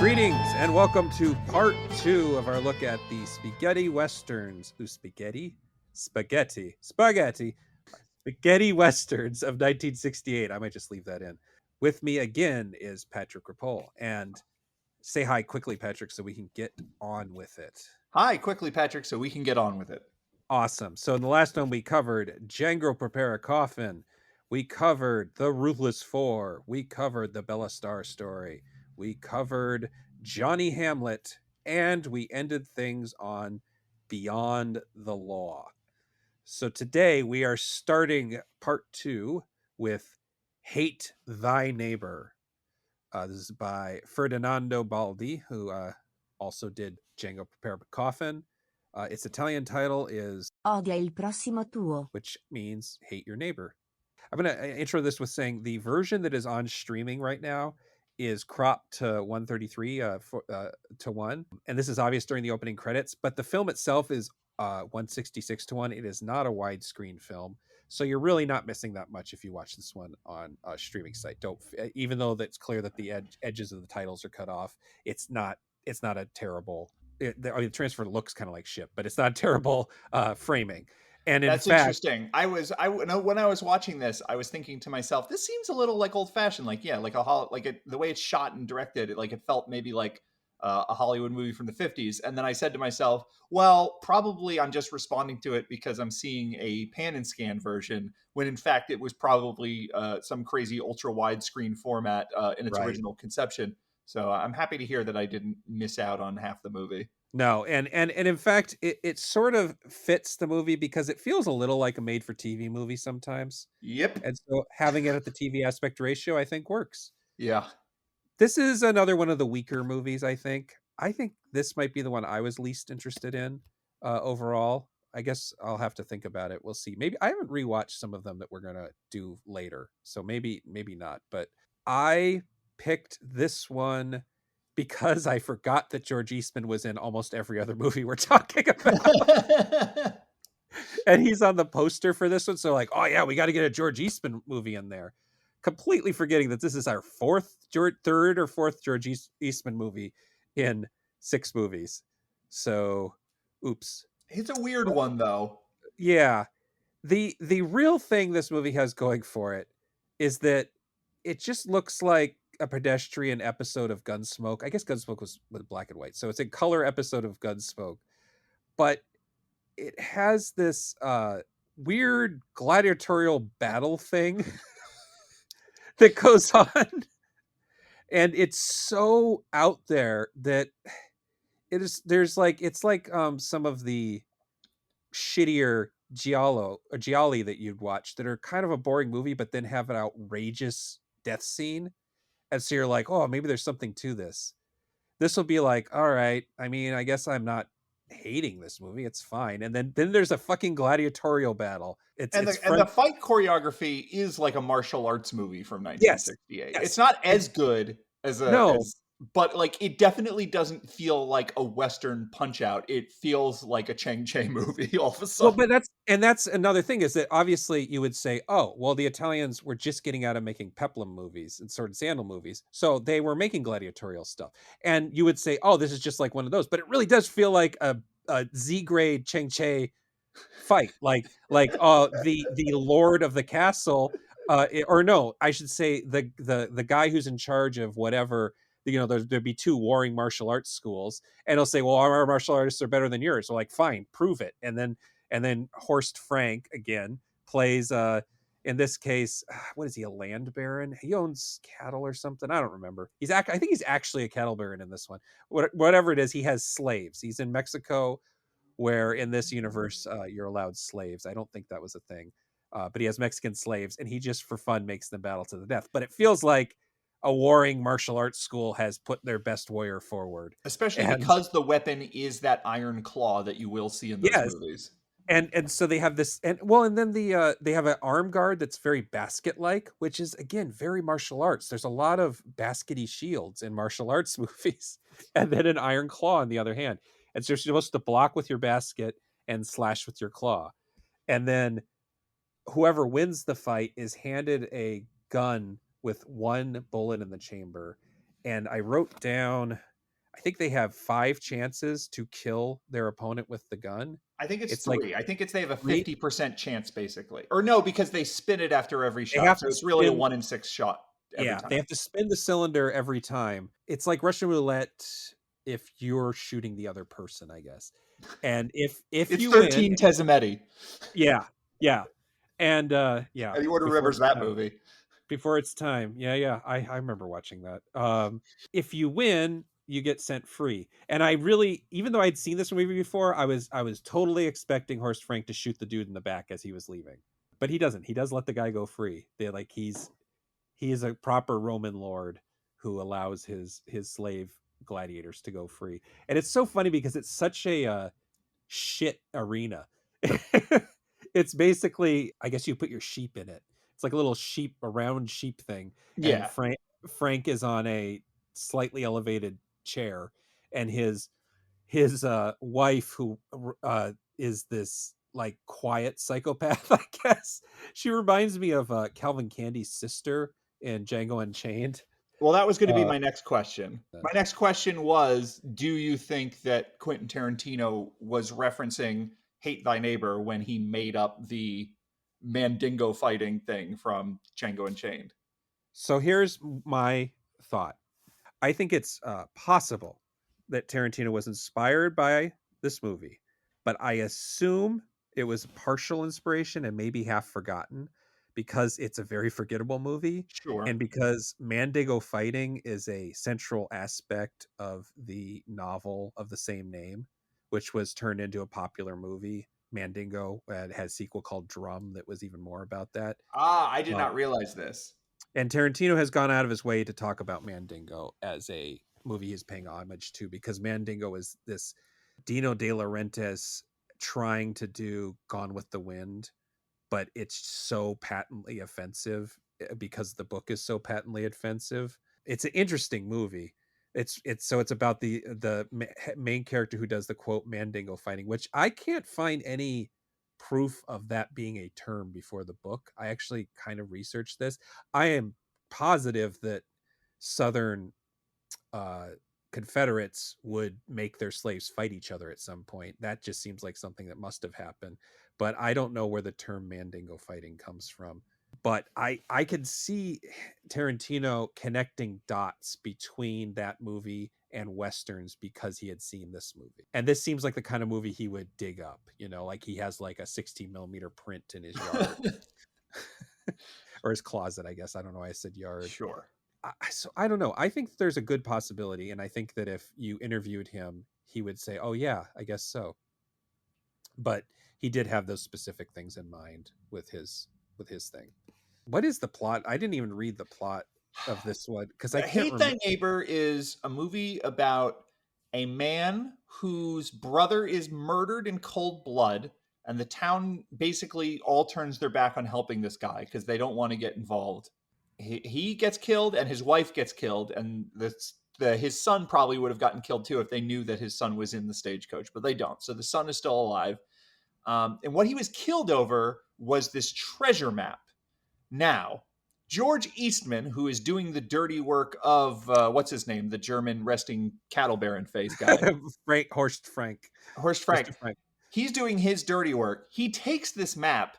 Greetings and welcome to part 2 of our look at the spaghetti westerns. Ooh, spaghetti westerns of 1968. I might just leave that in. With me again is Patrick Ripoll. And say hi quickly, Patrick, so we can get on with it. Hi, quickly, Patrick, so we can get on with it. Awesome. So in the last one, we covered Django Prepare a Coffin. We covered The Ruthless Four. We covered the Bella Starr story. We covered Johnny Hamlet. And we ended things on Beyond the Law. So today we are starting part 2 with Hate Thy Neighbor. This is by Ferdinando Baldi, who also did Django Prepare a Coffin. Its Italian title is Odia il prossimo tuo, which means hate your neighbor. I'm going to intro this with saying the version that is on streaming right now is cropped to 133 to 1. And this is obvious during the opening credits, but the film itself is 166 to 1. It is not a widescreen film. So you're really not missing that much if you watch this one on a streaming site. Even though it's clear that the edges of the titles are cut off, it's not a terrible. The transfer looks kind of like shit, but it's not terrible framing. And That's fact, interesting. When I was watching this, I was thinking to myself, this seems a little like old fashioned. Like, yeah, like the way it's shot and directed, it felt maybe like a Hollywood movie from the 50s. And then I said to myself, well, probably I'm just responding to it because I'm seeing a pan and scan version, when in fact it was probably some crazy ultra wide screen format in its original conception. So I'm happy to hear that I didn't miss out on half the movie. No, and in fact, it sort of fits the movie because it feels a little like a made-for-TV movie sometimes. Yep. And so having it at the TV aspect ratio, I think, works. Yeah. This is another one of the weaker movies, I think. I think this might be the one I was least interested in overall. I guess I'll have to think about it. We'll see. Maybe I haven't rewatched some of them that we're going to do later, so maybe not. But I picked this one because I forgot that George Eastman was in almost every other movie we're talking about. And he's on the poster for this one. So like, oh yeah, we got to get a George Eastman movie in there. Completely forgetting that this is our third or fourth George Eastman movie in 6 movies. So, oops. It's a weird one, though. Yeah. The real thing this movie has going for it is that it just looks like a pedestrian episode of Gunsmoke. I guess Gunsmoke was black and white, so it's a color episode of Gunsmoke, but it has this weird gladiatorial battle thing that goes on, and it's so out there that it's like some of the shittier gialli that you'd watch that are kind of a boring movie but then have an outrageous death scene. And so you're like, oh, maybe there's something to this. This will be like, all right, I mean, I guess I'm not hating this movie. It's fine. And then there's a fucking gladiatorial battle. And the fight choreography is like a martial arts movie from 1968. Yes. It's not as good but like it definitely doesn't feel like a Western Punch Out. It feels like a Chang Che movie all of a sudden. Well, but that's another thing, is that obviously you would say, oh, well, the Italians were just getting out of making peplum movies and sword and sandal movies, so they were making gladiatorial stuff. And you would say, oh, this is just like one of those, but it really does feel like a Z-grade Chang Che fight, like the lord of the castle, or no, I should say the guy who's in charge of whatever. There'd be 2 warring martial arts schools, and he'll say, well, our martial artists are better than yours. So like, fine, prove it. And then Horst Frank again plays in this case, what is he, a land baron? He owns cattle or something, I don't remember. I think he's actually a cattle baron in this one. Whatever it is, he has slaves. He's in Mexico, where in this universe you're allowed slaves. I don't think that was a thing, but he has Mexican slaves, and he just for fun makes them battle to the death. But it feels like a warring martial arts school has put their best warrior forward, especially because the weapon is that iron claw that you will see in those movies. And so they have this, and then they have an arm guard that's very basket like, which is again very martial arts. There's a lot of baskety shields in martial arts movies, and then an iron claw on the other hand. And so you're supposed to block with your basket and slash with your claw. And then whoever wins the fight is handed a gun with 1 bullet in the chamber. And I wrote down I think they have 5 chances to kill their opponent with the gun. I think it's It's like three. I think they have a 3. 50% chance basically. Or no, because they spin it after every They shot. have So to it's really a spin 1 in 6 shot every Yeah, they time. have to spin the cylinder every time. It's like Russian roulette if you're shooting the other person, I guess. And if It's you win 13 Tezemetti. Yeah, yeah. And, yeah, Anyone before remembers it's that time. movie? Before it's time. Yeah, yeah, I remember watching that. If you win, you get sent free. And I really, even though I'd seen this movie before, I was totally expecting Horst Frank to shoot the dude in the back as he was leaving. But he doesn't. He does let the guy go free. They like he is a proper Roman lord who allows his slave gladiators to go free. And it's so funny because it's such a shit arena. It's basically, I guess you put your sheep in it. It's like a little sheep, a round sheep thing, and Yeah. Frank is on a slightly elevated chair, and his wife, who is this like quiet psychopath, I guess. She reminds me of Calvin Candy's sister in Django Unchained. Well, that was going to be Uh, my next question. My next question was, do you think that Quentin Tarantino was referencing Hate Thy Neighbor when he made up the Mandingo fighting thing from Django Unchained? so here's my thought. I think it's possible that Tarantino was inspired by this movie, but I assume it was partial inspiration and maybe half forgotten because it's a very forgettable movie, Sure. and because Mandingo fighting is a central aspect of the novel of the same name, which was turned into a popular movie. Mandingo had a sequel called Drum that was even more about that. Ah, I did Uh, not realize this. and Tarantino has gone out of his way to talk about Mandingo as a movie he's paying homage to, because Mandingo is this Dino De Laurentiis trying to do Gone with the Wind, but it's so patently offensive because the book is so patently offensive. It's an interesting movie. It's about the main character who does the quote Mandingo fighting, which I can't find any proof of that being a term before the book. I actually kind of researched this. I am positive that Southern uh, Confederates would make their slaves fight each other at some point. That just seems like something that must have happened. But I don't know where the term Mandingo fighting comes from. But I could see Tarantino connecting dots between that movie and westerns because he had seen this movie. And this seems like the kind of movie he would dig up, like he has like a 16 millimeter print in his yard or his closet, I guess. I don't know why I said yard. Sure. So I don't know. I think there's a good possibility, and I think that if you interviewed him, he would say, "Oh yeah, I guess so." But he did have those specific things in mind with his thing. What is the plot? I didn't even read the plot of this one because I can't Hate remember. Thy Neighbor is a movie about a man whose brother is murdered in cold blood, and the town basically all turns their back on helping this guy because they don't want to get involved. He gets killed, and his wife gets killed, and his son probably would have gotten killed too if they knew that his son was in the stagecoach, but they don't. So the son is still alive. And what he was killed over was this treasure map. Now, George Eastman, who is doing the dirty work of what's his name, the German resting cattle baron face guy, Horst Frank, Horst Frank, Mr. Frank. he's doing his dirty work. He takes this map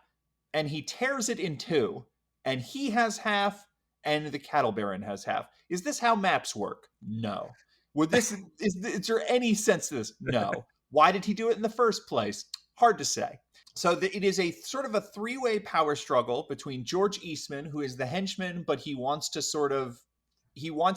and he tears it in two, and he has half, and the cattle baron has half. Is this how maps work? No. Would this is there any sense to this? No. Why did he do it in the first place? Hard to say. So it is a sort of a three-way power struggle between George Eastman, who is the henchman, but he wants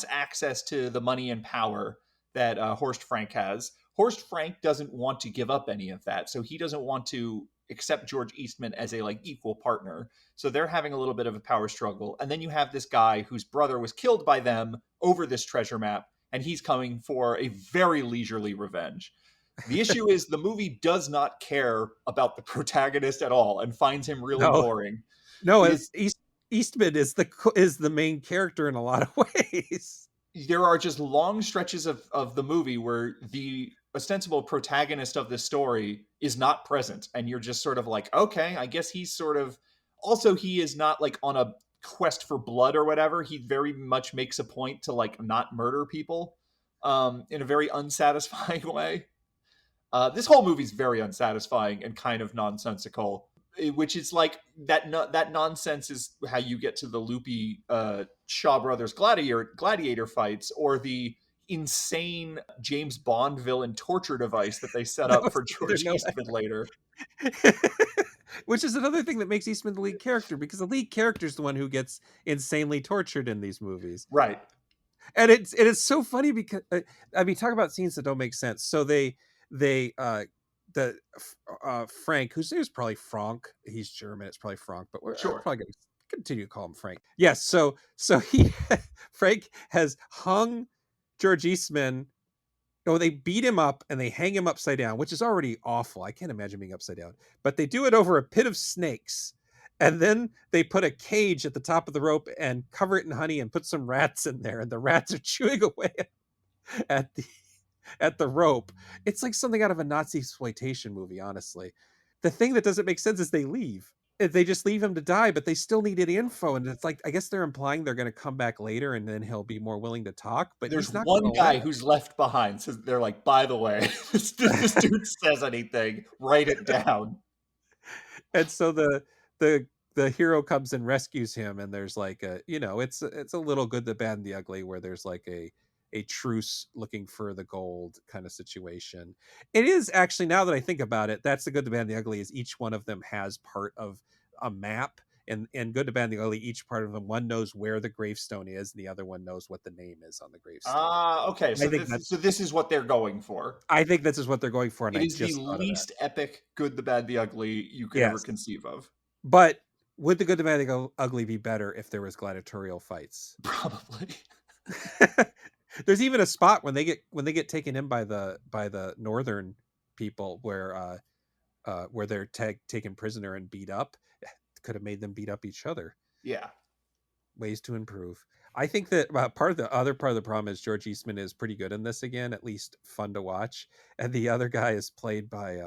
access to the money and power that Horst Frank has. Horst Frank doesn't want to give up any of that, so he doesn't want to accept George Eastman as a equal partner. So they're having a little bit of a power struggle, and then you have this guy whose brother was killed by them over this treasure map, and he's coming for a very leisurely revenge. The issue is the movie does not care about the protagonist at all and finds him really No, boring. no, It is Eastman is the main character in a lot of ways. There are just long stretches of the movie where the ostensible protagonist of the story is not present, and you're just sort of like, okay, I guess he's sort of also he is not on a quest for blood or whatever. He very much makes a point to not murder people. in a very unsatisfying way. This whole movie's very unsatisfying and kind of nonsensical, which is like that nonsense is how you get to the loopy Shaw Brothers gladiator fights, or the insane James Bond villain torture device that they set That up was for either George no. Eastman later. Which is another thing that makes Eastman the lead character, because the lead character is the one who gets insanely tortured in these movies. Right. And it's so funny because I mean, talk about scenes that don't make sense. So they the Frank, whose name is probably Frank, he's German, it's probably Frank, but I'm Sure. probably gonna continue to call him Frank. Yes, so he Frank has hung George Eastman. Oh, they beat him up and they hang him upside down, which is already awful. I can't imagine being upside down. But they do it over a pit of snakes. And then they put a cage at the top of the rope and cover it in honey and put some rats in there. And the rats are chewing away at the rope. It's like something out of a Nazi exploitation movie, honestly. The thing that doesn't make sense is they leave. They just leave him to die, but they still need any info. And it's like, I guess they're implying they're going to come back later and then he'll be more willing to talk, but There's he's not one going to guy let. who's left behind. So they're like, by the way, this dude says anything, write it down. And so the hero comes and rescues him, and there's like a, it's a little good, the bad and the ugly, where there's like a truce looking for the gold kind of situation. It is actually, now that I think about it, that's the good, the bad and the ugly, is each one of them has part of a map. And good, the bad and the ugly, each part of them, one knows where the gravestone is and the other one knows what the name is on the gravestone. Okay. i So think that's this is what they're going for. I think this is what they're going for, and It I is the just thought of that. least epic good, the bad, the ugly you could ever Yes, conceive of. but would the good, the bad, and the ugly be better if there was gladiatorial fights? Probably. There's even a spot when they get taken in by the northern people where they're taken prisoner and beat up. Could have made them beat up each other. Yeah. Ways to improve. I think that part of the problem is George Eastman is pretty good in this again, at least fun to watch. And the other guy is played by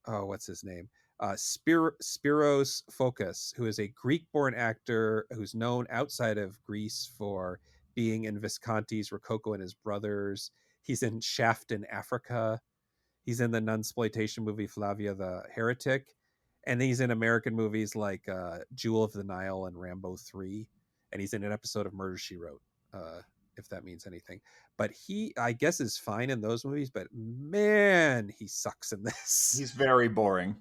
what's his name? Spiros Focus, who is a Greek-born actor who's known outside of Greece for being in Visconti's Rococo and His Brothers. He's in Shaft in Africa. He's in the nunsploitation movie Flavia the Heretic, and he's in American movies like Jewel of the Nile and Rambo 3, and he's in an episode of Murder, She Wrote, if that means anything. But he, I guess, is fine in those movies, but man, he sucks in this. He's very boring.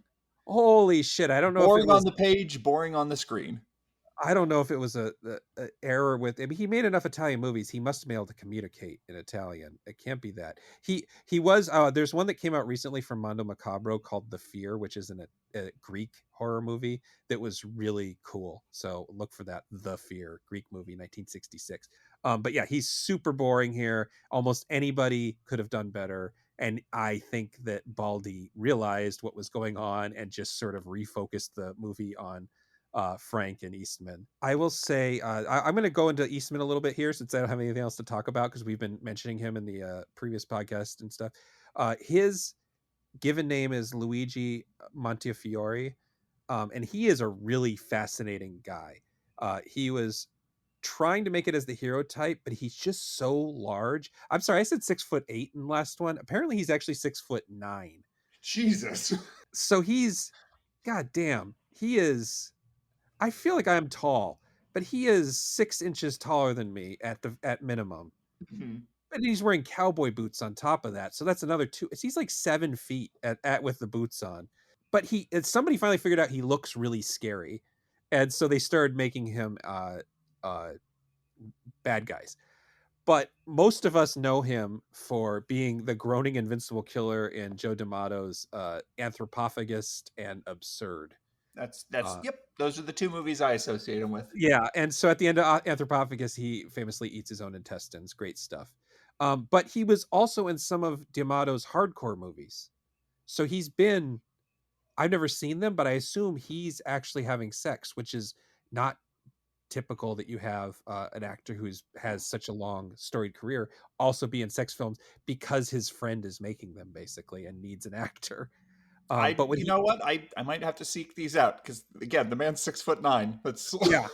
Holy shit. Boring on the page, boring on the screen. I don't know if it was a error with. I mean, he made enough Italian movies. He must have been able to communicate in Italian. It can't be that he was. There's one that came out recently from Mondo Macabro called The Fear, which is a Greek horror movie that was really cool. So look for that. The Fear, Greek movie, 1966. But yeah, he's super boring here. Almost anybody could have done better. And I think that Baldi realized what was going on and just sort of refocused the movie on Frank and Eastman. I will say I'm going to go into Eastman a little bit here since I don't have anything else to talk about because we've been mentioning him in the previous podcast and stuff. His given name is Luigi Montefiore, and he is a really fascinating guy. He was trying to make it as the hero type, but he's just so large. I'm sorry, I said 6'8" in the last one. Apparently, he's actually 6'9". Jesus. So he's, god damn, he is. I feel like I'm tall, but he is 6 inches taller than me at minimum. And he's wearing cowboy boots on top of that, so that's another two. He's like 7 feet at with the boots on. But somebody finally figured out he looks really scary, and so they started making him bad guys. But most of us know him for being the groaning invincible killer in Joe D'Amato's Anthropophagist and Absurd. That's yep. Those are the two movies I associate him with. Yeah, and so at the end of Anthropophagus, he famously eats his own intestines. Great stuff. But he was also in some of D'Amato's hardcore movies. So he's been. I've never seen them, but I assume he's actually having sex, which is not typical that you have an actor who's has such a long storied career also be in sex films because his friend is making them basically and needs an actor. But when you know what? I might have to seek these out because again, the man's 6'9". That's yeah.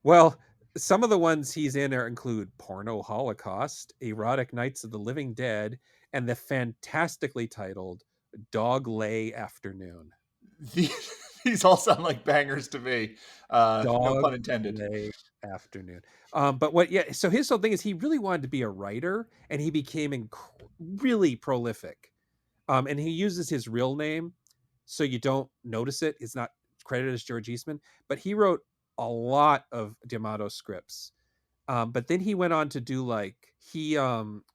Well, Some of the ones he's in include Porno Holocaust, Erotic Nights of the Living Dead, and the fantastically titled Dog Lay Afternoon. These all sound like bangers to me. No Dog pun intended. Lay Afternoon. But what? Yeah. So his whole thing is he really wanted to be a writer, and he became really prolific. And he uses his real name, so you don't notice it. It's not credited as George Eastman, but he wrote a lot of D'Amato scripts. But then he went on to do he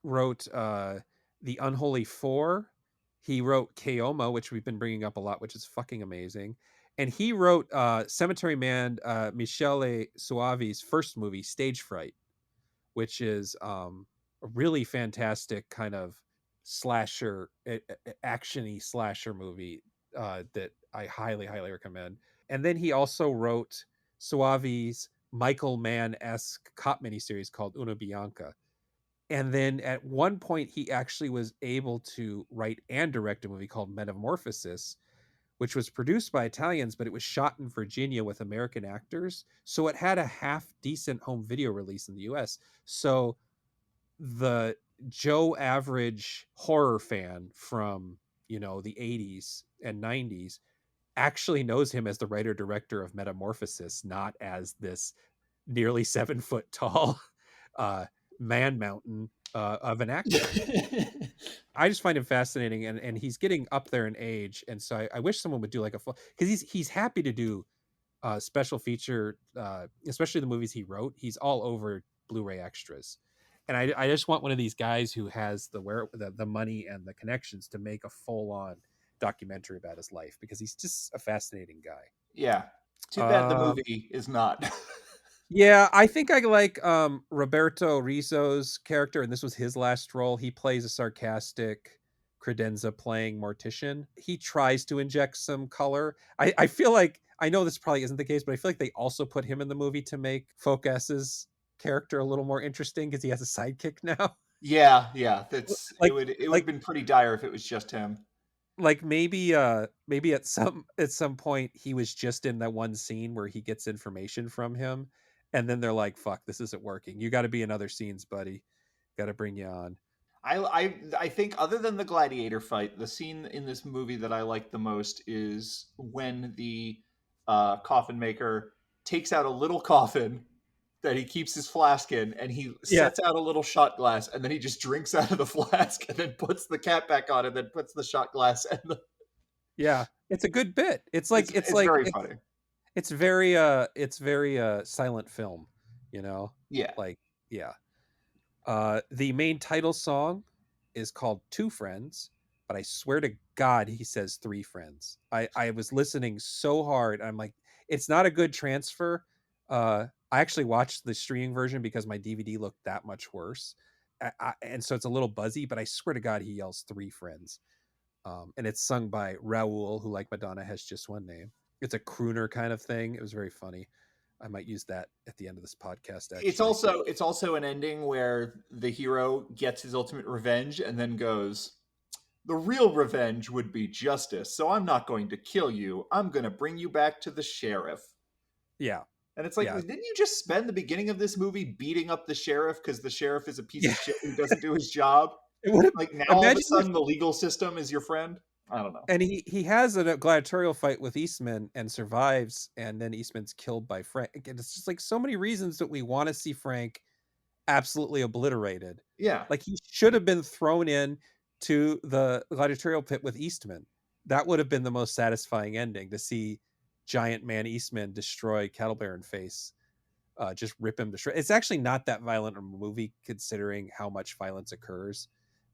wrote The Unholy Four. He wrote Keoma, which we've been bringing up a lot, which is fucking amazing. And he wrote Cemetery Man, Michele Soavi's first movie, Stage Fright, which is a really fantastic kind of slasher, actiony slasher movie that I highly, highly recommend. And then he also wrote Soavi's Michael Mann-esque cop miniseries called Una Bianca. And then at one point, he actually was able to write and direct a movie called Metamorphosis, which was produced by Italians, but it was shot in Virginia with American actors. So it had a half decent home video release in the US. So the Joe average horror fan from, the 80s and 90s actually knows him as the writer director of Metamorphosis, not as this nearly 7 foot tall uh, man mountain of an actor. I just find him fascinating, and he's getting up there in age, and so I wish someone would do like a full, because he's happy to do special feature, especially the movies he wrote. He's all over Blu-ray extras, and I just want one of these guys who has the money and the connections to make a full-on documentary about his life, because he's just a fascinating guy. Yeah. Too bad the movie is not. Yeah, I think I like Roberto Rizzo's character, and this was his last role. He plays a sarcastic credenza playing mortician. He tries to inject some color. I feel like, I know this probably isn't the case, but I feel like they also put him in the movie to make Focas's character a little more interesting because he has a sidekick now. Yeah. It like would have like been pretty dire if it was just him. maybe at some point he was just in that one scene where he gets information from him, and then they're like, fuck, this isn't working, you got to be in other scenes, buddy, got to bring you on. I think, other than the gladiator fight, the scene in this movie that I like the most is when the coffin maker takes out a little coffin that he keeps his flask in, and he Yeah, sets out a little shot glass, and then he just drinks out of the flask, and then puts the cap back on, and then puts the shot glass, and yeah, it's a good bit. It's like it's very funny. it's very silent film, you know Yeah, like, yeah. The main title song is called Two Friends, but I swear to God, he says Three Friends. I was listening so hard. I'm like, it's not a good transfer. I actually watched the streaming version because my DVD looked that much worse. And so it's a little buzzy, but I swear to God, he yells Three Friends. And it's sung by Raul, who, like Madonna, has just one name. It's a crooner kind of thing. It was very funny. I might use that at the end of this podcast, actually. it's also an ending where the hero gets his ultimate revenge, and then goes, "The real revenge would be justice, so I'm not going to kill you. I'm going to bring you back to the sheriff." Yeah. And it's like, Yeah. didn't you just spend the beginning of this movie beating up the sheriff because the sheriff is a piece Yeah. of shit who doesn't do his job? It would have, Like, now all of a imagine if, sudden the legal system is your friend? I don't know. and he has a gladiatorial fight with Eastman and survives, and then Eastman's killed by Frank. Again, it's just like so many reasons that we want to see Frank absolutely obliterated. Yeah. Like, he should have been thrown in to the gladiatorial pit with Eastman. That would have been the most satisfying ending, to see giant man Eastman destroy Cattle Baron Face. Just rip him to shreds. It's actually not that violent a movie considering how much violence occurs.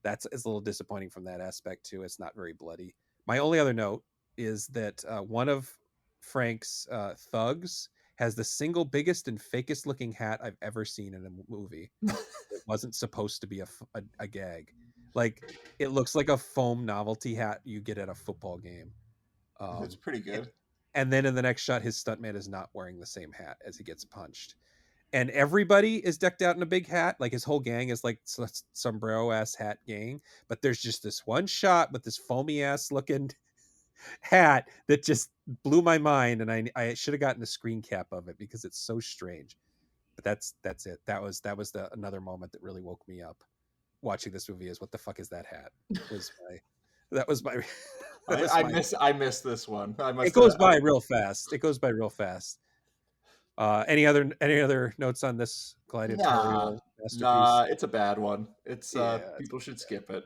It's a little disappointing from that aspect too. It's not very bloody. My only other note is that one of Frank's thugs has the single biggest and fakest looking hat I've ever seen in a movie. It wasn't supposed to be a gag. Like, it looks like a foam novelty hat you get at a football game. That's Um, pretty and, good. and then in the next shot, his stuntman is not wearing the same hat as he gets punched. And everybody is decked out in a big hat. Like, his whole gang is like sombrero ass hat gang. But there's just this one shot with this foamy ass looking hat that just blew my mind. And I should have gotten a screen cap of it because it's so strange. But that's it. That was the another moment that really woke me up watching this movie. Is what the fuck is that hat? Was my that was my that was my. I miss this one. I It must goes by real fast. It goes by real fast. Any other notes on this nah, gladiatorial masterpiece? nah, it's a bad one. It's Yeah, it's people should skip it.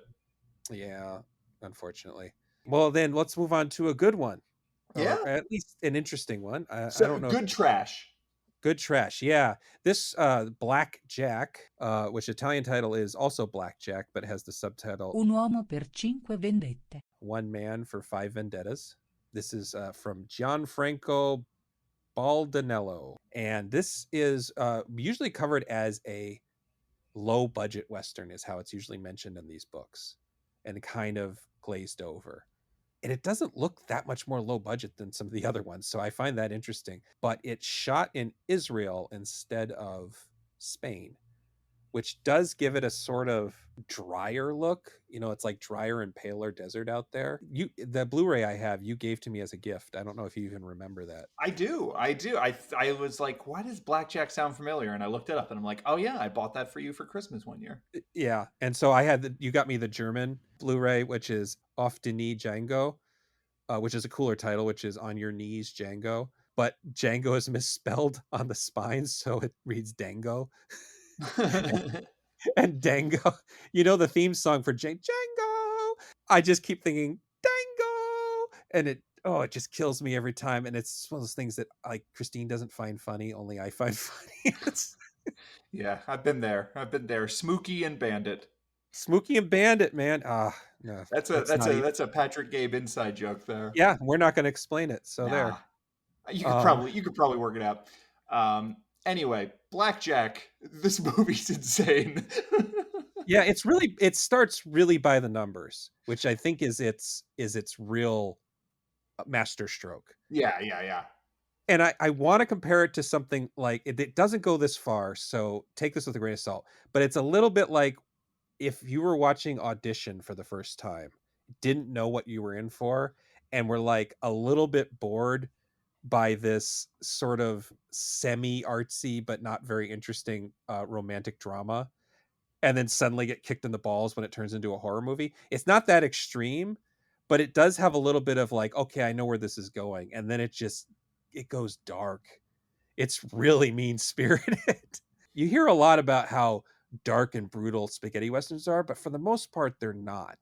yeah, unfortunately. Well, then let's move on to a good one, or Yeah. at least an interesting one. I So don't know if good trash. good trash. Yeah, this Black Jack, which Italian title is also Black Jack, but has the subtitle Un uomo per 5 vendette. One Man for Five Vendettas. This is from Gianfranco Baldanello, and this is usually covered as a low budget western, is how it's usually mentioned in these books, and kind of glazed over. And it doesn't look that much more low budget than some of the other ones, so I find that interesting. But it's shot in Israel instead of Spain, which does give it a sort of drier look. You know, it's like drier and paler desert out there. The Blu-ray I have, you gave to me as a gift. I don't know if you even remember that. I do. I do. I was like, why does Blackjack sound familiar? And I looked it up and I'm like, oh yeah, I bought that for you for Christmas one year. Yeah, and so I had you got me the German Blu-ray, which is Auf die Knie Django, which is a cooler title, which is On Your Knees Django. But Django is misspelled on the spine, so it reads Dango. And Dango, you know the theme song for Django. I just keep thinking Dango, and it just kills me every time. And it's one of those things that like Christine doesn't find funny, only I find funny. It's Yeah, I've been there. I've been there. Smokey and Bandit. Smokey and Bandit, man. No, that's not even. That's a Patrick Gabe inside joke there. Yeah, we're not going to explain it. So Nah, there. Um, you could probably work it out. Anyway, Blackjack. This movie's insane. yeah, it starts really by the numbers, which I think is its real masterstroke. Yeah, yeah, yeah. And I want to compare it to something like it doesn't go this far, so take this with a grain of salt. But it's a little bit like if you were watching Audition for the first time, didn't know what you were in for, and were like a little bit bored by this sort of semi artsy but not very interesting romantic drama, and then suddenly get kicked in the balls when it turns into a horror movie. It's not that extreme, but it does have a little bit of like, okay, I know where this is going, and then it goes dark. It's really mean spirited. You hear a lot about how dark and brutal spaghetti westerns are, but for the most part, they're not.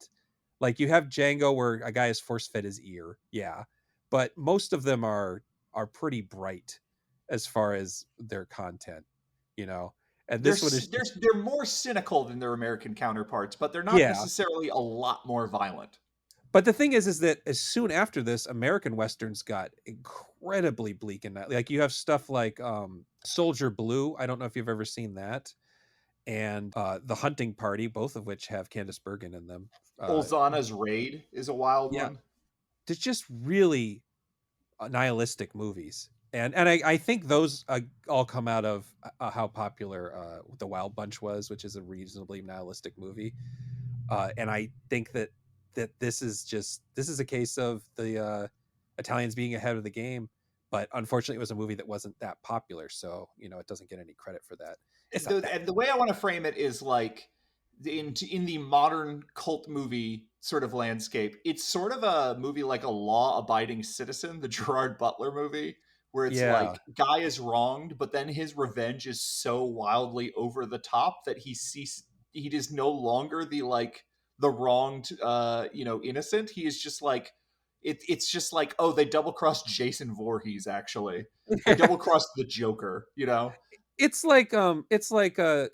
Like you have Django, where a guy is force fed his ear, yeah, but most of them are pretty bright as far as their content, you know. And this one is just They're more cynical than their American counterparts, but they're not yeah. necessarily a lot more violent. But the thing is that as soon after this, American westerns got incredibly bleak and like you have stuff like Soldier Blue. I don't know if you've ever seen that, and The Hunting Party, both of which have Candice Bergen in them. Olzana's Raid is a wild Yeah, one. it's just really nihilistic movies, and I think those all come out of how popular The Wild Bunch was, which is a reasonably nihilistic movie. And I think that this is a case of the Italians being ahead of the game, but unfortunately, it was a movie that wasn't that popular, so it doesn't get any credit for that. It's not that. And the way I want to frame it is like in the modern cult movie sort of landscape, it's sort of a movie like a law-abiding citizen, the Gerard Butler movie, where it's Yeah, like guy is wronged, but then his revenge is so wildly over the top that he is no longer the wronged innocent. He is just like it's just like, oh, they double crossed Jason Voorhees, actually. They double crossed the Joker, you know? it's like the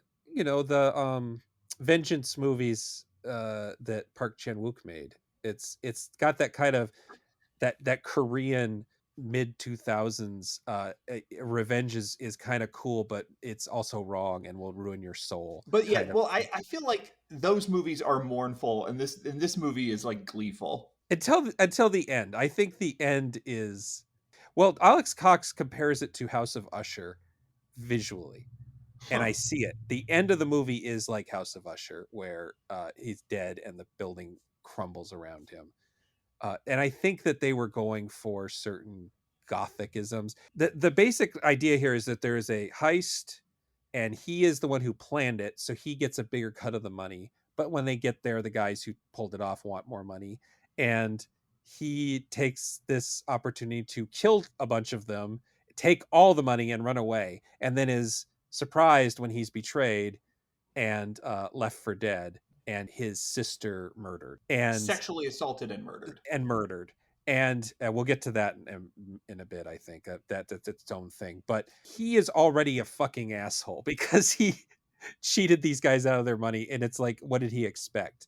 vengeance movies that Park Chan-wook made. It's got that kind of that Korean mid 2000s revenge is kind of cool, but it's also wrong and will ruin your soul But yeah, kind of well, thing. I feel like those movies are mournful, and this movie is like gleeful. Until the end. I think the end is, well, Alex Cox compares it to House of Usher visually, and I Huh. see it. The end of the movie is like House of Usher, where he's dead and the building crumbles around him. And I think that they were going for certain gothicisms. The basic idea here is that there is a heist and he is the one who planned it, so he gets a bigger cut of the money. But when they get there, the guys who pulled it off want more money, and he takes this opportunity to kill a bunch of them, take all the money, and run away, and then is surprised when he's betrayed and left for dead, and his sister murdered, Sexually assaulted and murdered. murdered. And we'll get to that in a bit. I think that's its own thing. But he is already a fucking asshole because he cheated these guys out of their money, and it's like, what did he expect?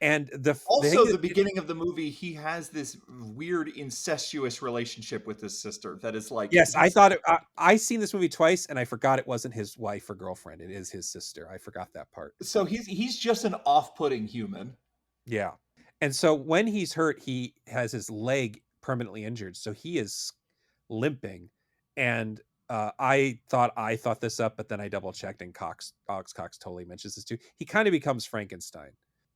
And the thing Also, that, the beginning of the movie, he has this weird incestuous relationship with his sister that is like, yes, I thought I seen this movie twice, and I forgot it wasn't his wife or girlfriend. It is his sister. I forgot that part. so he's just an off-putting human. Yeah. And so when he's hurt, he has his leg permanently injured, so he is limping. And I thought this up, but then I double checked, and Cox totally mentions this too. He kind of becomes Frankenstein,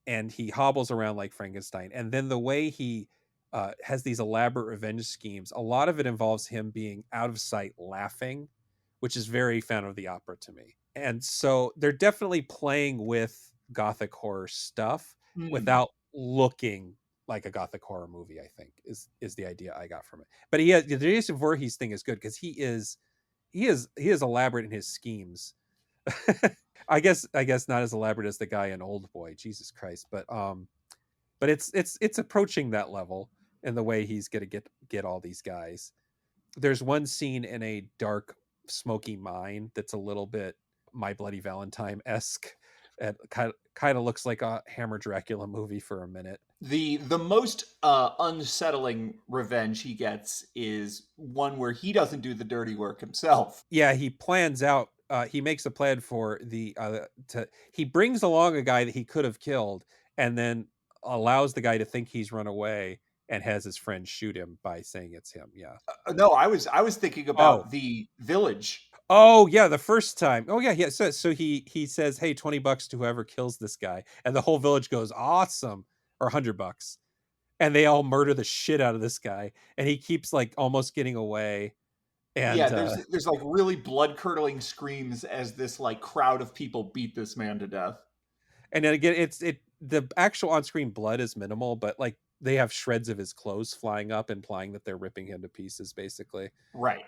and he hobbles around like Frankenstein. And then the way he has these elaborate revenge schemes, a lot of it involves him being out of sight laughing, which is very Phantom of the Opera to me. And so they're definitely playing with gothic horror stuff without looking like a gothic horror movie, I think is the idea I got from it. But he has, the Jason Voorhees thing is good because he is elaborate in his schemes. I guess not as elaborate as the guy in Old Boy, Jesus Christ, but it's approaching that level in the way he's gonna get all these guys. There's one scene in a dark, smoky mine that's a little bit My Bloody Valentine-esque. It kind of looks like a Hammer Dracula movie for a minute. The most unsettling revenge he gets is one where he doesn't do the dirty work himself. Yeah, he plans out. He makes a plan for he brings along a guy that he could have killed, and then allows the guy to think he's run away, and has his friend shoot him by saying it's him. Yeah. No, I was thinking about the village. Oh yeah, the first time. Oh yeah, yeah. So he says, "Hey, $20 to whoever kills this guy," and the whole village goes, "Awesome," or $100, and they all murder the shit out of this guy, and he keeps like almost getting away. And Yeah, there's like really blood curdling screams as this like crowd of people beat this man to death. and then again, the actual on screen blood is minimal, but like they have shreds of his clothes flying up, implying that they're ripping him to pieces, basically. Right.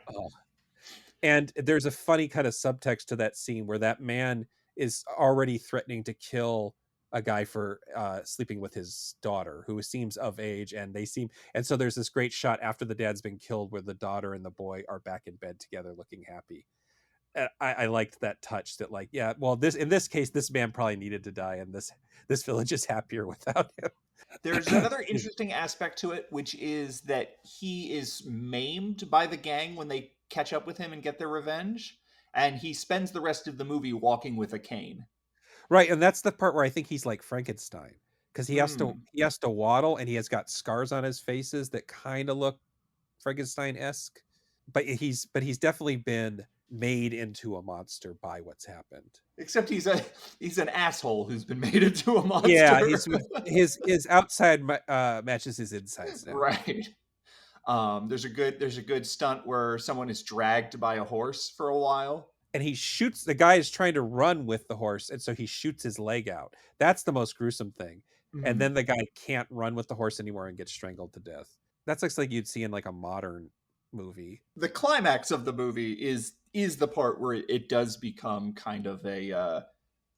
And there's a funny kind of subtext to that scene where that man is already threatening to kill a guy for sleeping with his daughter, who seems of age, and so there's this great shot after the dad's been killed where the daughter and the boy are back in bed together looking happy. And I liked that touch, that like, yeah, well, in this case, this man probably needed to die, and this village is happier without him. There's another interesting aspect to it, which is that he is maimed by the gang when they catch up with him and get their revenge, and he spends the rest of the movie walking with a cane. Right, and that's the part where I think he's like Frankenstein, because he has to waddle, and he has got scars on his faces that kind of look Frankenstein-esque, but he's definitely been made into a monster by what's happened. Except he's an asshole who's been made into a monster. Yeah, his outside matches his insides now. Right. There's a good stunt where someone is dragged by a horse for a while, and he shoots, the guy is trying to run with the horse, and so he shoots his leg out. That's the most gruesome thing. And then the guy can't run with the horse anymore and gets strangled to death. That's like you'd see in like a modern movie. The climax of the movie is the part where it does become kind of a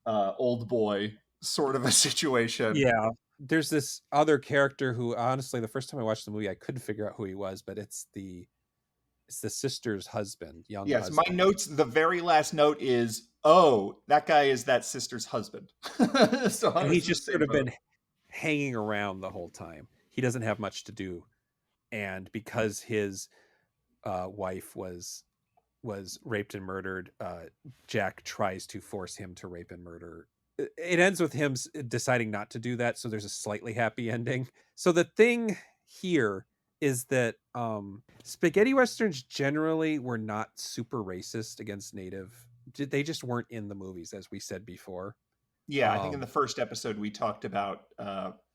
Old Boy sort of a situation. Yeah. There's this other character who, honestly, the first time I watched the movie, I couldn't figure out who he was, but it's the sister's husband, young husband. My notes, the very last note is, oh, that guy is that sister's husband. So and he's just sort of been hanging around the whole time. He doesn't have much to do. And because his wife was raped and murdered, Jack tries to force him to rape and murder. It ends with him deciding not to do that, so there's a slightly happy ending. So the thing here is that spaghetti westerns generally were not super racist against Native. They just weren't in the movies, as we said before. Yeah, I think in the first episode we talked about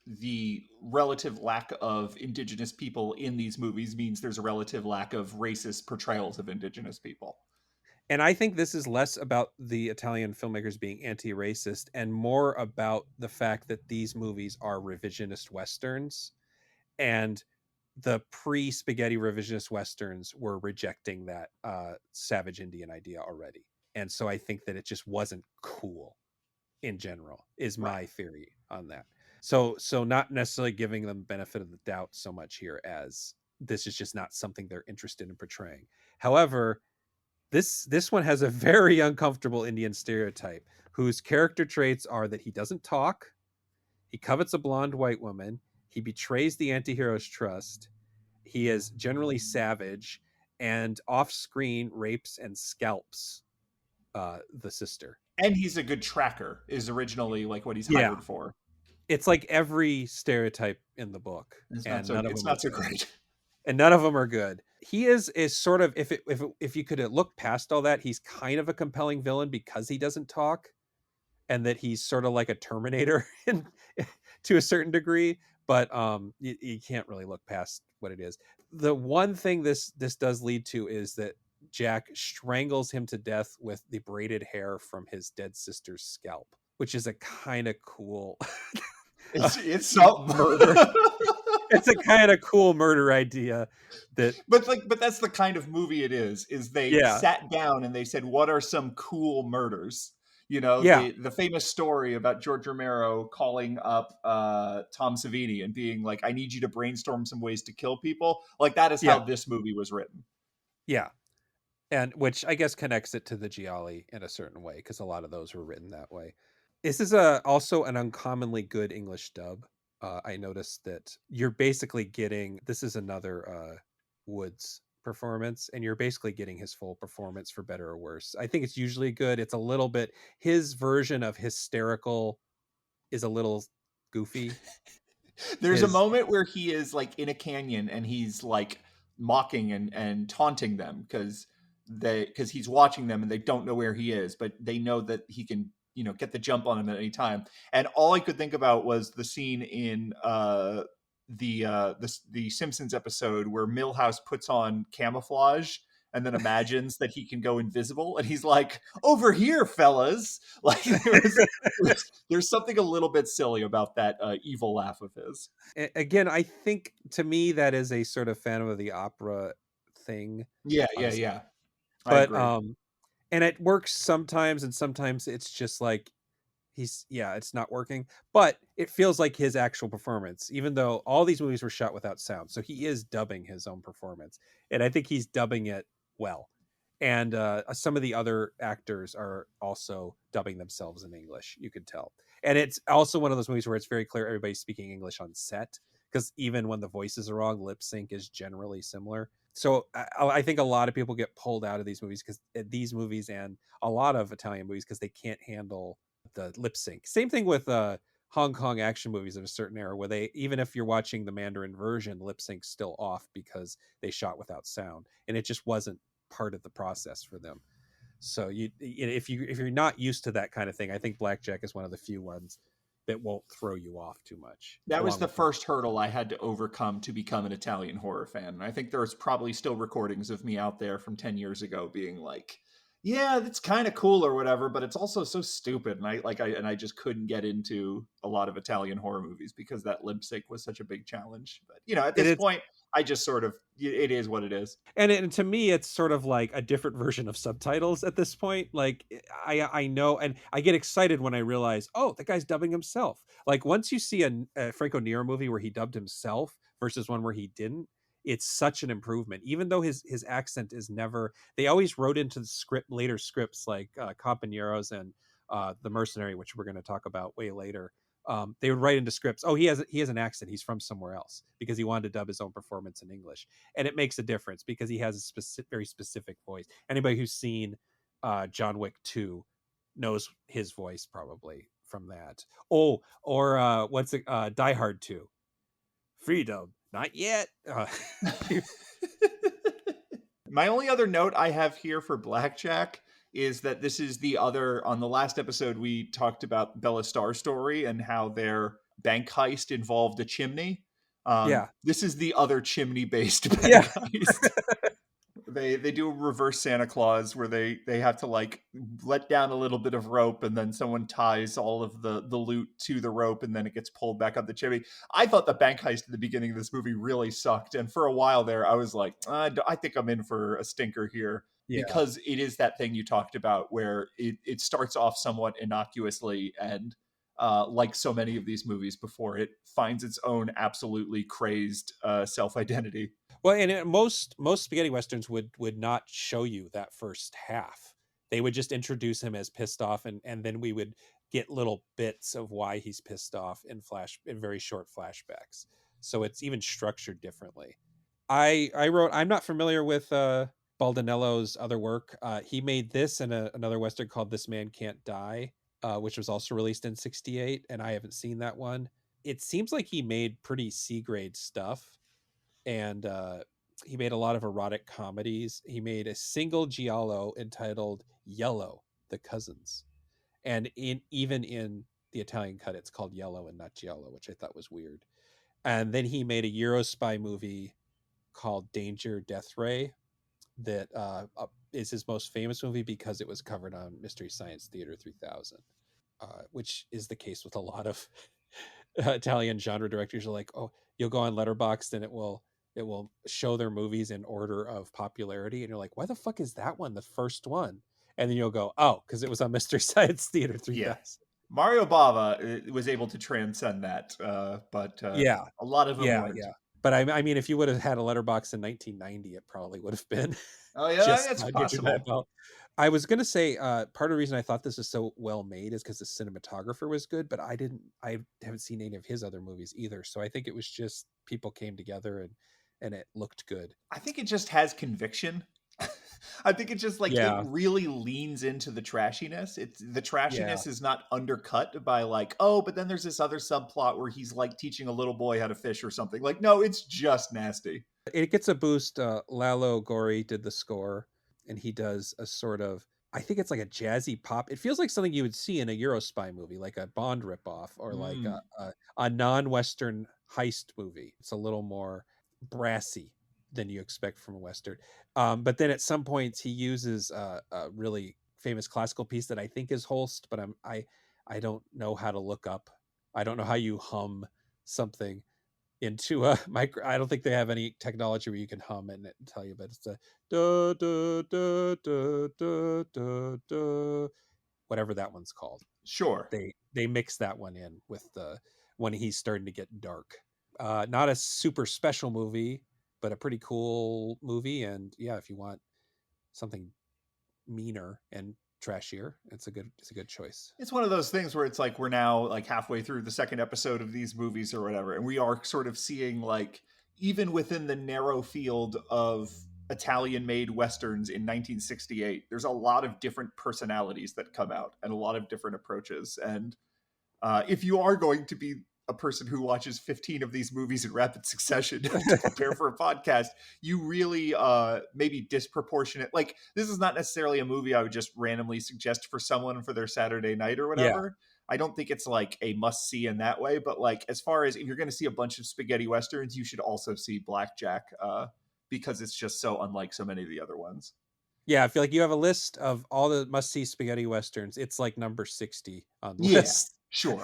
the relative lack of indigenous people in these movies means there's a relative lack of racist portrayals of indigenous people. And I think this is less about the Italian filmmakers being anti-racist and more about the fact that these movies are revisionist westerns, and the pre-spaghetti revisionist westerns were rejecting that savage Indian idea already. And so I think that it just wasn't cool in general, is Right. my theory on that. So not necessarily giving them benefit of the doubt so much here, as this is just not something they're interested in portraying. However, this one has a very uncomfortable Indian stereotype whose character traits are that he doesn't talk, he covets a blonde white woman, he betrays the antihero's trust, he is generally savage, and off screen rapes and scalps the sister. And he's a good tracker is originally like what he's Yeah, hired for. it's like every stereotype in the book, It's not and so none of it's them are not so good. great. And none of them are good. He is sort of, if you could look past all that, he's kind of a compelling villain because he doesn't talk, and that he's sort of like a Terminator in, to a certain degree. But you can't really look past what it is. The one thing this does lead to is that Jack strangles him to death with the braided hair from his dead sister's scalp, which is a kind of cool It's something. murder. It's a kind of cool murder idea that, but that's the kind of movie it is they yeah, sat down and they said, what are some cool murders? You know, yeah, the famous story about George Romero calling up Tom Savini and being like, I need you to brainstorm some ways to kill people. Like, that is yeah, how this movie was written. yeah. And which I guess connects it to the Gialli in a certain way, because a lot of those were written that way. This is also an uncommonly good English dub. I noticed that you're basically getting, this is another Woods performance, and you're basically getting his full performance for better or worse. I think it's usually good. It's a little bit, his version of hysterical is a little goofy. There's a His, moment where he is like in a canyon and he's like mocking and taunting them because he's watching them and they don't know where he is, but they know that he can, you know, get the jump on him at any time. And all I could think about was the scene in the Simpsons episode where Milhouse puts on camouflage and then imagines that he can go invisible, and he's like, "Over here, fellas!" Like there's something a little bit silly about that evil laugh of his. again, I think to me that is a sort of Phantom of the Opera thing. Yeah, Uh, yeah, yeah. I but agree. and it works sometimes, and sometimes it's just like it's not working, but it feels like his actual performance, even though all these movies were shot without sound, so he is dubbing his own performance, and I think he's dubbing it well. And some of the other actors are also dubbing themselves in English, you could tell. And it's also one of those movies where it's very clear everybody's speaking English on set, because even when the voices are wrong, lip sync is generally similar. So I think a lot of people get pulled out of these movies, because these movies and a lot of Italian movies, because they can't handle the lip sync. Same thing with Hong Kong action movies of a certain era, where they, even if you're watching the Mandarin version, lip sync's still off because they shot without sound, and it just wasn't part of the process for them. So if you're not used to that kind of thing, I think Blackjack is one of the few ones that won't throw you off too much. That was Along the with first hurdle I had to overcome to become an Italian horror fan. And I think there's probably still recordings of me out there from 10 years ago being like, yeah, that's kind of cool or whatever, but it's also so stupid. And I just couldn't get into a lot of Italian horror movies because that lip sync was such a big challenge. But, you know, at it this is. point, I just sort of, it is what it is. And to me it's sort of like a different version of subtitles at this point. Like I know, and I get excited when I realize, oh, the guy's dubbing himself. Like once you see a Franco Nero movie where he dubbed himself versus one where he didn't, it's such an improvement. Even though his accent is never, they always wrote into the script, later scripts like Companeros and The Mercenary, which we're going to talk about way later. They would write into scripts, oh, he has an accent, he's from somewhere else, because he wanted to dub his own performance in English. And it makes a difference because he has a very specific voice. Anybody who's seen John Wick 2 knows his voice probably from that. Oh, or what's it? Die Hard 2. Freedom, not yet. My only other note I have here for Blackjack is that this is the other, on the last episode, we talked about Bella Star's story and how their bank heist involved a chimney. Yeah, This is the other chimney based yeah. bank heist. they do a reverse Santa Claus where they have to like let down a little bit of rope and then someone ties all of the loot to the rope and then it gets pulled back up the chimney. I thought the bank heist at the beginning of this movie really sucked, and for a while there I was like, I think I'm in for a stinker here, Yeah. because it is that thing you talked about where it starts off somewhat innocuously and like so many of these movies before it finds its own absolutely crazed self-identity. Well, and most spaghetti westerns would not show you that first half. They would just introduce him as pissed off, and then we would get little bits of why he's pissed off in very short flashbacks. So it's even structured differently. I wrote. I'm not familiar with Baldanello's other work. He made this and another western called This Man Can't Die, which was also released in '68, and I haven't seen that one. It seems like he made pretty C grade stuff, and he made a lot of erotic comedies. He made a single giallo entitled Yellow, The Cousins, and even in the Italian cut, it's called Yellow and not Giallo, which I thought was weird. And then he made a Euro spy movie called Danger Death Ray that is his most famous movie because it was covered on Mystery Science Theater 3000, which is the case with a lot of Italian genre directors. Are like, oh, you'll go on Letterboxd and it will show their movies in order of popularity, and you're like, why the fuck is that one the first one? And then you'll go, oh, because it was on Mystery Science Theater 3000. Yeah. Mario Bava was able to transcend that, but Yeah, a lot of them weren't. yeah. But I mean, if you would have had a Letterbox in 1990, it probably would have been Oh yeah, just it's giving that possible. belt. I was gonna say part of the reason I thought this was so well made is because the cinematographer was good, but I haven't seen any of his other movies either. So I think it was just people came together and it looked good. I think it just has conviction. I think it just like it Yeah, really leans into the trashiness. It's the yeah. trashiness is not undercut by like, oh, but then there's this other subplot where he's like teaching a little boy how to fish or something. Like, no, it's just nasty. It gets a boost. Lalo Gori did the score, and he does a sort of, I think it's like a jazzy pop. It feels like something you would see in a Euro spy movie, like a Bond ripoff, or like Mm, a non-Western heist movie. It's a little more brassy than you expect from a Western. But then at some points he uses a really famous classical piece that I think is Holst, but I don't know how to look up. I don't know how you hum something into a micro. I don't think they have any technology where you can hum and it tell you, but it's a da da da da da da da, whatever that one's called. sure. They mix that one in with the when he's starting to get dark. Not a super special movie, but a pretty cool movie. And yeah, if you want something meaner and trashier, it's a good choice. It's one of those things where it's like we're now like halfway through the second episode of these movies or whatever, and we are sort of seeing like even within the narrow field of Italian made westerns in 1968, there's a lot of different personalities that come out and a lot of different approaches. And if you are going to be a person who watches 15 of these movies in rapid succession to prepare for a podcast, you really maybe disproportionate. Like, this is not necessarily a movie I would just randomly suggest for someone for their Saturday night or Yeah. whatever. I don't think it's like a must see in that way, but like as far as if you're going to see a bunch of spaghetti westerns, you should also see Blackjack because it's just so unlike so many of the other ones. Yeah, I feel like you have a list of all the must-see spaghetti westerns. It's like number 60 on the Yeah, list. sure.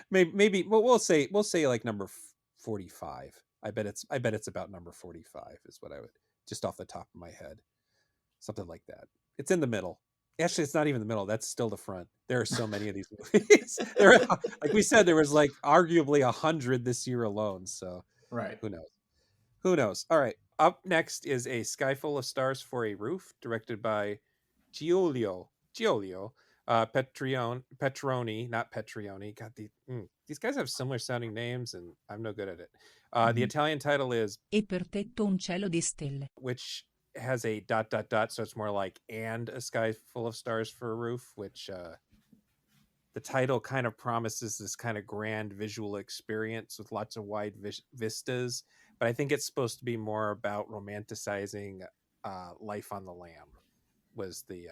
Maybe well, we'll say like number 45. I bet it's about number 45 is what I would, just off the top of my head. Something like that. It's in the middle. Actually, it's not even the middle. That's still the front. There are so many of these movies. Like we said, there was like arguably 100 this year alone. So Right. who knows? Who knows? All right. Up next is A Sky Full of Stars for a Roof, directed by Giulio Petroni, not Petrioni. God, these guys have similar sounding names, and I'm no good at it. The Italian title is E per tetto un cielo di stelle. which has a ... so it's more like and a sky full of stars for a roof, which the title kind of promises this kind of grand visual experience with lots of wide vistas, but I think it's supposed to be more about romanticizing life on the lam was the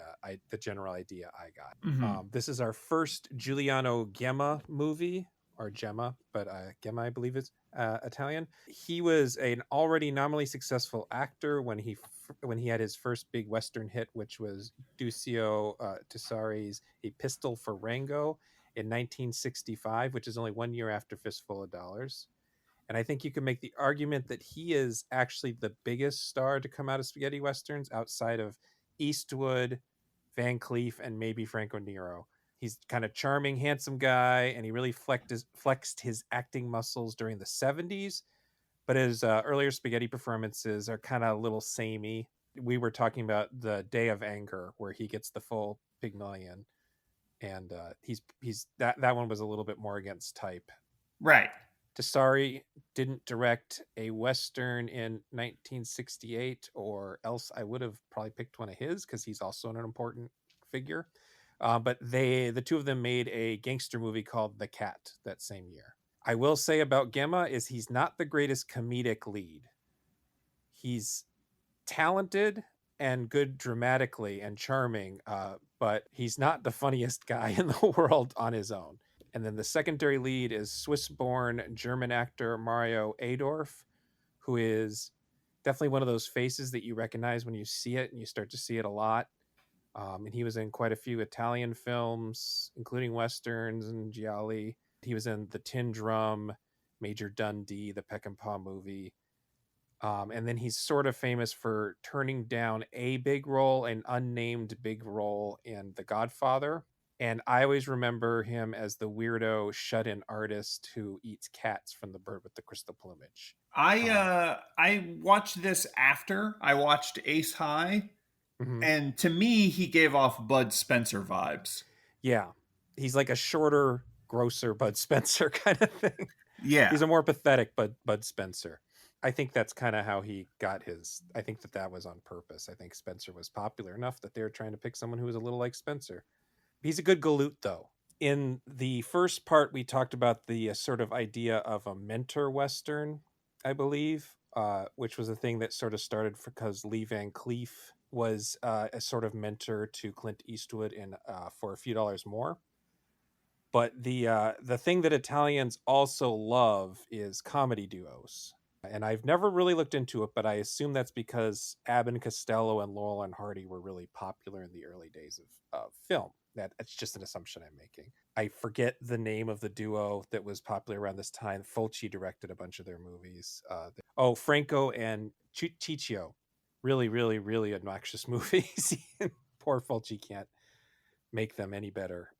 general idea I got. Mhm. This is our first Giuliano Gemma movie, or Gemma, but Gemma, I believe, is Italian. He was an already nominally successful actor when he had his first big Western hit, which was Duccio Tessari's A Pistol for Rango in 1965, which is only 1 year after Fistful of Dollars. And I think you can make the argument that he is actually the biggest star to come out of spaghetti westerns outside of Eastwood, Van Cleef, and maybe Franco Nero. He's kind of charming, handsome guy, and he really flexed his acting muscles during the 70s. But his earlier spaghetti performances are kind of a little samey. We were talking about The Day of Anger, where he gets the full Pygmalion, and he's that one was a little bit more against type. Right. Tessari didn't direct a Western in 1968, or else I would have probably picked one of his because he's also an important figure. But the two of them made a gangster movie called The Cat that same year. I will say about Gemma is he's not the greatest comedic lead. He's talented and good dramatically and charming, but he's not the funniest guy in the world on his own. And then the secondary lead is Swiss-born German actor Mario Adorf, who is definitely one of those faces that you recognize when you see it, and you start to see it a lot. And he was in quite a few Italian films, including westerns and gialli. He was in The Tin Drum, Major Dundee, the Peckinpah movie. And then he's sort of famous for turning down a big role, an unnamed big role in The Godfather. And I always remember him as the weirdo shut-in artist who eats cats from The Bird with the Crystal Plumage. I watched this after I watched Ace High, Mhm. and to me, he gave off Bud Spencer vibes. Yeah, he's like a shorter, grosser Bud Spencer kind of thing. Yeah. He's a more pathetic Bud Spencer. I think that's kind of how he got his. I think that was on purpose. I think Spencer was popular enough that they were trying to pick someone who was a little like Spencer. He's a good galoot, though. In the first part, we talked about the sort of idea of a mentor Western, I believe, which was a thing that sort of started because Lee Van Cleef was a sort of mentor to Clint Eastwood in For a Few Dollars More. But the thing that Italians also love is comedy duos. And I've never really looked into it, but I assume that's because Abbott and Costello and Laurel and Hardy were really popular in the early days of film. That's just an assumption I'm making. I forget the name of the duo that was popular around this time. Fulci directed a bunch of their movies. Franco and Ciccio. Really, really, really obnoxious movies. Poor Fulci can't make them any better.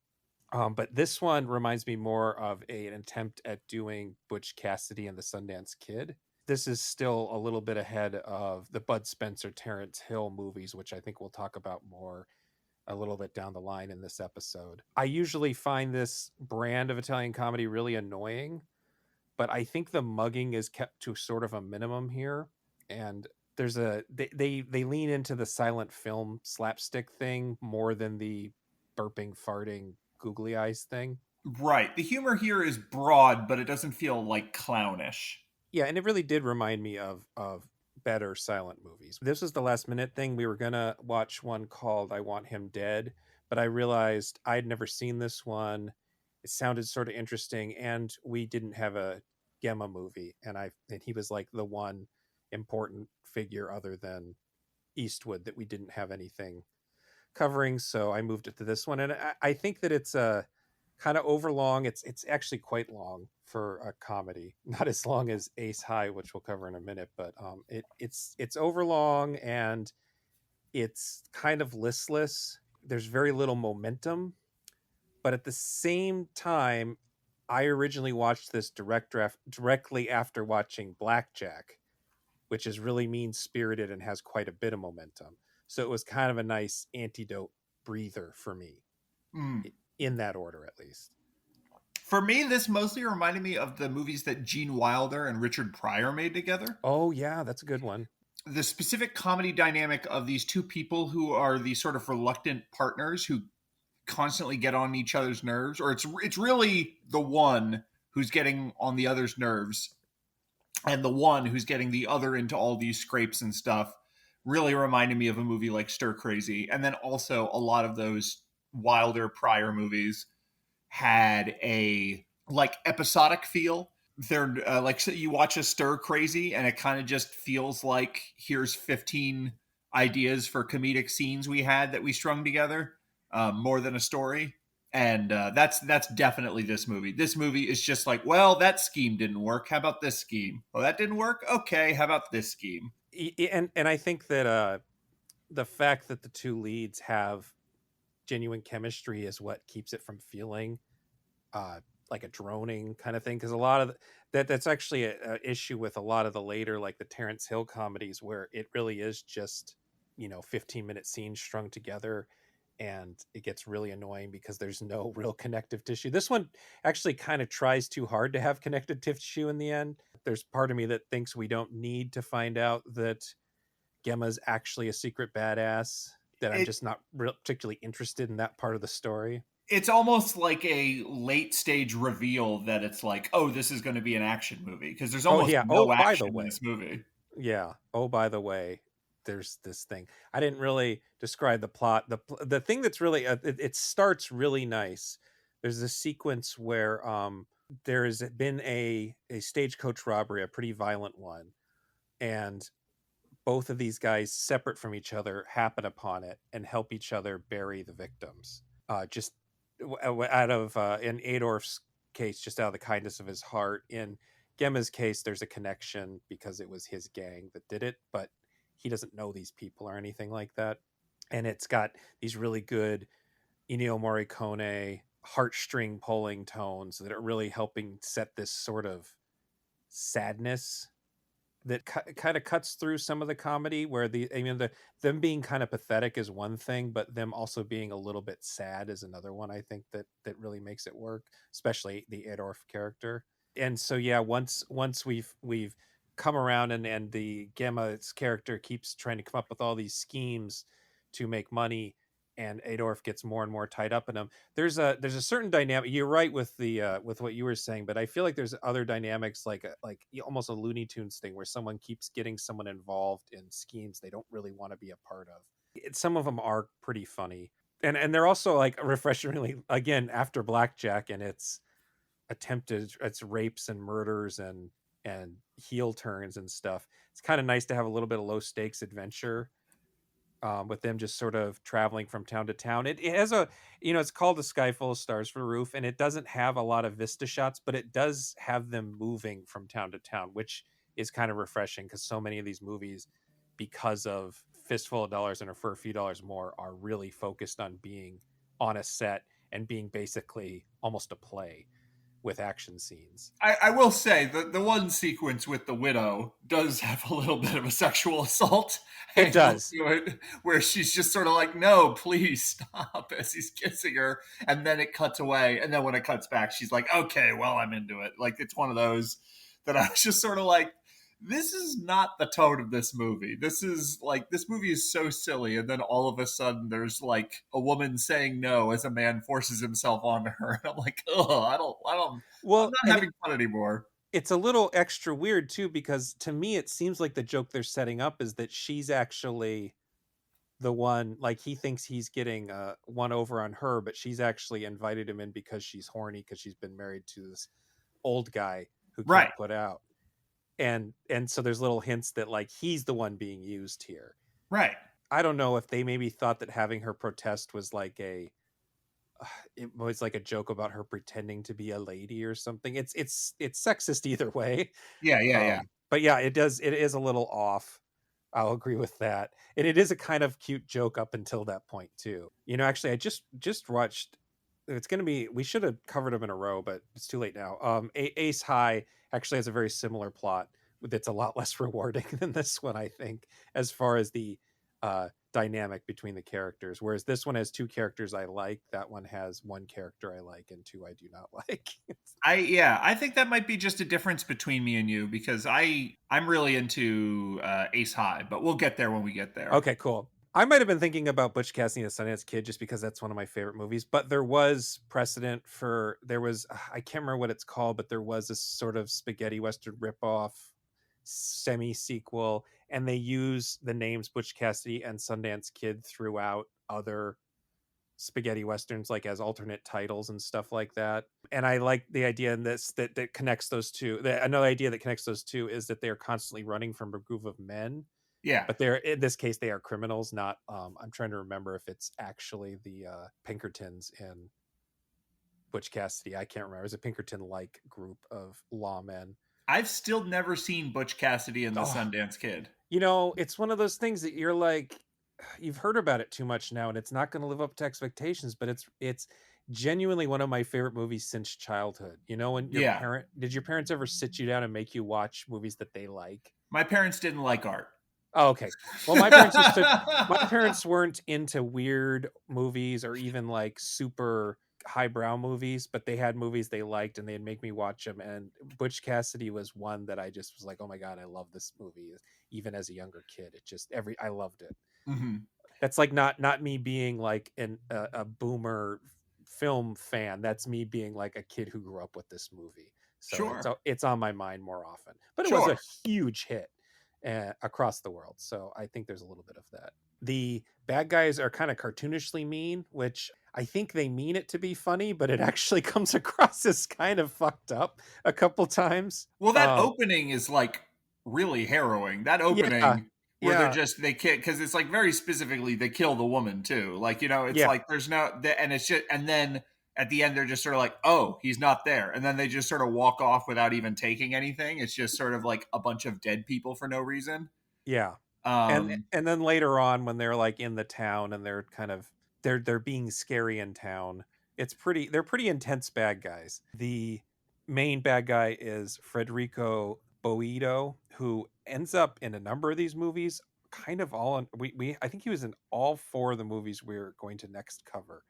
But this one reminds me more of an attempt at doing Butch Cassidy and the Sundance Kid. This is still a little bit ahead of the Bud Spencer, Terrence Hill movies, which I think we'll talk about more a little bit down the line in this episode. I usually find this brand of Italian comedy really annoying, but I think the mugging is kept to sort of a minimum here. And there's they lean into the silent film slapstick thing more than the burping, farting, googly eyes thing. Right. The humor here is broad, but it doesn't feel like clownish. Yeah, and it really did remind me of better silent movies. This was the last minute thing. We were gonna watch one called I Want Him Dead, but I realized I'd never seen this one. It sounded sort of interesting, and we didn't have a Gemma movie, and he was like the one important figure other than Eastwood that we didn't have anything covering, so I moved it to this one. And I think that it's a kind of overlong. It's actually quite long for a comedy, not as long as Ace High, which we'll cover in a minute, but it's overlong and it's kind of listless. There's very little momentum, but at the same time, I originally watched this directly after watching Blackjack, which is really mean spirited and has quite a bit of momentum. So it was kind of a nice antidote breather for me, in that order at least. For me, this mostly reminded me of the movies that Gene Wilder and Richard Pryor made together. Oh, yeah, that's a good one. The specific comedy dynamic of these two people who are these sort of reluctant partners who constantly get on each other's nerves, or it's really the one who's getting on the other's nerves and the one who's getting the other into all these scrapes and stuff, really reminded me of a movie like Stir Crazy. And then also a lot of those Wilder Pryor movies had a like episodic feel. They're like, so you watch a Stir Crazy and it kind of just feels like here's 15 ideas for comedic scenes we had that we strung together, more than a story. And that's definitely this movie. This movie is just like, well, that scheme didn't work. How about this scheme? Oh, that didn't work. Okay, how about this scheme? And I think that the fact that the two leads have genuine chemistry is what keeps it from feeling like a droning kind of thing, because a lot of that's actually a issue with a lot of the later, like the Terrence Hill comedies, where it really is just 15-minute scenes strung together, and it gets really annoying because there's no real connective tissue. This one actually kind of tries too hard to have connective tissue in the end. There's part of me that thinks we don't need to find out that Gemma's actually a secret badass, that I'm It just not particularly interested in that part of the story. it's almost like a late stage reveal that it's like, oh, this is going to be an action movie, because there's Oh almost yeah. Oh, no by the action in way, this movie. yeah. Oh, by the way, there's this thing. I didn't really describe the plot. The thing that's really it starts really nice. There's a sequence where there has been a stagecoach robbery, a pretty violent one, and both of these guys, separate from each other, happen upon it and help each other bury the victims. Just out of in Adolf's case, just out of the kindness of his heart. In Gemma's case, there's a connection because it was his gang that did it, but he doesn't know these people or anything like that. And it's got these really good Ennio Morricone heartstring pulling tones that are really helping set this sort of sadness that kind of cuts through some of the comedy, where them being kind of pathetic is one thing, but them also being a little bit sad is another one. I think that really makes it work, especially the Adolf character. And so yeah, once we've come around, and the Gemma's character keeps trying to come up with all these schemes to make money, and Adolf gets more and more tied up in them. There's a certain dynamic. You're right with the with what you were saying, but I feel like there's other dynamics, like almost a Looney Tunes thing, where someone keeps getting someone involved in schemes they don't really want to be a part of. Some of them are pretty funny, and they're also like refreshingly, again, after Blackjack and it's rapes and murders and heel turns and stuff. It's kind of nice to have a little bit of low stakes adventure, with them just sort of traveling from town to town. It has it's called A Sky Full of Stars for Roof, and it doesn't have a lot of vista shots, but it does have them moving from town to town, which is kind of refreshing, because so many of these movies, because of Fistful of Dollars and For a Few Dollars More, are really focused on being on a set and being basically almost a play with action scenes. I will say that the one sequence with the widow does have a little bit of a sexual assault It angle does. to it, where she's just sort of like, no, please stop, as he's kissing her. And then it cuts away. And then when it cuts back, she's like, okay, well, I'm into it. Like, it's one of those that I was just sort of like, this is not the tone of this movie. This is like, this movie is so silly. And then all of a sudden there's like a woman saying no as a man forces himself onto her. And I'm like, oh, I'm Well, not and having fun anymore. it's a little extra weird too, because to me it seems like the joke they're setting up is that she's actually the one, like he thinks he's getting one over on her, but she's actually invited him in because she's horny, because she's been married to this old guy who Right, can't put out. And so there's little hints that like he's the one being used here. right. I don't know if they maybe thought that having her protest was like it was like a joke about her pretending to be a lady or something. It's sexist either way. Yeah, yeah, yeah. But yeah, it is a little off. I'll agree with that. And it is a kind of cute joke up until that point too. Actually, I just watched. It's going to be. We should have covered them in a row, but it's too late now. Ace High actually has a very similar plot that's a lot less rewarding than this one, I think, as far as the dynamic between the characters. Whereas this one has two characters I like. That one has one character I like and two I do not like. I think that might be just a difference between me and you, because I'm really into Ace High, but we'll get there when we get there. Okay, cool. I might have been thinking about Butch Cassidy and the Sundance Kid just because that's one of my favorite movies, but there was precedent for, I can't remember what it's called, but there was this sort of spaghetti western ripoff semi-sequel, and they use the names Butch Cassidy and Sundance Kid throughout other spaghetti westerns like as alternate titles and stuff like that. And I like the idea in this that connects those two. Another idea that connects those two is that they're constantly running from a group of men, Yeah. but they're, in this case, they are criminals, not I'm trying to remember if it's actually the Pinkertons in Butch Cassidy. I can't remember. It's a Pinkerton like group of lawmen. I've still never seen Butch Cassidy and the Oh. Sundance Kid. You know, it's one of those things that you're like, you've heard about it too much now, and it's not going to live up to expectations, but it's genuinely one of my favorite movies since childhood. You know, when did your parents ever sit you down and make you watch movies that they like? My parents didn't like art. Oh, okay. Well, my parents weren't into weird movies or even like super highbrow movies, but they had movies they liked and they'd make me watch them. And Butch Cassidy was one that I just was like, oh my God, I love this movie. Even as a younger kid, it just I loved it. Mm-hmm. That's like not me being like a boomer film fan. That's me being like a kid who grew up with this movie. So sure. it's on my mind more often, but it was a huge hit across the world. So I think there's a little bit of that. The bad guys are kind of cartoonishly mean, which I think they mean it to be funny, but it actually comes across as kind of fucked up a couple times. Well, that opening is like really harrowing. That opening where they kill, because it's like very specifically they kill the woman too. Like, you know, it's like there's no, and it's just, and then at the end they're just sort of like, oh, he's not there, and then they just sort of walk off without even taking anything. It's just sort of like a bunch of dead people for no reason. Yeah. And then later on when they're like in the town and they're kind of they're being scary in town, they're pretty intense bad guys. The main bad guy is Federico Boito, who ends up in a number of these movies, kind of all in, I think he was in all 4 of the movies we're going to next cover,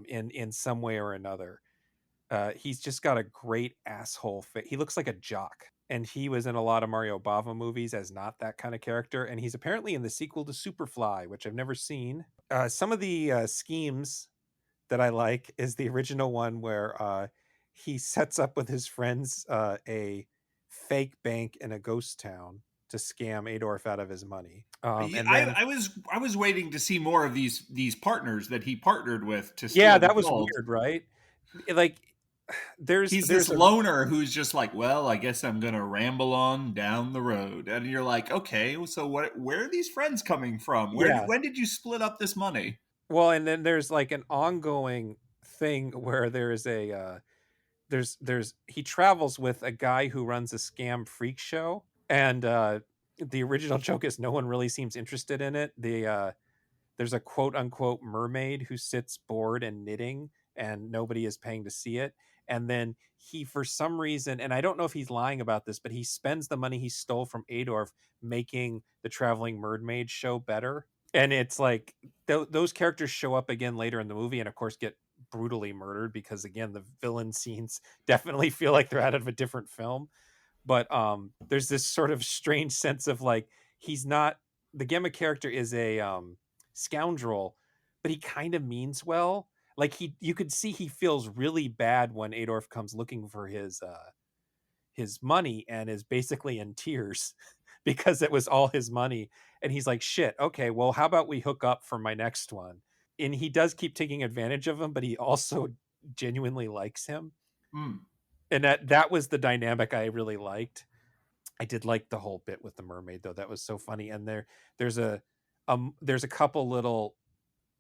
in some way or another. He's just got a great asshole fit. He looks like a jock, and he was in a lot of Mario Bava movies as not that kind of character. And he's apparently in the sequel to Superfly, which I've never seen. Some of the schemes that I like is the original one where he sets up with his friends a fake bank in a ghost town to scam Adolf out of his money. And then, I was waiting to see more of these partners that he partnered with to steal. Yeah, that was weird, right? Like, he's this loner who's just like, well, I guess I'm gonna ramble on down the road, and you're like, okay, so where are these friends coming from? When did you split up this money? Well, and then there's like an ongoing thing where there's a he travels with a guy who runs a scam freak show, and the original joke is no one really seems interested in it. There's a quote unquote mermaid who sits bored and knitting, and nobody is paying to see it. And then he, for some reason, and I don't know if he's lying about this, but he spends the money he stole from Adolf making the traveling mermaid show better. And it's like those characters show up again later in the movie and of course get brutally murdered because, again, the villain scenes definitely feel like they're out of a different film. But there's this sort of strange sense of like, he's not, the Gemma character is a scoundrel, but he kind of means well. Like, you could see he feels really bad when Adolf comes looking for his money and is basically in tears because it was all his money. And he's like, shit, okay, well, how about we hook up for my next one? And he does keep taking advantage of him, but he also genuinely likes him. And that was the dynamic I really liked. I did like the whole bit with the mermaid, though. That was so funny. And there's a couple little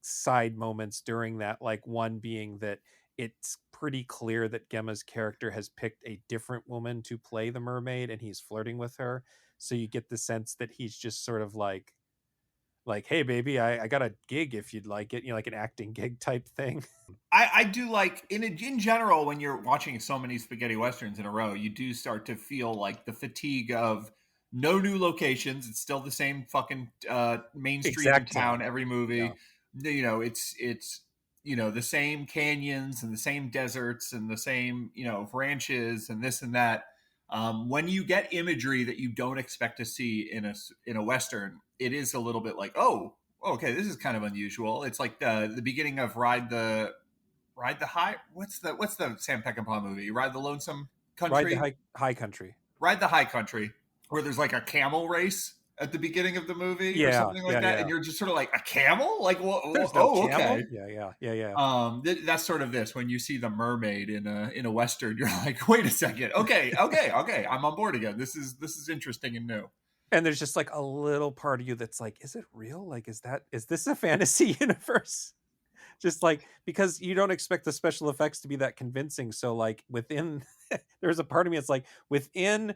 side moments during that, like one being that it's pretty clear that Gemma's character has picked a different woman to play the mermaid and he's flirting with her. So you get the sense that he's just sort of like, hey baby, I got a gig if you'd like it, you know, like an acting gig type thing. I do like in general, when you're watching so many spaghetti westerns in a row, you do start to feel like the fatigue of no new locations. It's still the same fucking main street in town every movie. Yeah. You know, it's you know, the same canyons and the same deserts and the same, you know, ranches and this and that. When you get imagery that you don't expect to see in a western, it is a little bit like, oh, okay, this is kind of unusual. It's like the beginning of Ride the High. What's the Sam Peckinpah movie? Ride the Lonesome Country. Ride the High Country. Ride the High Country, where there's like a camel race. at the beginning of the movie or Yeah, something like yeah, that, yeah. and you're just sort of like, a camel? Like, There's no oh, camel. okay. Yeah. That's sort of this when you see the mermaid in a western, you're like, wait a second, okay, I'm on board again. This is interesting and new. And there's just like a little part of you that's like, is it real? Like, is this a fantasy universe? Just like, because you don't expect the special effects to be that convincing. So like within, there's a part of me that's like, within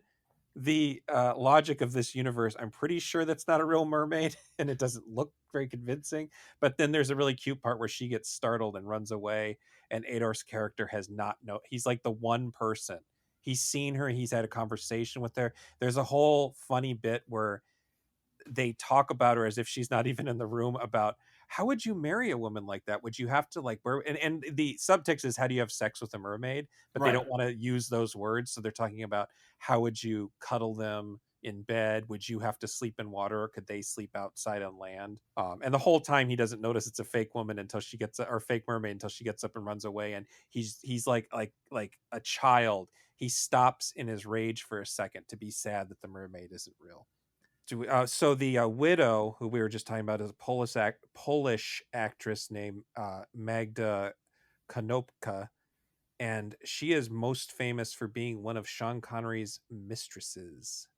the logic of this universe, I'm pretty sure that's not a real mermaid and it doesn't look very convincing. But then there's a really cute part where she gets startled and runs away, and Ador's character has not know. He's like the one person. He's seen her, he's had a conversation with her. There's a whole funny bit where they talk about her as if she's not even in the room, about how would you marry a woman like that? Would you have to like where, and the subtext is, how do you have sex with a mermaid? But they Right. don't want to use those words, so they're talking about how would you cuddle them in bed? Would you have to sleep in water, or could they sleep outside on land? And the whole time he doesn't notice it's a fake woman until she gets, or fake mermaid, until she gets up and runs away. And he's like a child. He stops in his rage for a second to be sad that the mermaid isn't real. So the widow who we were just talking about is a Polish actress named Magda Konopka, and she is most famous for being one of Sean Connery's mistresses.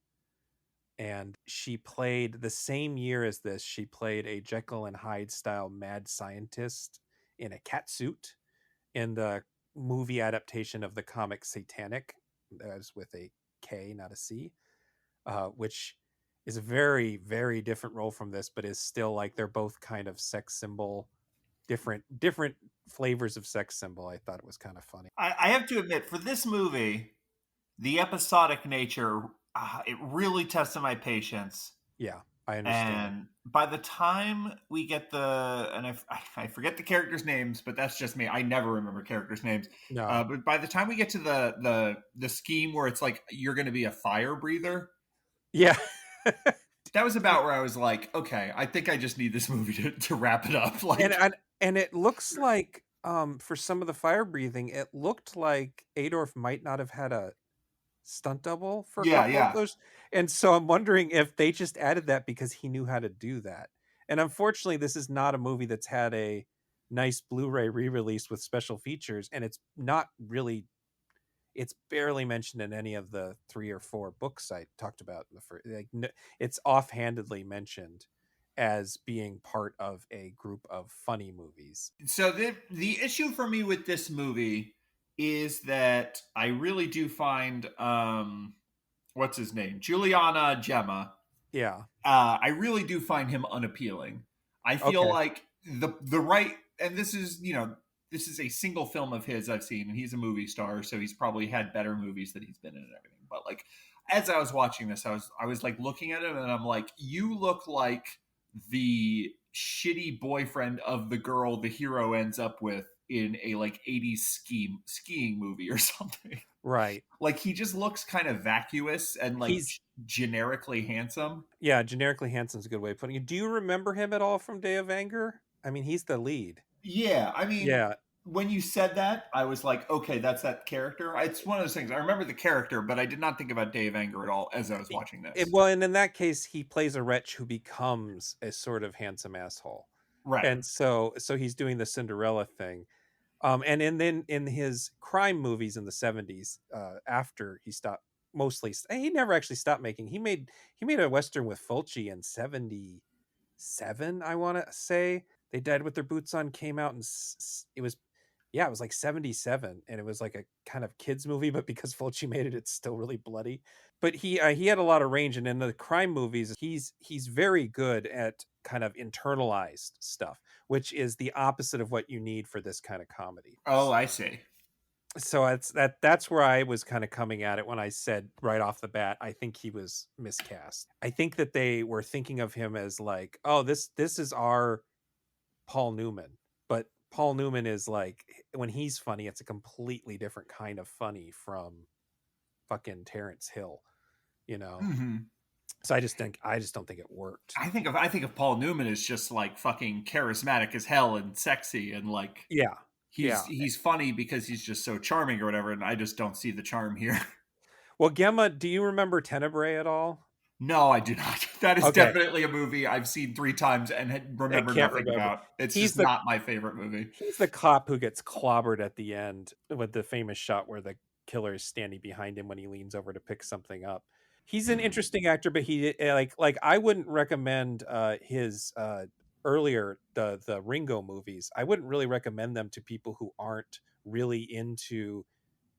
And she played, the same year as this, she played a Jekyll and Hyde style mad scientist in a cat suit in the movie adaptation of the comic Satanic. That was with a K, not a C, which is a very, very different role from this, but is still like, they're both kind of sex symbol, different flavors of sex symbol. I thought it was kind of funny. I have to admit, for this movie, the episodic nature, it really tested my patience. Yeah, I understand. And by the time we get I forget the characters' names, but that's just me. I never remember characters' names. No. But by the time we get to the scheme where it's like, you're going to be a fire breather, Yeah. that was about where I was like, okay, I think I just need this movie to wrap it up. Like, and it looks like, for some of the fire breathing, it looked like Adorf might not have had a stunt double for a couple of those. And so I'm wondering if they just added that because he knew how to do that. And unfortunately, this is not a movie that's had a nice Blu-ray re-release with special features, and it's not really, it's barely mentioned in any of the 3 or 4 books I talked about in the first, like, it's offhandedly mentioned as being part of a group of funny movies. So the issue for me with this movie is that I really do find what's his name, Giuliana Gemma. Yeah. I really do find him unappealing. I feel like the right, and this is, this is a single film of his I've seen, and he's a movie star, so he's probably had better movies that he's been in and everything. But like, as I was watching this, I was like looking at him, and I'm like, you look like the shitty boyfriend of the girl the hero ends up with in a like 80s skiing movie or something. Right. Like, he just looks kind of vacuous and like he's generically handsome. Yeah, generically handsome is a good way of putting it. Do you remember him at all from Day of Anger? I mean, he's the lead. Yeah, I mean, when you said that, I was like, okay, that's that character. It's one of those things. I remember the character, but I did not think about Day of Anger at all as I was watching this. Well, and in that case, he plays a wretch who becomes a sort of handsome asshole. Right. And so he's doing the Cinderella thing. And then in his crime movies in the 70s, after he stopped, he never actually stopped making. He made a Western with Fulci in 77, I want to say. They Died with Their Boots On came out, and it was like 77, and it was like a kind of kids movie, but because Fulci made it, it's still really bloody. But he had a lot of range, and in the crime movies, he's very good at kind of internalized stuff, which is the opposite of what you need for this kind of comedy. Oh, I see. So that's where I was kind of coming at it when I said right off the bat, I think he was miscast. I think that they were thinking of him as like, oh, this is our Paul Newman. But Paul Newman is like, when he's funny, it's a completely different kind of funny from fucking Terrence Hill, Mm-hmm. So I just don't think it worked. I think of Paul Newman as just like fucking charismatic as hell and sexy, and like, he's funny because he's just so charming or whatever, and I just don't see the charm here. Well, Gemma, do you remember Tenebrae at all? No, I do not. That is Okay. definitely a movie I've seen 3 times and remember can't nothing remember. about. It's He's just the not my favorite movie. he's the cop who gets clobbered at the end with the famous shot where the killer is standing behind him when he leans over to pick something up. He's an interesting actor, but he like I wouldn't recommend his earlier the Ringo movies. I wouldn't really recommend them to people who aren't really into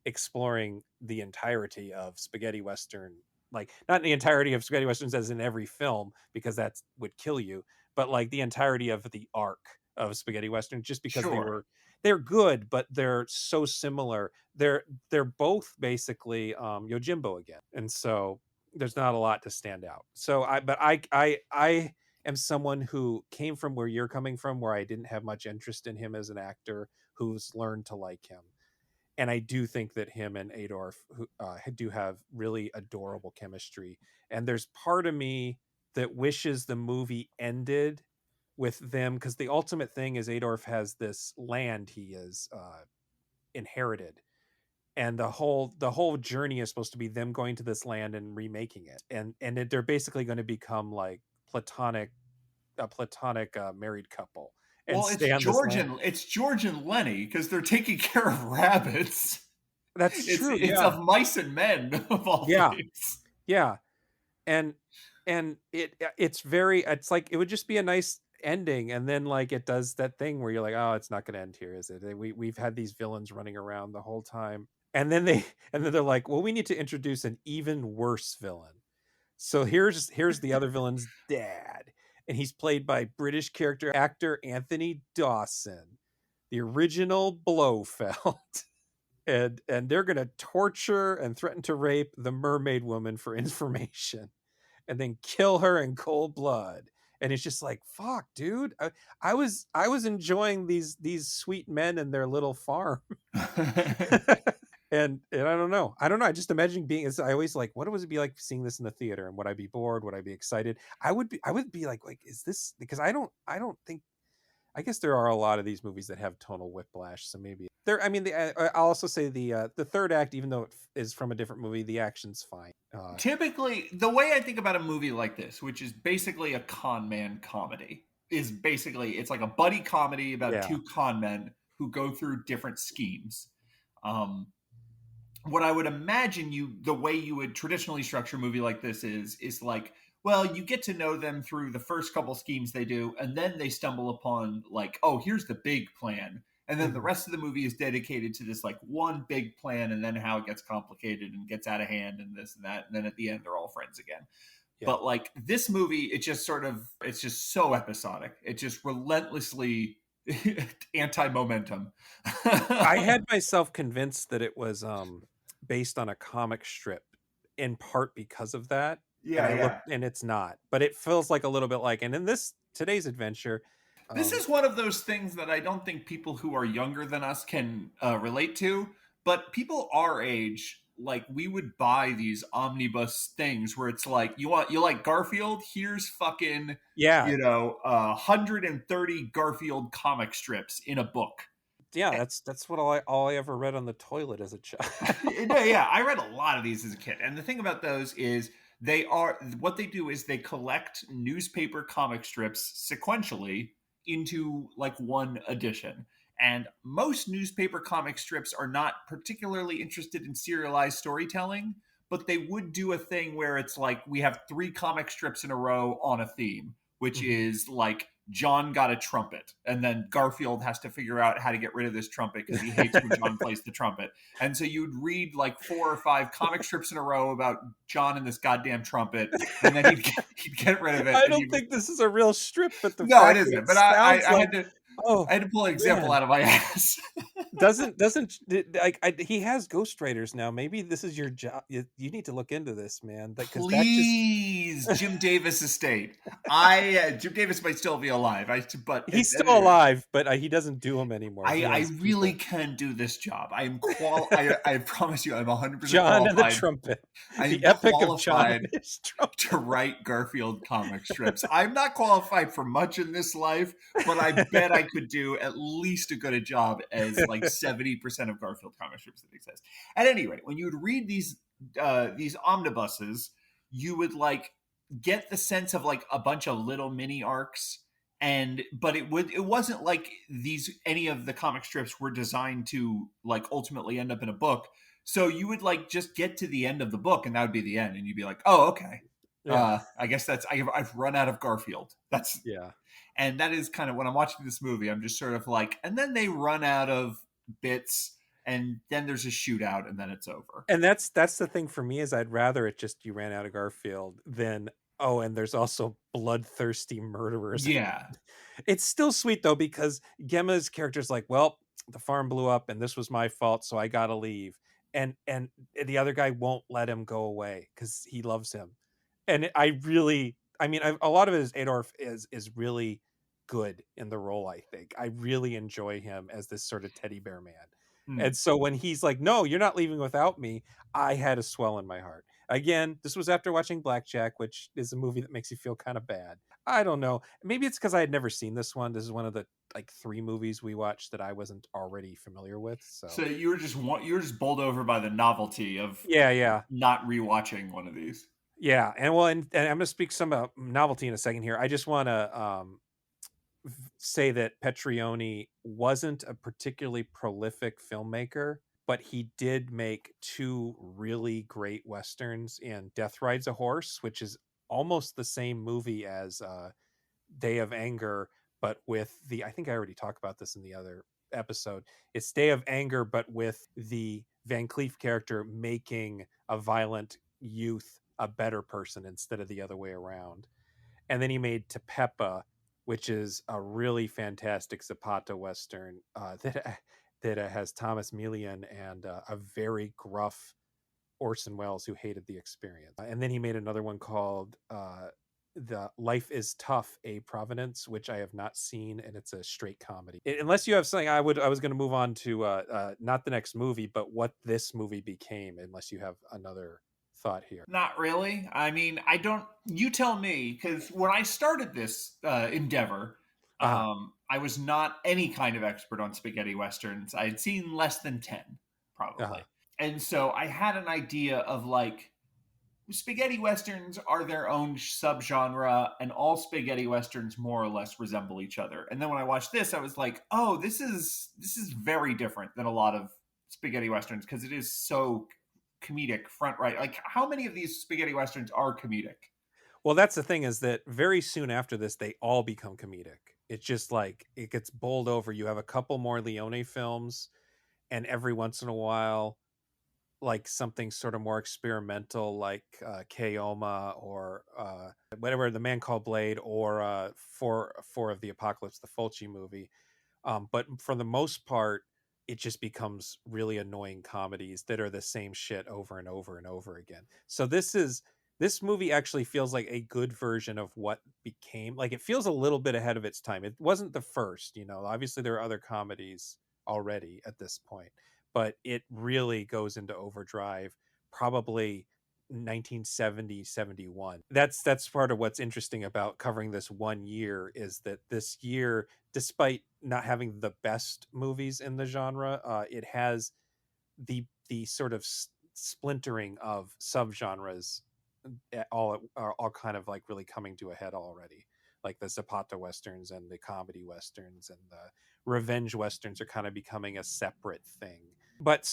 exploring the entirety of spaghetti western, like not the entirety of spaghetti westerns as in every film, because that would kill you, but like the entirety of the arc of spaghetti western, just because Sure. they're good, but they're so similar. They're both basically Yojimbo again, and so there's not a lot to stand out. So I am someone who came from where you're coming from, where I didn't have much interest in him as an actor, who's learned to like him. And I do think that him and Adolf do have really adorable chemistry. And there's part of me that wishes the movie ended with them, because the ultimate thing is Adolf has this land he is inherited, and the whole journey is supposed to be them going to this land and remaking it, and they're basically going to become like a platonic married couple and Well, stay on this land. It's George and Lenny because they're taking care of rabbits. That's true. It's Yeah. of mice and men of all Yeah. things. Yeah. And it's like it would just be a nice ending, and then like it does that thing where you're like, oh, it's not going to end here, is it? We've had these villains running around the whole time, and then they're like, well, we need to introduce an even worse villain. So here's the other villain's dad, and he's played by British character actor Anthony Dawson, the original Blofeld. And they're going to torture and threaten to rape the mermaid woman for information, and then kill her in cold blood. And it's just like, fuck, dude. I was enjoying these sweet men and their little farm. And I don't know, I just imagine being, I always like, what would it be like seeing this in the theater, and would I be bored, would I be excited? I would be like, is this, because I don't think, I guess there are a lot of these movies that have tonal whiplash, so maybe there. I mean, I'll also say the third act, even though it is from a different movie, the action's fine. Typically, the way I think about a movie like this, which is basically a con man comedy, is basically it's like a buddy comedy about Yeah. 2 con men who go through different schemes. Um, what I would imagine the way you would traditionally structure a movie like this is like, well, you get to know them through the first couple schemes they do, and then they stumble upon like, oh, here's the big plan. And then the Mhm. rest of the movie is dedicated to this like one big plan, and then how it gets complicated and gets out of hand and this and that. And then at the end, they're all friends again. Yeah. But like this movie, it's just so episodic. It just relentlessly anti-momentum. I had myself convinced that it was based on a comic strip, in part because of that. And Yeah, I yeah. looked, and it's not, but it feels like a little bit like, and in today's adventure, This is one of those things that I don't think people who are younger than us can relate to, but people our age, like we would buy these omnibus things where it's like, you like Garfield? Here's fucking, yeah, 130 Garfield comic strips in a book. yeah, that's what all I ever read on the toilet as a child. Yeah, I read a lot of these as a kid. And the thing about those is what they do is they collect newspaper comic strips sequentially into like one edition. And most newspaper comic strips are not particularly interested in serialized storytelling, but they would do a thing where it's like we have 3 comic strips in a row on a theme, which Mhm. is like John got a trumpet, and then Garfield has to figure out how to get rid of this trumpet because he hates when John plays the trumpet. And so you'd read like 4 or 5 comic strips in a row about John and this goddamn trumpet, and then he'd get rid of it. I And don't think this is a real strip, but the no, it fact that isn't. it But sounds I like, had to oh pull an example man, out of my ass. doesn't like he has ghostwriters now. Maybe this is your job. You need to look into this, man, because that just, Please, Jim Davis estate. Jim Davis might still be alive. But he's at still any rate, alive, but he doesn't do them anymore. He I has really people. can do this job. I promise you, I'm 100% John and the qualified. trumpet, I the am epic of John qualified and his trumpet. to write Garfield comic strips. I'm not qualified for much in this life, but I bet I could do at least a good a job as like 70% of Garfield comic strips that exist. At any rate, when you would read these omnibuses, you would like get the sense of like a bunch of little mini arcs, but it wasn't like any of the comic strips were designed to like ultimately end up in a book. So you would like just get to the end of the book and that would be the end, and you'd be like, oh, okay. Yeah. I guess I've run out of Garfield. Yeah. And that is kind of when I'm watching this movie, I'm just sort of like, and then they run out of bits, and then there's a shootout, and then it's over. And that's the thing for me, is I'd rather it just you ran out of Garfield than, oh, and there's also bloodthirsty murderers. Yeah. It's still sweet though, because Gemma's character's like, well, the farm blew up and this was my fault, so I gotta leave. And the other guy won't let him go away because he loves him. And a lot of it is Adolf is really good in the role. I think I really enjoy him as this sort of teddy bear man. And so when he's like, no, you're not leaving without me, I had a swell in my heart. Again, this was after watching Blackjack, which is a movie that makes you feel kind of bad. I don't know. Maybe it's because I had never seen this one. This is one of the like 3 movies we watched that I wasn't already familiar with. So you were just bowled over by the novelty of yeah, not rewatching one of these. yeah. And well, and I'm going to speak some about novelty in a second here. I just want to say that Petroni wasn't a particularly prolific filmmaker, but he did make 2 really great westerns in Death Rides a Horse, which is almost the same movie as Day of Anger, but with I think I already talked about this in the other episode. It's Day of Anger, but with the Van Cleef character making a violent youth a better person instead of the other way around. And then he made Tepepa, which is a really fantastic Zapata Western that has Thomas Millian and a very gruff Orson Welles who hated the experience. And then he made another one called The Life is Tough, A Providence, which I have not seen, and it's a straight comedy. Unless you have something, I was going to move on to not the next movie, but what this movie became, unless you have another thought here. Not really. I mean, I don't. You tell me, because when I started this endeavor, I was not any kind of expert on spaghetti westerns. I had seen less than 10, probably, and so I had an idea of like spaghetti westerns are their own subgenre, and all spaghetti westerns more or less resemble each other. And then when I watched this, I was like, oh, this is very different than a lot of spaghetti westerns because it is so comedic front right. Like, how many of these spaghetti westerns are comedic? Well, that's the thing, is that very soon after this, they all become comedic. It's just like it gets bowled over. You have a couple more Leone films, and every once in a while, like something sort of more experimental, like Keoma or whatever, The Man Called Blade, or Four of the Apocalypse, the Fulci movie. But for the most part, it just becomes really annoying comedies that are the same shit over and over and over again. So this movie actually feels like a good version of what became, like, it feels a little bit ahead of its time. It wasn't the first, obviously there are other comedies already at this point, but it really goes into overdrive probably 1970, 71. That's part of what's interesting about covering this one year, is that this year, despite not having the best movies in the genre, it has the sort of splintering of subgenres all kind of like really coming to a head already. Like the Zapata westerns and the comedy westerns and the revenge westerns are kind of becoming a separate thing. But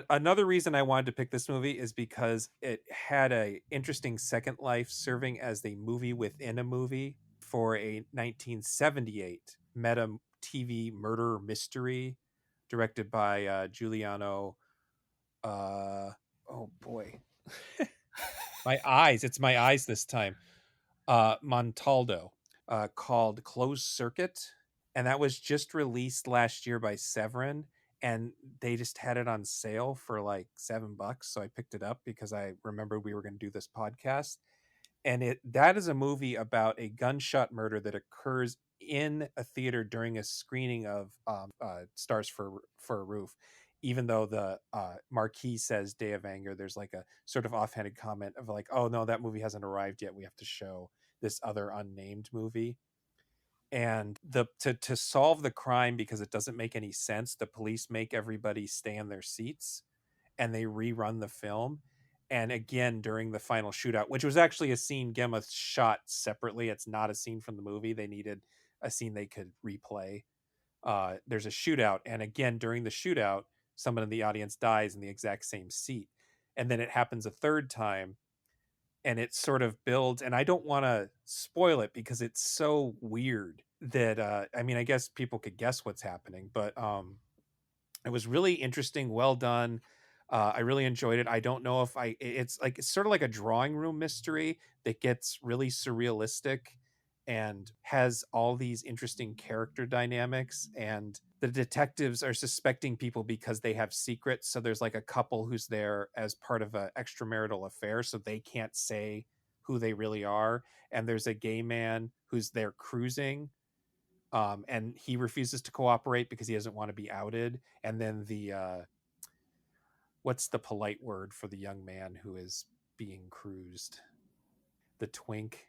another reason I wanted to pick this movie is because it had a interesting second life, serving as the movie within a movie for a 1978 meta TV murder mystery directed by Giuliano. Oh boy. It's my eyes this time. Montaldo, called Closed Circuit. And that was just released last year by Severin. And they just had it on sale for like $7. So I picked it up because I remembered we were going to do this podcast. And that is a movie about a gunshot murder that occurs in a theater during a screening of Stars for a Roof. Even though the marquee says Day of Anger, there's like a sort of offhanded comment of like, oh no, that movie hasn't arrived yet, we have to show this other unnamed movie. And to solve the crime, because it doesn't make any sense, the police make everybody stay in their seats and they rerun the film. And again, during the final shootout, which was actually a scene Gemma shot separately, it's not a scene from the movie. They needed a scene they could replay. There's a shootout, and again, during the shootout, someone in the audience dies in the exact same seat. And then it happens a third time, and it sort of builds, and I don't want to spoil it because it's so weird that I mean, I guess people could guess what's happening, but it was really interesting, well done. I really enjoyed it. I don't know if it's sort of like a drawing room mystery that gets really surrealistic and has all these interesting character dynamics, and the detectives are suspecting people because they have secrets. So there's like a couple who's there as part of an extramarital affair, so they can't say who they really are. And there's a gay man who's there cruising, and he refuses to cooperate because he doesn't want to be outed. And then the what's the polite word for the young man who is being cruised? The twink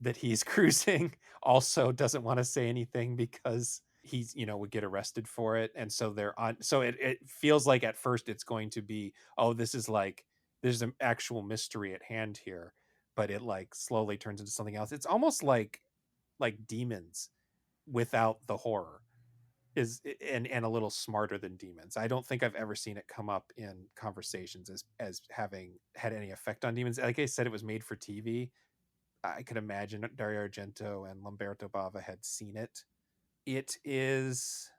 that he's cruising also doesn't want to say anything because he's, would get arrested for it. And so they're on, so it feels like at first it's going to be, oh, this is like, there's an actual mystery at hand here, but it like slowly turns into something else. It's almost like Demons without the horror, is and a little smarter than Demons. I don't think I've ever seen it come up in conversations as having had any effect on Demons. Like I said, it was made for TV. I could imagine Dario Argento and Lamberto Bava had seen it. It is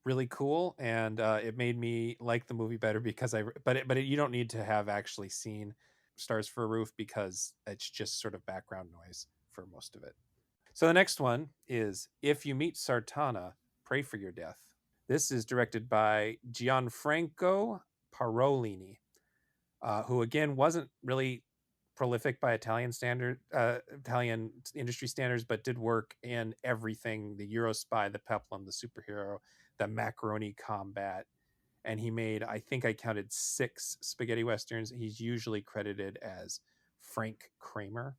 really cool, and it made me like the movie better because you don't need to have actually seen Stars for a Roof because it's just sort of background noise for most of it. So the next one is If You Meet Sartana, Pray for Your Death. This is directed by Gianfranco Parolini, who again wasn't really prolific by Italian industry standards, but did work in everything: the Eurospy, the Peplum, the Superhero, the Macaroni Combat. And he made, I think I counted 6 spaghetti westerns. He's usually credited as Frank Kramer.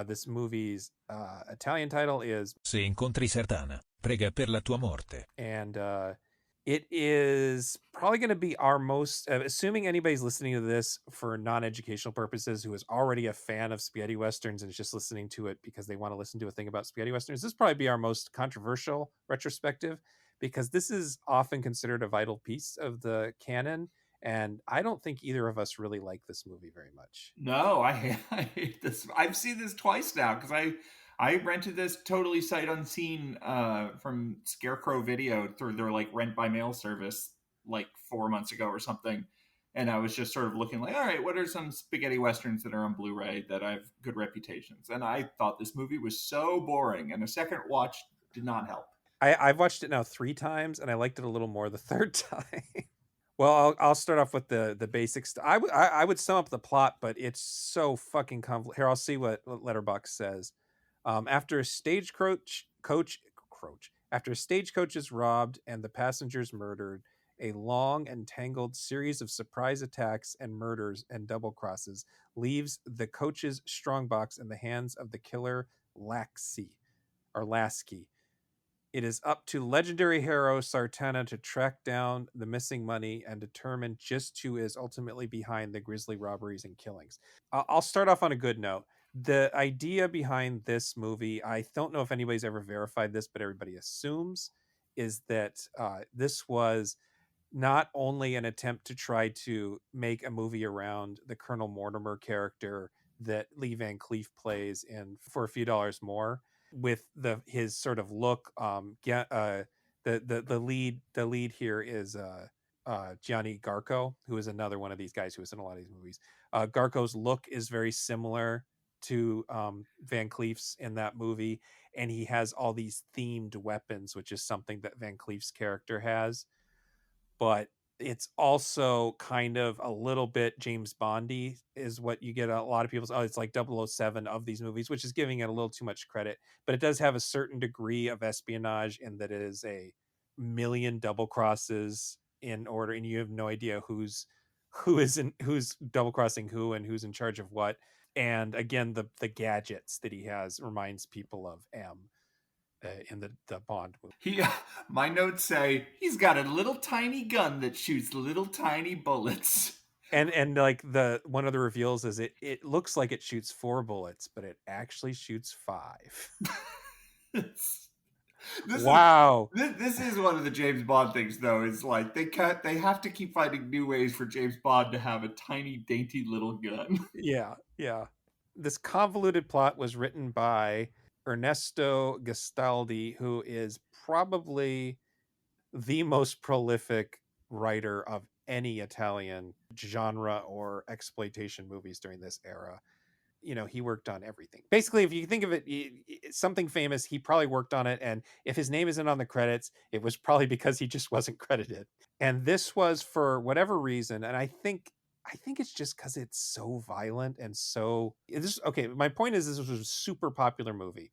This movie's Italian title is Se incontri Sartana, prega per la tua morte. And it is probably going to be our most, assuming anybody's listening to this for non-educational purposes who is already a fan of spaghetti westerns and is just listening to it because they want to listen to a thing about spaghetti westerns, this probably be our most controversial retrospective, because this is often considered a vital piece of the canon. And I don't think either of us really like this movie very much. No, I hate this. I've seen this twice now because I rented this totally sight unseen from Scarecrow Video through their like rent by mail service like 4 months ago or something. And I was just sort of looking like, all right, what are some spaghetti westerns that are on Blu-ray that have good reputations? And I thought this movie was so boring, and a second watch did not help. I've watched it now 3 times, and I liked it a little more the third time. Well, I'll start off with the basics. I would sum up the plot, but it's so fucking convoluted. Here, I'll see what Letterboxd says. After a stagecoach is robbed and the passengers murdered, a long and tangled series of surprise attacks and murders and double crosses leaves the coach's strongbox in the hands of the killer Lasky. It is up to legendary hero Sartana to track down the missing money and determine just who is ultimately behind the grisly robberies and killings. I'll start off on a good note. The idea behind this movie, I don't know if anybody's ever verified this, but everybody assumes, is that this was not only an attempt to try to make a movie around the Colonel Mortimer character that Lee Van Cleef plays in For a Few Dollars More, with his sort of look. The lead here is Gianni Garco, who is another one of these guys who is in a lot of these movies. Garco's look is very similar to Van Cleef's in that movie, and he has all these themed weapons, which is something that Van Cleef's character has. But it's also kind of a little bit James Bondy is what you get. A lot of people say, oh, it's like 007 of these movies, which is giving it a little too much credit, but it does have a certain degree of espionage in that it is a million double crosses in order, and you have no idea who's double crossing who and who's in charge of what. And again, the gadgets that he has reminds people of M in the Bond movie. My notes say he's got a little tiny gun that shoots little tiny bullets. And like the one of the reveals is it looks like it shoots 4 bullets, but it actually shoots 5. this Wow. this is one of the James Bond things, though, is like they have to keep finding new ways for James Bond to have a tiny, dainty little gun. Yeah, yeah. This convoluted plot was written by Ernesto Gastaldi, who is probably the most prolific writer of any Italian genre or exploitation movies during this era. He worked on everything. Basically, if you think of it, something famous, he probably worked on it. And if his name isn't on the credits, it was probably because he just wasn't credited. And this was for whatever reason. And I think it's just because it's so violent and so this okay. My point is this was a super popular movie.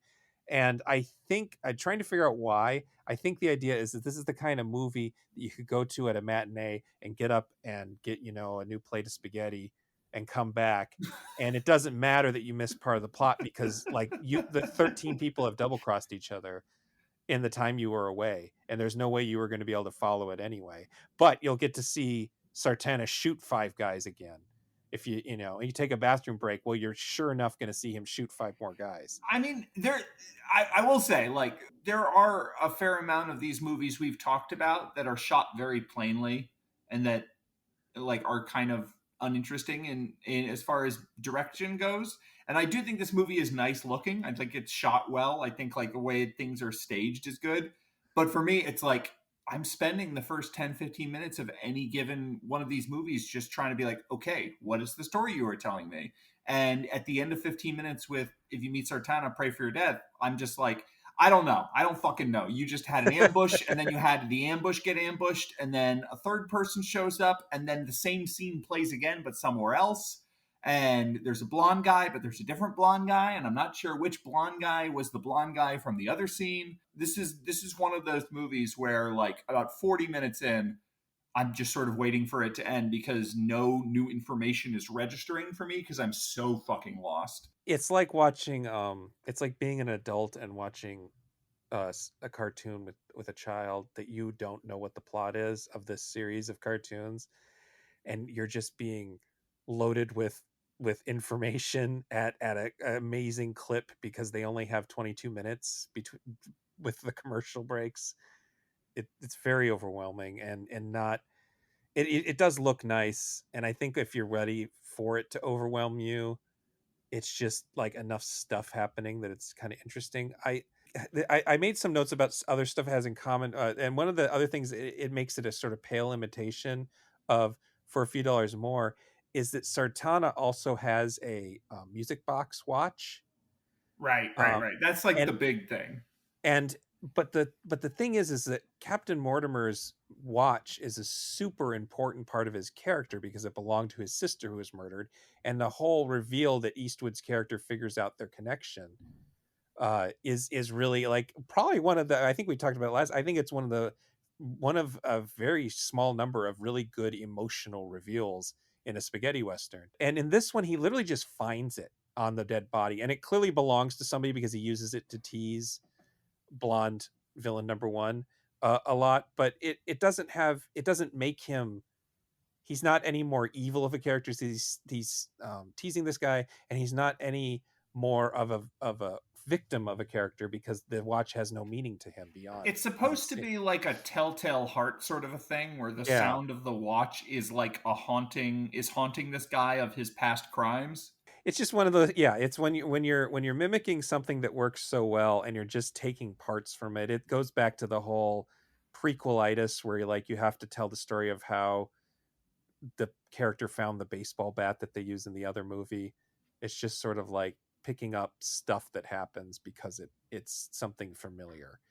And I think I'm trying to figure out why. I think the idea is that this is the kind of movie that you could go to at a matinee and get up and get, a new plate of spaghetti and come back, and it doesn't matter that you missed part of the plot because the 13 people have double crossed each other in the time you were away, and there's no way you were going to be able to follow it anyway. But you'll get to see Sartana shoot 5 guys again. If you take a bathroom break, well, you're sure enough going to see him shoot 5 more guys. I mean, I will say, like, there are a fair amount of these movies we've talked about that are shot very plainly and that like are kind of uninteresting in as far as direction goes. And I do think this movie is nice looking. I think it's shot well. I think like the way things are staged is good. But for me, it's like I'm spending the first 10-15 minutes of any given one of these movies just trying to be like, okay, what is the story you were telling me? And at the end of 15 minutes with If You Meet Sartana, Pray for Your Death, I'm just like, I don't know. I don't fucking know. You just had an ambush, and then you had the ambush get ambushed, and then a third person shows up, and then the same scene plays again, but somewhere else. And there's a blonde guy, but there's a different blonde guy, and I'm not sure which blonde guy was the blonde guy from the other scene. This is one of those movies where, like, about 40 minutes in, I'm just sort of waiting for it to end because no new information is registering for me because I'm so fucking lost. It's like watching it's like being an adult and watching a cartoon with a child that you don't know what the plot is of this series of cartoons, and you're just being loaded with information at an amazing clip because they only have 22 minutes between with the commercial breaks. It's very overwhelming and not it does look nice, and I think if you're ready for it to overwhelm you, it's just like enough stuff happening that it's kind of interesting. I made some notes about other stuff it has in common, and one of the other things it makes it a sort of pale imitation of For a Few Dollars More is that Sartana also has a music box watch. Right. um, That's like and the big thing. and but the thing is that Captain Mortimer's watch is a super important part of his character because it belonged to his sister who was murdered, and the whole reveal that Eastwood's character figures out their connection is really like probably one of the I think we talked about it last. I think it's one of a very small number of really good emotional reveals in a spaghetti western. And in this one, he literally just finds it on the dead body, and it clearly belongs to somebody because he uses it to tease blonde villain number one a lot. But it doesn't make him. He's not any more evil of a character. He's teasing this guy, and he's not any more of a victim of a character because the watch has no meaning to him beyond. It's supposed to be like a telltale heart sort of a thing where the Yeah. sound of the watch is like haunting this guy of his past crimes. It's just one of those. Yeah, it's when you're mimicking something that works so well and you're just taking parts from it. It goes back to the whole prequelitis where you have to tell the story of how the character found the baseball bat that they use in the other movie. It's just sort of like picking up stuff that happens because it's something familiar.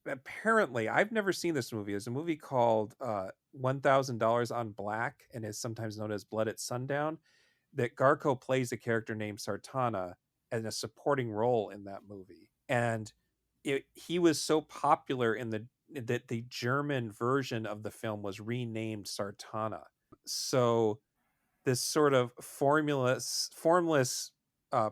Apparently, I've never seen this movie. There's a movie called $1,000 on Black, and is sometimes known as Blood at Sundown, that Garco plays a character named Sartana in a supporting role in that movie. And he was so popular that the German version of the film was renamed Sartana. So this sort of formless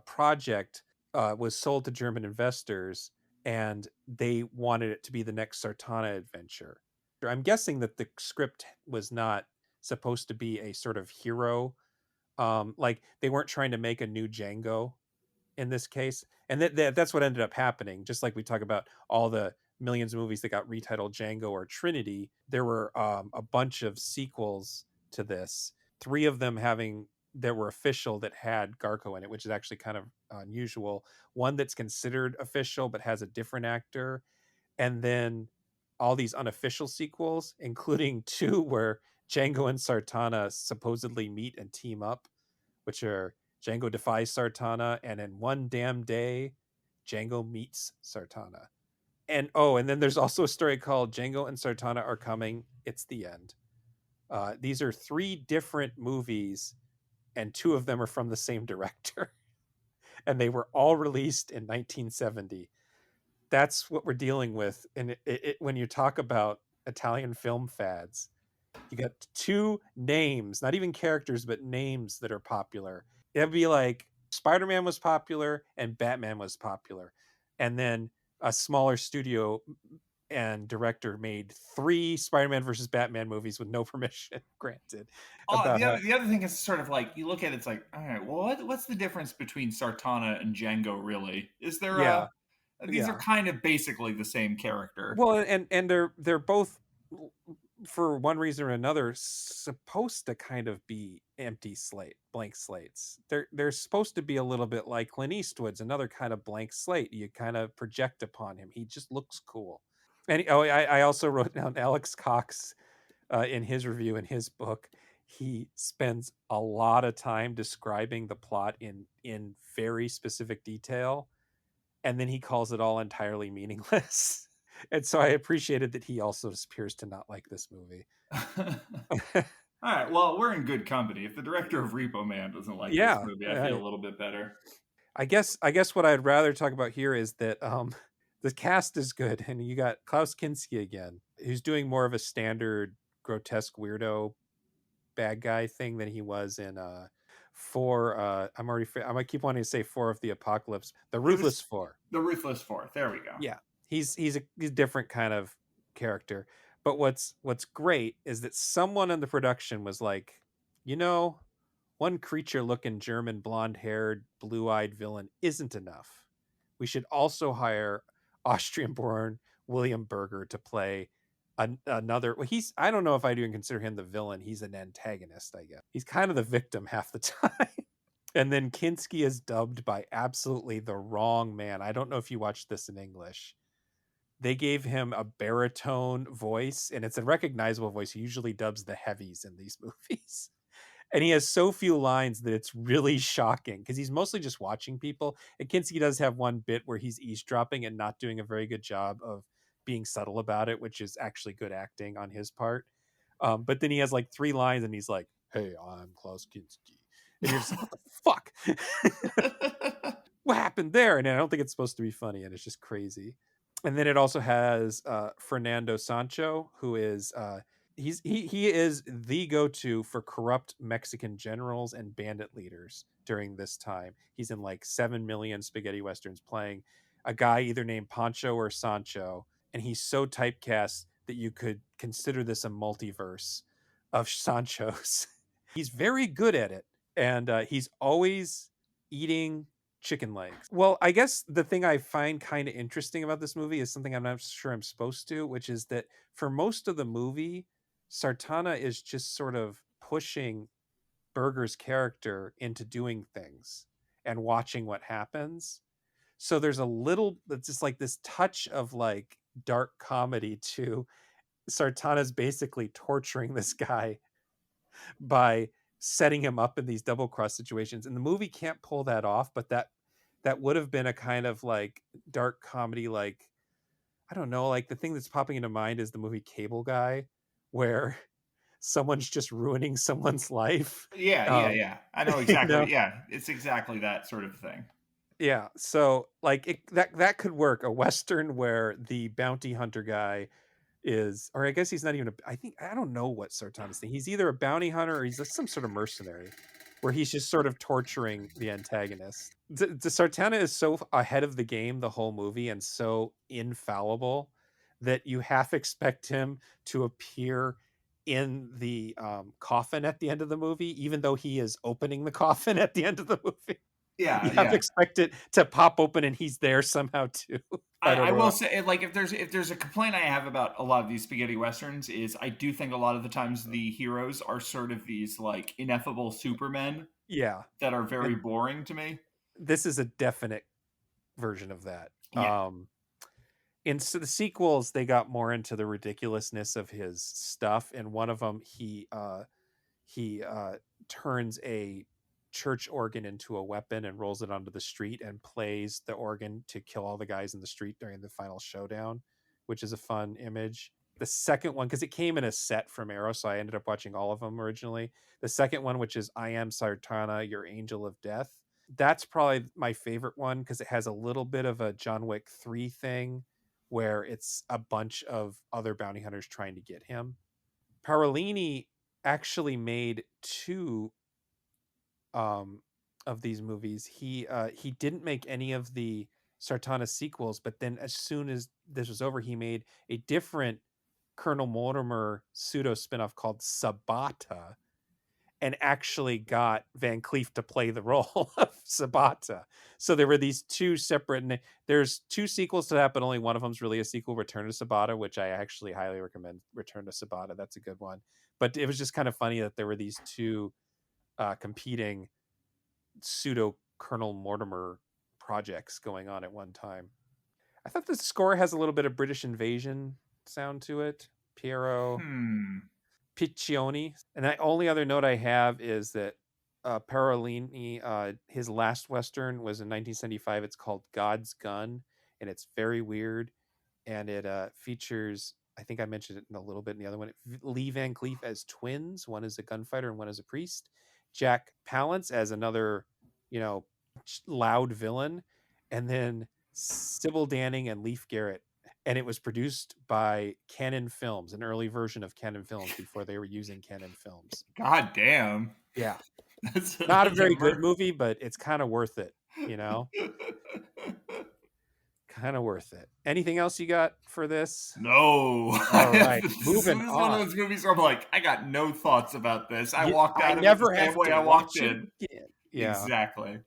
project was sold to German investors, and they wanted it to be the next Sartana adventure. I'm guessing that the script was not supposed to be a sort of hero. Like they weren't trying to make a new Django in this case, and that's what ended up happening. Just like we talk about all the millions of movies that got retitled Django or Trinity, there were a bunch of sequels to this. 3 of them that were official that had Garco in it, which is actually kind of unusual. One that's considered official but has a different actor, and then all these unofficial sequels, including 2 where Django and Sartana supposedly meet and team up, which are Django defies Sartana, and in one damn day, Django meets Sartana. And and then there's also a story called Django and Sartana Are Coming. It's the End. These are 3 different movies, and 2 of them are from the same director, and they were all released in 1970. That's what we're dealing with, and when you talk about Italian film fads, you got 2 names, not even characters, but names that are popular. It'd be like Spider-Man was popular and Batman was popular. And then a smaller studio and director made 3 Spider-Man versus Batman movies with no permission granted. About The other thing is sort of like you look at it, it's like, all right, well, what's the difference between Sartana and Django? Really, is there yeah, these are kind of basically the same character. well, and they're both, for one reason or another, supposed to kind of be blank slates. They're supposed to be a little bit like Clint Eastwood's, another kind of blank slate. You kind of project upon him. He just looks cool. And I also wrote down Alex Cox in his review in his book. He spends a lot of time describing the plot in very specific detail, and then he calls it all entirely meaningless. And so I appreciated that he also appears to not like this movie. All right, well, we're in good company. If the director of Repo Man doesn't like this movie, I feel a little bit better. I guess what I'd rather talk about here is that the cast is good, and you got Klaus Kinski again, who's doing more of a standard grotesque weirdo bad guy thing than he was in I might keep wanting to say 4 of the Apocalypse, the Ruthless 4. The Ruthless 4. There we go. Yeah. He's a different kind of character. But what's great is that someone in the production was like, one creature-looking German blonde-haired, blue-eyed villain isn't enough. We should also hire Austrian-born William Berger to play another. Well, I don't know if I'd even consider him the villain. He's an antagonist, I guess. He's kind of the victim half the time. And then Kinski is dubbed by absolutely the wrong man. I don't know if you watched this in English. They gave him a baritone voice, and it's a recognizable voice. He usually dubs the heavies in these movies. And he has so few lines that it's really shocking because he's mostly just watching people. And Kinski does have one bit where he's eavesdropping and not doing a very good job of being subtle about it, which is actually good acting on his part. But then he has like 3 lines and he's like, "Hey, I'm Klaus Kinski." And you're just like, what the fuck? What happened there? And I don't think it's supposed to be funny, and it's just crazy. And then it also has Fernando Sancho, who is he is the go-to for corrupt Mexican generals and bandit leaders during this time. He's in like 7 million spaghetti westerns, playing a guy either named Pancho or Sancho, and he's so typecast that you could consider this a multiverse of Sanchos. He's very good at it, and he's always eating chicken legs. Well, I guess the thing I find kind of interesting about this movie is something I'm not sure I'm supposed to, which is that for most of the movie, Sartana is just sort of pushing Berger's character into doing things and watching what happens. So there's a little, it's just like this touch of like dark comedy to Sartana's basically torturing this guy by setting him up in these double cross situations, and the movie can't pull that off. But that would have been a kind of like dark comedy, like, I don't know, like the thing that's popping into mind is the movie Cable Guy, where someone's just ruining someone's life. Yeah. I know exactly. Yeah, it's exactly that sort of thing. Yeah, so like that could work, a Western where the bounty hunter guy is, or I guess he's not even I don't know what Sartana's thing. He's either a bounty hunter or he's like some sort of mercenary, where he's just sort of torturing the antagonist. The Sartana is so ahead of the game the whole movie and so infallible that you half expect him to appear in the coffin at the end of the movie, even though he is opening the coffin at the end of the movie. Yeah, You have to yeah. expect it to pop open and he's there somehow too. I don't I know. will say, like, if there's a complaint I have about a lot of these spaghetti westerns, is I do think a lot of the times the heroes are sort of these like ineffable supermen Yeah. that are very And boring to me. this is a definite version of that. Yeah. In the sequels, they got more into the ridiculousness of his stuff. And one of them, he turns a church organ into a weapon and rolls it onto the street and plays the organ to kill all the guys in the street during the final showdown, which is a fun image. The second one, because it came in a set from Arrow, so I ended up watching all of them originally. The second one, which is I Am Sartana, Your Angel of Death, that's probably my favorite one because it has a little bit of a John Wick 3 thing where it's a bunch of other bounty hunters trying to get him. Parolini actually made two of these movies. He didn't make any of the Sartana sequels, but then as soon as this was over, he made a different Colonel Mortimer pseudo spinoff called Sabata, and actually got Van Cleef to play the role of Sabata. So there were these two separate, and there's two sequels to that, but only one of them's really a sequel, Return to Sabata, which I actually highly recommend. Return to Sabata, that's a good one. But it was just kind of funny that there were these two competing pseudo Colonel Mortimer projects going on at one time. I thought the score has a little bit of British invasion sound to it. Piero Piccioni. And the only other note I have is that Parolini, his last Western was in 1975. It's called God's Gun, and it's very weird. And it features, I think I mentioned it in a little bit in the other one, Lee Van Cleef as twins. One is a gunfighter and one is a priest. Jack Palance as another, loud villain. And then Sybil Danning and Leif Garrett. And it was produced by Canon Films, an early version of Canon Films before they were using Canon Films. God damn. Yeah. That's Not a very good movie, but it's kind of worth it, kind of worth it. Anything else you got for this? No. All right. This Moving is on. one of those movies where I'm like, I got no thoughts about this. I You- walked I out of never it the same have way to I watch walked it in. again. Yeah. Exactly.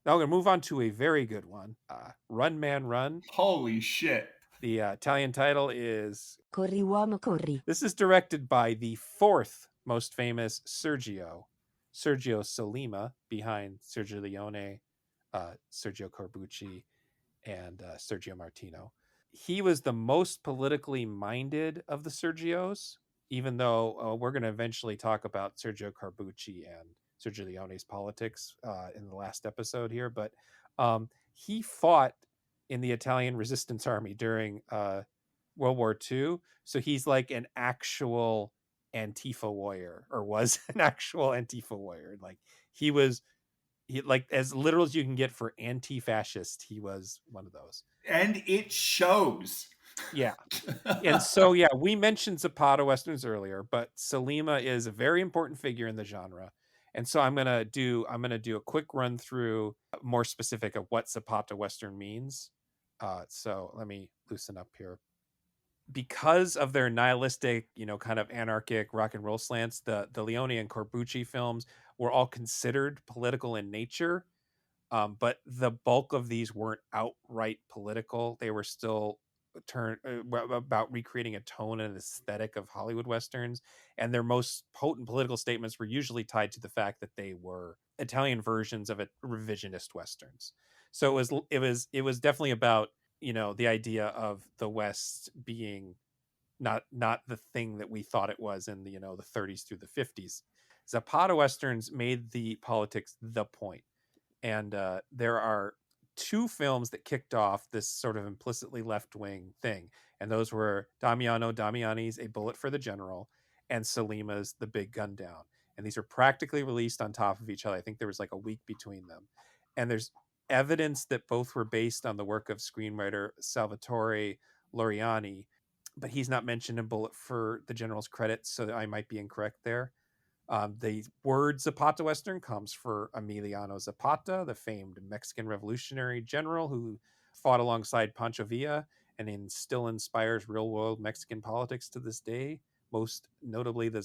Now we're going to move on to a very good one. Run, Man, Run. Holy shit. The Italian title is Corri uomo corri. This is directed by the fourth most famous Sergio Sollima, behind Sergio Leone, Sergio Corbucci, and Sergio Martino. He was the most politically minded of the Sergios, even though we're going to eventually talk about Sergio Corbucci and Sergio Leone's politics in the last episode here. But he fought in the Italian resistance army during World War II. So he's like an actual Antifa warrior, or was an actual Antifa warrior. Like he like as literal as you can get for anti-fascist. He was one of those. And it shows. Yeah. And so, yeah, we mentioned Zapata Westerns earlier, but Sollima is a very important figure in the genre. And so I'm gonna do a quick run through more specific of what Zapata Western means. So let me loosen up here. Because of their nihilistic, kind of anarchic rock and roll slants, the Leone and Corbucci films were all considered political in nature. But the bulk of these weren't outright political. They were still about recreating a tone and aesthetic of Hollywood Westerns. And their most potent political statements were usually tied to the fact that they were Italian versions of revisionist Westerns. So it was definitely about, the idea of the West being not the thing that we thought it was in the 30s through the 50s. Zapata Westerns made the politics the point. And there are two films that kicked off this sort of implicitly left-wing thing. And those were Damiani's A Bullet for the General and Sollima's The Big Gun Down. And these were practically released on top of each other. I think there was like a week between them. And there's evidence that both were based on the work of screenwriter Salvatore Loriani, but he's not mentioned in Bullet for the General's credits, so I might be incorrect there. The word Zapata Western comes for Emiliano Zapata, the famed Mexican revolutionary general who fought alongside Pancho Villa and still inspires real-world Mexican politics to this day. most notably the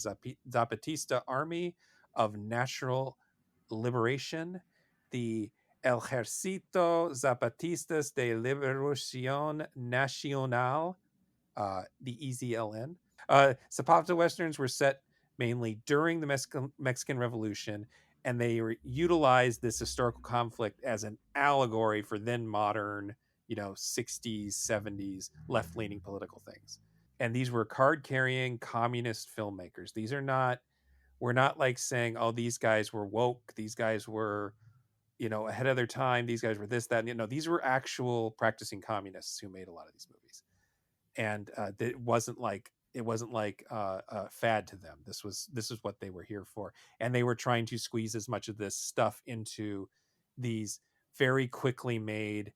Zapatista Army of National Liberation, the Ejército Zapatistas de Liberación Nacional, the EZLN. Zapata Westerns were set mainly during the Mexican Revolution, and they utilized this historical conflict as an allegory for then modern, 60s, 70s left-leaning political things. And these were card-carrying communist filmmakers. We're not like saying, oh, these guys were woke, these guys were, ahead of their time, these guys were this, that, these were actual practicing communists who made a lot of these movies. And it wasn't like a fad to them. This is what they were here for, and they were trying to squeeze as much of this stuff into these very quickly made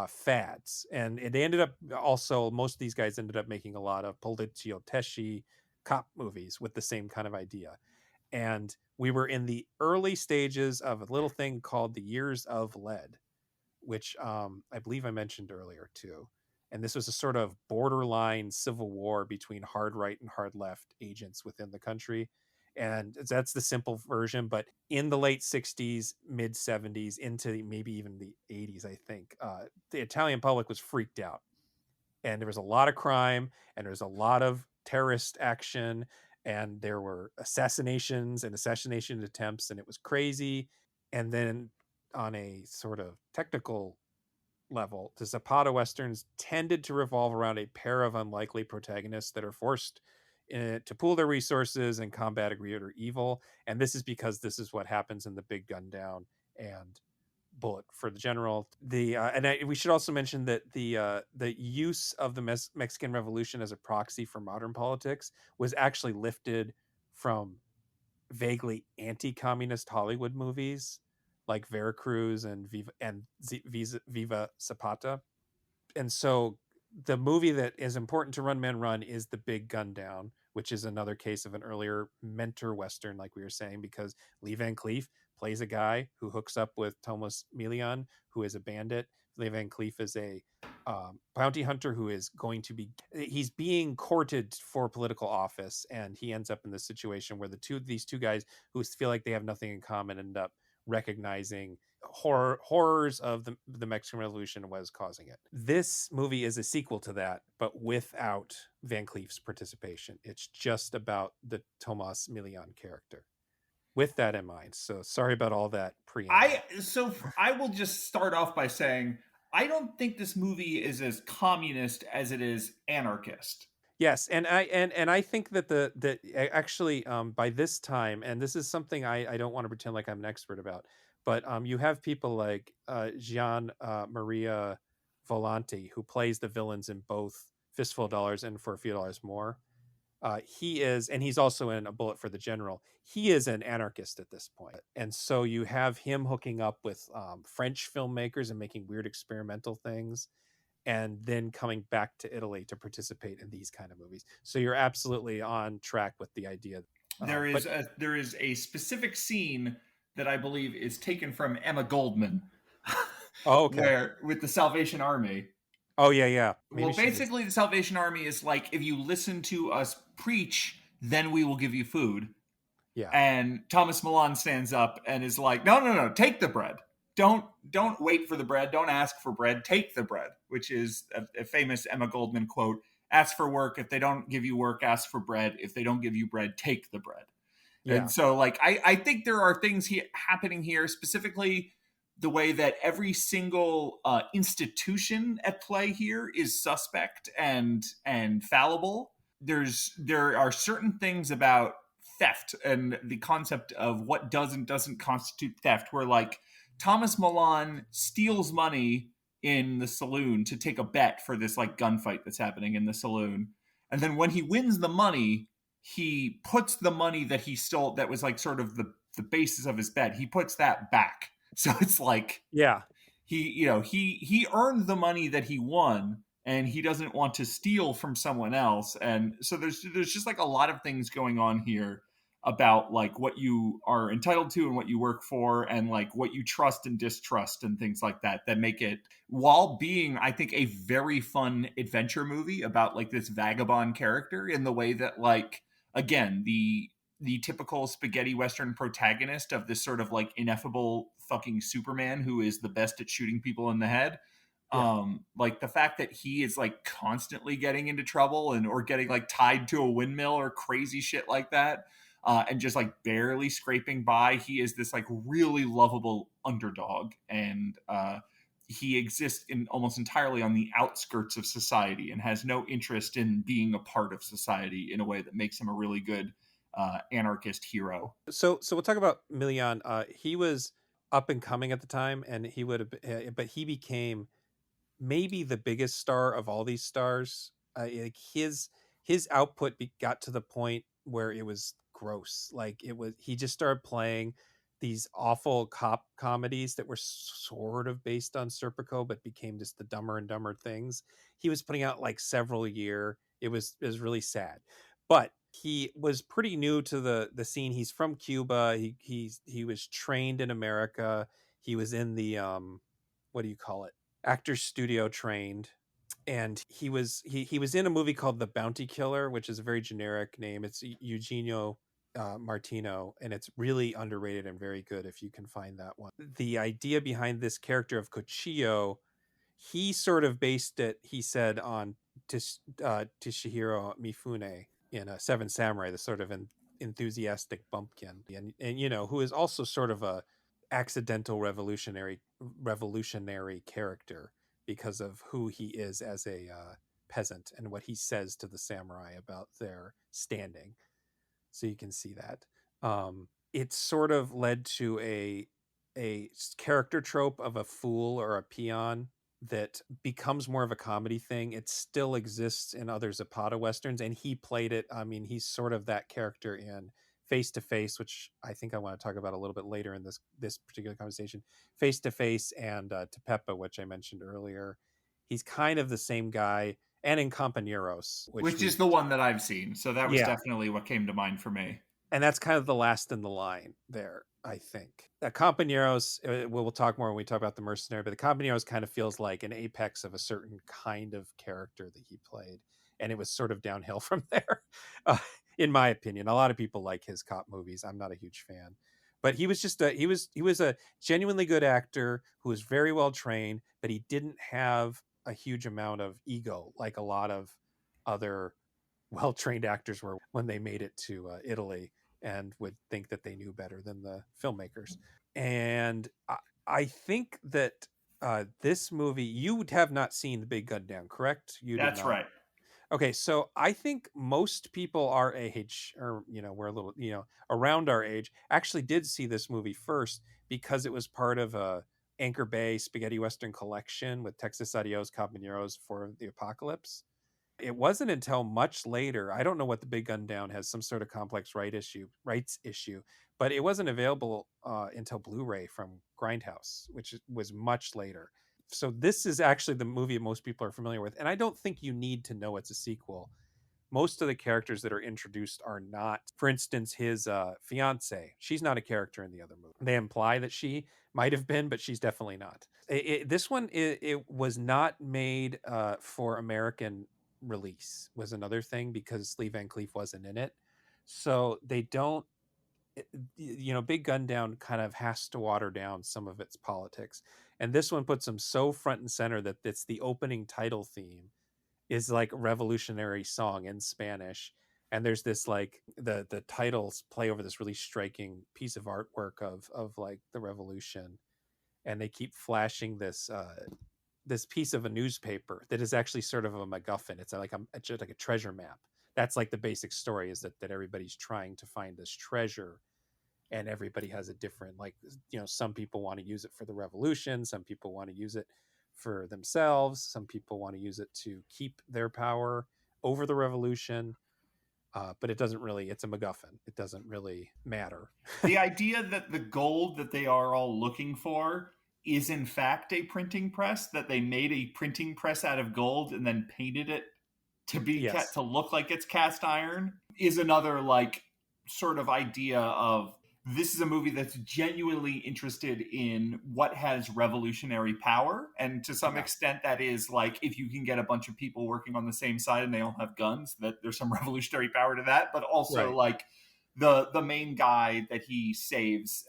fads. And they ended up also, most of these guys ended up making a lot of poliziotteschi cop movies with the same kind of idea. And we were in the early stages of a little thing called the Years of Lead, which I believe I mentioned earlier too. And this was a sort of borderline civil war between hard right and hard left agents within the country. And that's the simple version. But in the late 60s, mid 70s, into maybe even the 80s, I think, the Italian public was freaked out. And there was a lot of crime, and there was a lot of terrorist action, and there were assassinations and assassination attempts, and it was crazy. And then on a sort of technical level, the Zapata Westerns tended to revolve around a pair of unlikely protagonists that are forced to pool their resources and combat a greater evil. And this is because this is what happens in the Big Gun Down and Bullet for the General. We should also mention that the use of the Mexican Revolution as a proxy for modern politics was actually lifted from vaguely anti-communist Hollywood movies like Veracruz and Viva Zapata. And so the movie that is important to Run Man Run is The Big Gun Down, which is another case of an earlier mentor Western, like we were saying, because Lee Van Cleef plays a guy who hooks up with Thomas Milian, who is a bandit. Lee Van Cleef is a bounty hunter who is he's being courted for political office, and he ends up in this situation where these two guys who feel like they have nothing in common end up recognizing horrors of the Mexican Revolution and what is causing it. This movie is a sequel to that, but without Van Cleef's participation. It's just about the Tomas Milian character. With that in mind, so sorry about all that preamble. I will just start off by saying I don't think this movie is as communist as it is anarchist. Yes, and I think that actually by this time, and this is something I don't want to pretend like I'm an expert about, but you have people like Gian Maria Volante, who plays the villains in both Fistful of Dollars and For a Few Dollars More. He's also in A Bullet for the General. He is an anarchist at this point. And so you have him hooking up with French filmmakers and making weird experimental things, and then coming back to Italy to participate in these kind of movies. So you're absolutely on track with the idea. There is a specific scene that I believe is taken from Emma Goldman. Oh, okay. Where with the Salvation Army. Oh, yeah. Maybe basically the Salvation Army is like, if you listen to us preach, then we will give you food. Yeah. And Thomas Milan stands up and is like, no, take the bread. Don't wait for the bread. Don't ask for bread. Take the bread, which is a famous Emma Goldman quote. Ask for work. If they don't give you work, ask for bread. If they don't give you bread, take the bread. Yeah. And so like, I think there are things happening here, specifically the way that every single institution at play here is suspect and fallible. There are certain things about theft and the concept of what does and doesn't constitute theft, where like Thomas Milan steals money in the saloon to take a bet for this like gunfight that's happening in the saloon. And then when he wins the money, he puts the money that he stole, that was like sort of the basis of his bet, he puts that back. So it's like, yeah, he earned the money that he won, and he doesn't want to steal from someone else. And so there's just like a lot of things going on here. about like what you are entitled to and what you work for, and like what you trust and distrust and things like that, that make it, while being, I think, a very fun adventure movie about like this vagabond character, in the way that, like, again, the typical spaghetti western protagonist of this sort of like ineffable fucking Superman who is the best at shooting people in the head. Like the fact that he is like constantly getting into trouble and or getting like tied to a windmill or crazy shit like that, and just like barely scraping by. He is this like really lovable underdog, and he exists in almost entirely on the outskirts of society and has no interest in being a part of society in a way that makes him a really good anarchist hero. So we'll talk about Milian. He was up and coming at the time, and he would have, but he became maybe the biggest star of all these stars. Like his output got to the point where it was gross. Like he just started playing these awful cop comedies that were sort of based on Serpico, but became just the dumber and dumber things. He was putting out like several a year. It was really sad, but he was pretty new to the scene. He's from Cuba. He was trained in America. He was in the what do you call it? Actors studio trained, and he was in a movie called The Bounty Killer, which is a very generic name. It's Eugenio Martino, and it's really underrated and very good if you can find that one. The idea behind this character of Cochillo, he sort of based it, he said, on Toshihiro Mifune in Seven Samurai, the sort of enthusiastic bumpkin, and you know, who is also sort of a accidental revolutionary character because of who he is as a peasant and what he says to the samurai about their standing. So you can see that. It sort of led to a character trope of a fool or a peon that becomes more of a comedy thing. It still exists in other Zapata westerns, and he played it. I mean, he's sort of that character in Face to Face, which I think I want to talk about a little bit later in this particular conversation. Face to Face and Tepepa, which I mentioned earlier. He's kind of the same guy, and in Compañeros, Which is the one that I've seen. So that was Yeah. definitely what came to mind for me. And that's kind of the last in the line there, I think. Compañeros, we'll talk more when we talk about the mercenary, but the Compañeros kind of feels like an apex of a certain kind of character that he played, and it was sort of downhill from there, in my opinion. A lot of people like his cop movies. I'm not a huge fan, but he was just he was a genuinely good actor who was very well trained, but he didn't have a huge amount of ego like a lot of other well-trained actors were when they made it to Italy, and would think that they knew better than the filmmakers. And I think that this movie, you would have not seen The Big Gun Down, correct? You did That's not. right. Okay, so I think most people our age, or you know, we're a little, you know, around our age, actually did see this movie first because it was part of a Anchor Bay spaghetti western collection with Texas Adios, Caballeros for the Apocalypse. It wasn't until much later, I don't know what The Big Gun Down has, some sort of complex rights issue, but it wasn't available until Blu-ray from Grindhouse, which was much later. So this is actually the movie most people are familiar with, and I don't think you need to know it's a sequel. Most of the characters that are introduced are not. For instance, his fiance, she's not a character in the other movie. They imply that she might have been, but she's definitely not. This one, it was not made for American release, was another thing, because Lee Van Cleef wasn't in it. So they don't, you know, Big Gun Down kind of has to water down some of its politics. And this one puts them so front and center that it's the opening title theme is like a revolutionary song in Spanish. And there's this like the titles play over this really striking piece of artwork of like the revolution. And they keep flashing this this piece of a newspaper that is actually sort of a MacGuffin. It's like a treasure map. That's like the basic story, is that everybody's trying to find this treasure, and everybody has a different, like, you know, some people want to use it for the revolution, some people want to use it for themselves, some people want to use it to keep their power over the revolution. But it doesn't really, it's a MacGuffin. It doesn't really matter. The idea that the gold that they are all looking for is in fact a printing press, that they made a printing press out of gold and then painted it to be Yes. to look like it's cast iron, is another like sort of idea of this is a movie that's genuinely interested in what has revolutionary power. And to some extent, that is like if you can get a bunch of people working on the same side and they all have guns, that there's some revolutionary power to that. But also like the main guy that he saves,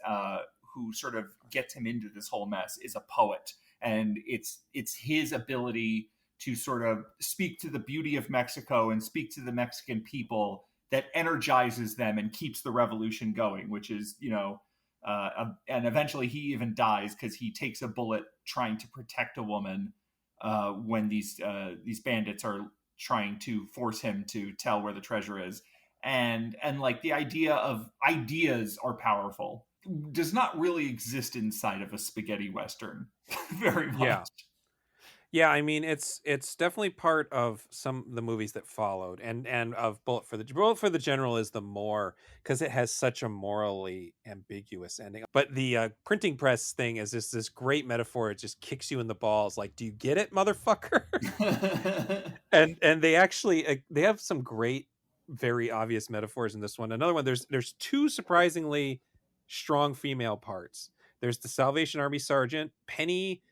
who sort of gets him into this whole mess, is a poet. And it's his ability to sort of speak to the beauty of Mexico and speak to the Mexican people that energizes them and keeps the revolution going, which is, and eventually he even dies because he takes a bullet trying to protect a woman when these bandits are trying to force him to tell where the treasure is. And like the idea of ideas are powerful does not really exist inside of a spaghetti Western very much. Yeah, I mean it's definitely part of some of the movies that followed, and of Bullet for the General is the more, because it has such a morally ambiguous ending. But the printing press thing is just this great metaphor. It just kicks you in the balls, like, do you get it, motherfucker? and they actually they have some great, very obvious metaphors in this one. Another one, there's two surprisingly strong female parts. There's the Salvation Army sergeant Penny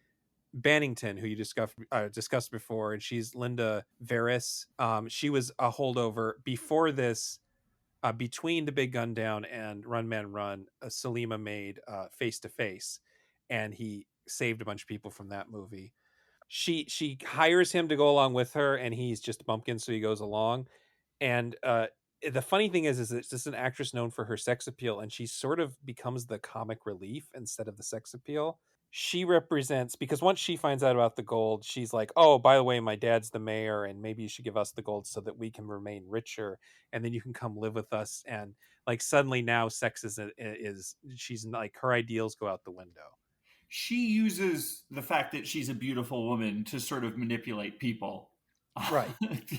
Bannington, who you discussed before, and she's Linda Veris. She was a holdover before this. Between The Big Gun Down and Run Man Run, Sollima made Face to Face, and he saved a bunch of people from that movie. She hires him to go along with her, and he's just a bumpkin, so he goes along. And the funny thing is it's just an actress known for her sex appeal, and she sort of becomes the comic relief instead of the sex appeal. She represents, because once she finds out about the gold, she's like, oh, by the way, my dad's the mayor, and maybe you should give us the gold so that we can remain richer, and then you can come live with us. And like suddenly now sex is she's like, her ideals go out the window. She uses the fact that she's a beautiful woman to sort of manipulate people. Right.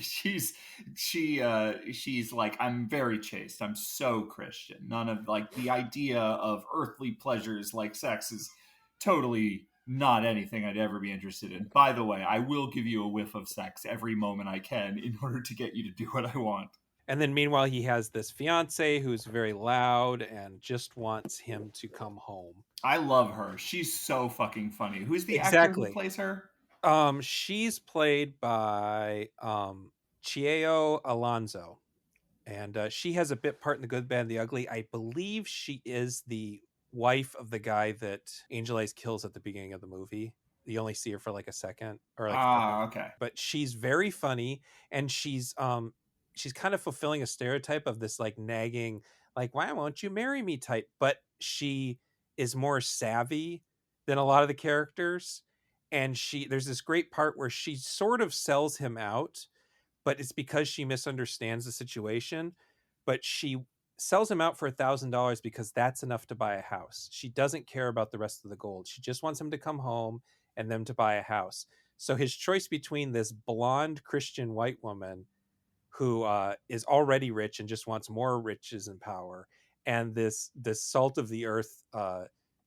she's like, I'm very chaste, I'm so Christian, none of like the idea of earthly pleasures like sex is totally not anything I'd ever be interested in. By the way, I will give you a whiff of sex every moment I can in order to get you to do what I want. And then meanwhile, he has this fiance who's very loud and just wants him to come home. I love her. She's so fucking funny. Who's the actor who plays her? She's played by Chio Alonso, and she has a bit part in The Good, Bad, and the Ugly. I believe she is the wife of the guy that Angel Eyes kills at the beginning of the movie. You only see her for like a second, or like okay. But she's very funny, and she's kind of fulfilling a stereotype of this like nagging, like, why won't you marry me type. But she is more savvy than a lot of the characters, and there's this great part where she sort of sells him out, but it's because she misunderstands the situation. But she sells him out for $1,000 because that's enough to buy a house. She doesn't care about the rest of the gold. She just wants him to come home and them to buy a house. So his choice between this blonde Christian white woman who is already rich and just wants more riches and power, and this salt of the earth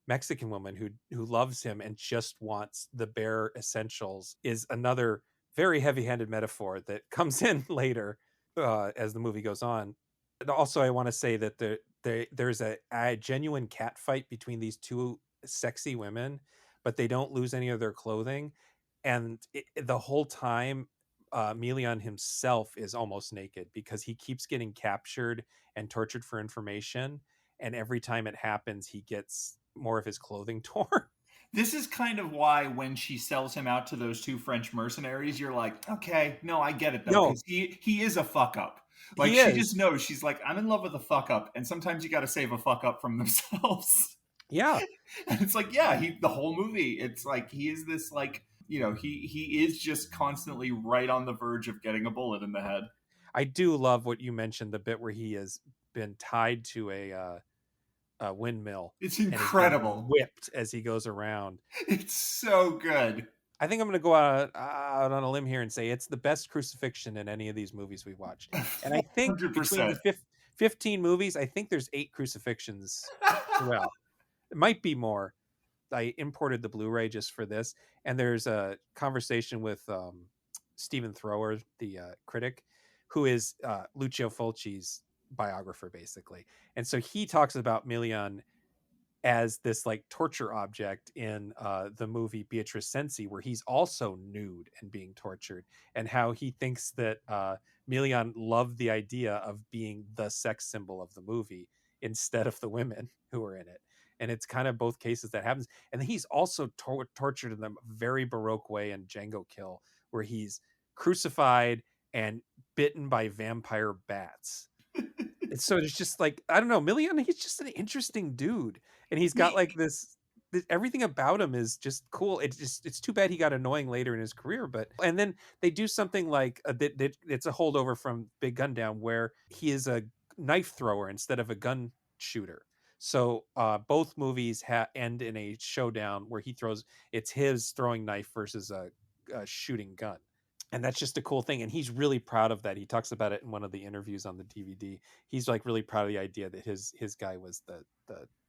Mexican woman who loves him and just wants the bare essentials, is another very heavy-handed metaphor that comes in later as the movie goes on. And also, I want to say that there's a genuine cat fight between these two sexy women, but they don't lose any of their clothing, and the whole time Melion himself is almost naked because he keeps getting captured and tortured for information, and every time it happens he gets more of his clothing torn. This is kind of why when she sells him out to those two French mercenaries, you're like, okay, no, I get it though, because he is a fuck up. Like, she just knows, she's like, I'm in love with a fuck up, and sometimes you got to save a fuck up from themselves. Yeah. And it's like, yeah, the whole movie, it's like he is this like, he is just constantly right on the verge of getting a bullet in the head. I do love what you mentioned, the bit where he has been tied to a windmill. It's incredible. Whipped as he goes around. It's so good. I think I'm going to go out on a limb here and say it's the best crucifixion in any of these movies we watched. And I think 100%. between the 15 movies, I think there's 8 crucifixions throughout. It might be more. I imported the Blu-ray just for this, and there's a conversation with Stephen Thrower, the critic, who is Lucio Fulci's biographer, basically. And so he talks about Milian as this like torture object in the movie Beatrice Cenci, where he's also nude and being tortured, and how he thinks that Milian loved the idea of being the sex symbol of the movie instead of the women who are in it. And it's kind of both cases that happens. And he's also tortured in a very Baroque way in Django Kill, where he's crucified and bitten by vampire bats. And so it's just like, I don't know, Milian, he's just an interesting dude. And he's got like this everything about him is just cool. It's too bad he got annoying later in his career, but and then they do something like it's a holdover from Big Gun Down, where he is a knife thrower instead of a gun shooter. So both movies end in a showdown where it's his throwing knife versus a shooting gun. And that's just a cool thing, and he's really proud of that. He talks about it in one of the interviews on the DVD. He's like really proud of the idea that his guy was the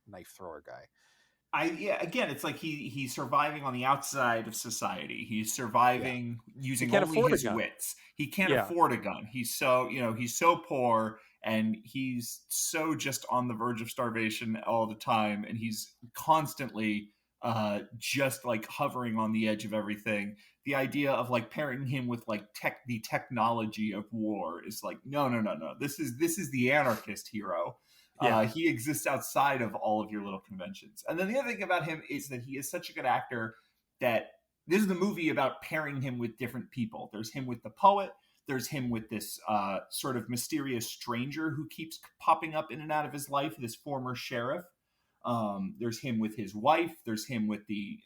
knife thrower guy. Again, it's like he's surviving on the outside of society. He's surviving using only his wits. He can't afford a gun. He's so poor, and he's so just on the verge of starvation all the time, and he's constantly just like hovering on the edge of everything. The idea of like pairing him with like the technology of war is like no. This is the anarchist hero. He exists outside of all of your little conventions. And then the other thing about him is that he is such a good actor that this is the movie about pairing him with different people. There's him with the poet. There's him with this sort of mysterious stranger who keeps popping up in and out of his life, this former sheriff. There's him with his wife. There's him with the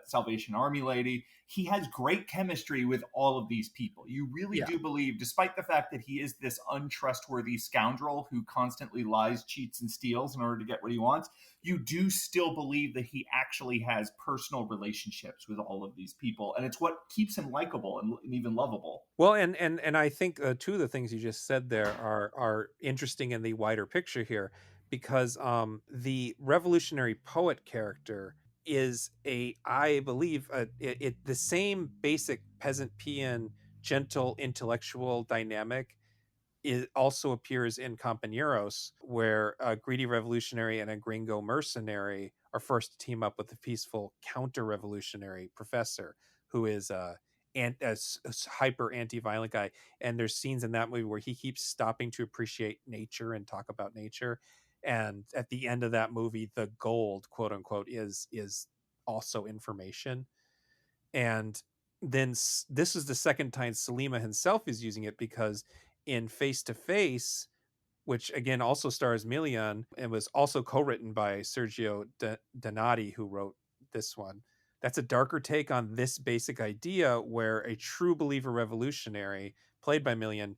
Salvation Army lady. He has great chemistry with all of these people. You really do believe, despite the fact that he is this untrustworthy scoundrel who constantly lies, cheats, and steals in order to get what he wants, you do still believe that he actually has personal relationships with all of these people. And it's what keeps him likable and even lovable. Well, and I think two of the things you just said there are interesting in the wider picture here, because the revolutionary poet character is I believe the same basic peasant peon gentle intellectual dynamic. It also appears in Compañeros, where a greedy revolutionary and a gringo mercenary are forced to team up with a peaceful counter-revolutionary professor who is a hyper anti-violent guy. And there's scenes in that movie where he keeps stopping to appreciate nature and talk about nature. And at the end of that movie, the gold, quote unquote, is also information. And then this is the second time Sollima himself is using it, because in Face to Face, which again also stars Milian and was also co-written by Sergio Donati, who wrote this one. That's a darker take on this basic idea, where a true believer revolutionary, played by Milian,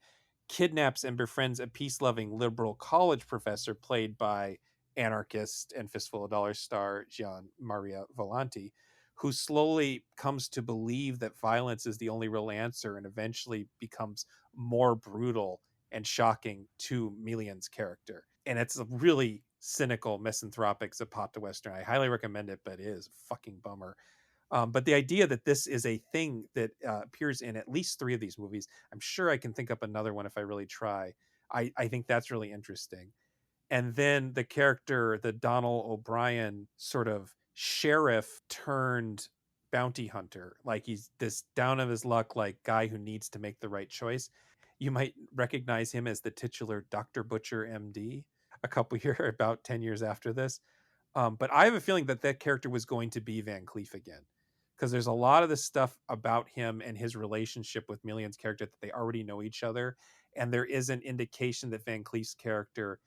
kidnaps and befriends a peace-loving liberal college professor, played by anarchist and Fistful of Dollars star Gian Maria Volanti, who slowly comes to believe that violence is the only real answer and eventually becomes more brutal and shocking to Milian's character. And it's a really cynical, misanthropic Zapata Western. I highly recommend it, but it is a fucking bummer. But the idea that this is a thing that appears in at least 3 of these movies, I'm sure I can think up another one if I really try. I think that's really interesting. And then the character, the Donald O'Brien sort of sheriff turned bounty hunter, like he's this down on his luck, like guy who needs to make the right choice. You might recognize him as the titular Dr. Butcher MD a couple years, about 10 years after this. But I have a feeling that that character was going to be Van Cleef again, because there's a lot of this stuff about him and his relationship with Milian's character that they already know each other. And there is an indication that Van Cleef's character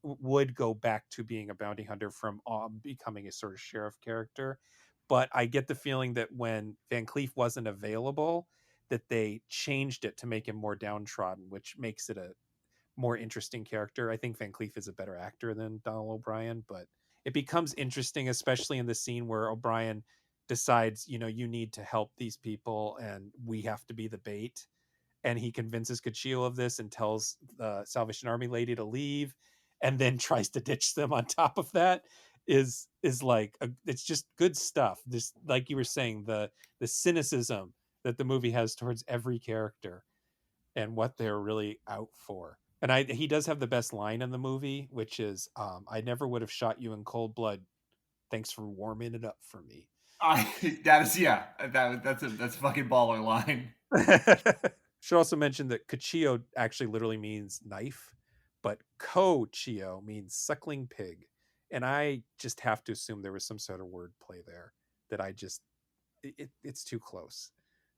would go back to being a bounty hunter from becoming a sort of sheriff character. But I get the feeling that when Van Cleef wasn't available, that they changed it to make him more downtrodden, which makes it a more interesting character. I think Van Cleef is a better actor than Donald O'Brien, but it becomes interesting, especially in the scene where O'Brien decides, you need to help these people and we have to be the bait. And he convinces Cuchillo of this and tells the Salvation Army lady to leave, and then tries to ditch them on top of that. Is like it's just good stuff. This, like you were saying, the cynicism that the movie has towards every character and what they're really out for. And he does have the best line in the movie, which is, "I never would have shot you in cold blood. Thanks for warming it up for me." That's a fucking baller line. Should also mention that cuchillo actually literally means knife, but cochillo means suckling pig. And I just have to assume there was some sort of word play there that it's too close.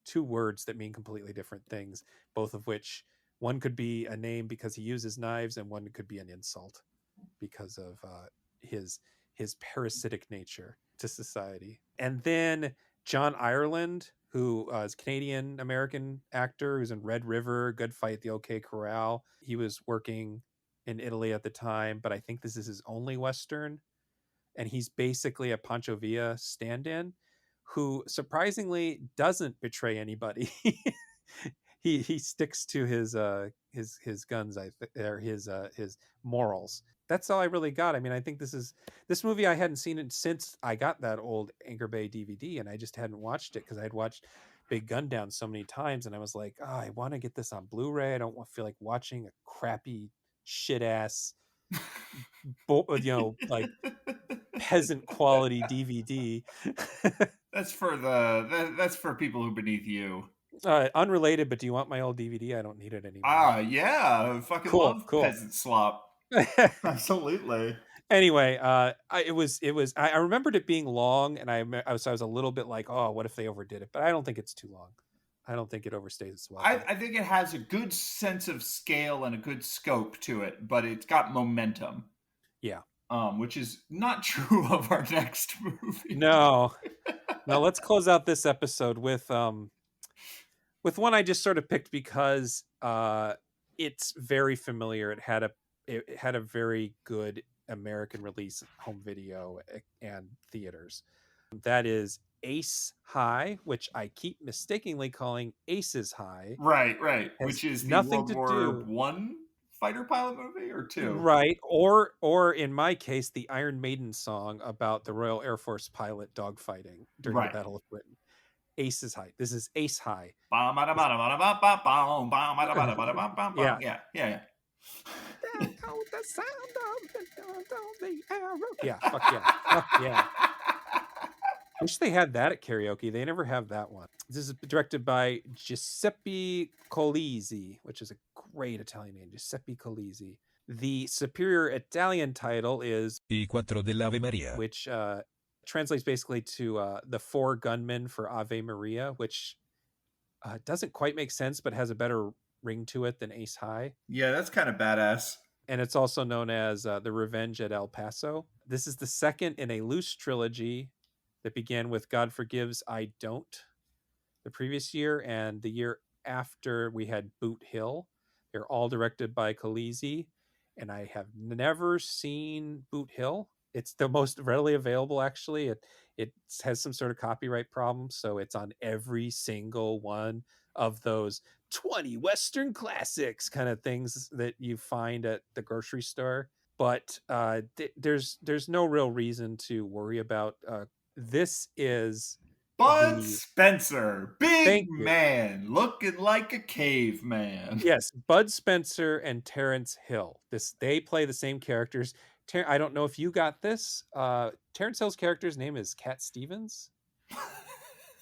Two words that mean completely different things, both of which one could be a name because he uses knives, and one could be an insult because of his parasitic nature to society. And then John Ireland, who is a Canadian American actor who's in Red River, Good Fight, The OK Corral. He was working in Italy at the time, but I think this is his only Western. And he's basically a Pancho Villa stand-in who surprisingly doesn't betray anybody. He sticks to his guns, or his morals. That's all I really got. I mean, I think this movie, I hadn't seen it since I got that old Anchor Bay DVD, and I just hadn't watched it because I'd watched Big Gun Down so many times, and I was like, oh, I want to get this on Blu-ray. I don't feel like watching a crappy shit ass like peasant quality DVD. That's for people who beneath you. Unrelated, but do you want my old DVD? I don't need it anymore. Yeah, I fucking love peasant slop. Absolutely. Anyway, I remembered it being long, and I was a little bit like, oh, what if they overdid it? But I don't think it's too long. I don't think it overstays its welcome. I think it has a good sense of scale and a good scope to it, but it's got momentum. Yeah. Which is not true of our next movie. No. Let's close out this episode with one I just sort of picked because it's very familiar. It had a very good American release, home video and theaters. That is Ace High, which I keep mistakenly calling Aces High. Right. Which is the nothing World to War One fighter pilot movie, or two? Right. Or in my case, the Iron Maiden song about the Royal Air Force pilot dogfighting during the Battle of Britain. Aces High. This is Ace High. Yeah. The sound of the arrow. Yeah, fuck yeah. Wish they had that at karaoke. They never have that one. This is directed by Giuseppe Colizzi, which is a great Italian name. Giuseppe Colizzi. The superior Italian title is I quattro dell'Ave Maria, which translates basically to the four gunmen for Ave Maria, which doesn't quite make sense, but has a better ring to it than Ace High. Yeah, that's kind of badass. And it's also known as The Revenge at El Paso. This is the second in a loose trilogy that began with God Forgives, I Don't the previous year, and the year after we had Boot Hill. They're all directed by Colizzi, and I have never seen Boot Hill. It's the most readily available, actually. It has some sort of copyright problem, so it's on every single one of those 20 Western classics kind of things that you find at the grocery store. But there's no real reason to worry about. This is Bud Spencer, big man, looking like a caveman. Yes, Bud Spencer and Terrence Hill. They play the same characters. I don't know if you got this. Terrence Hill's character's name is Cat Stevens.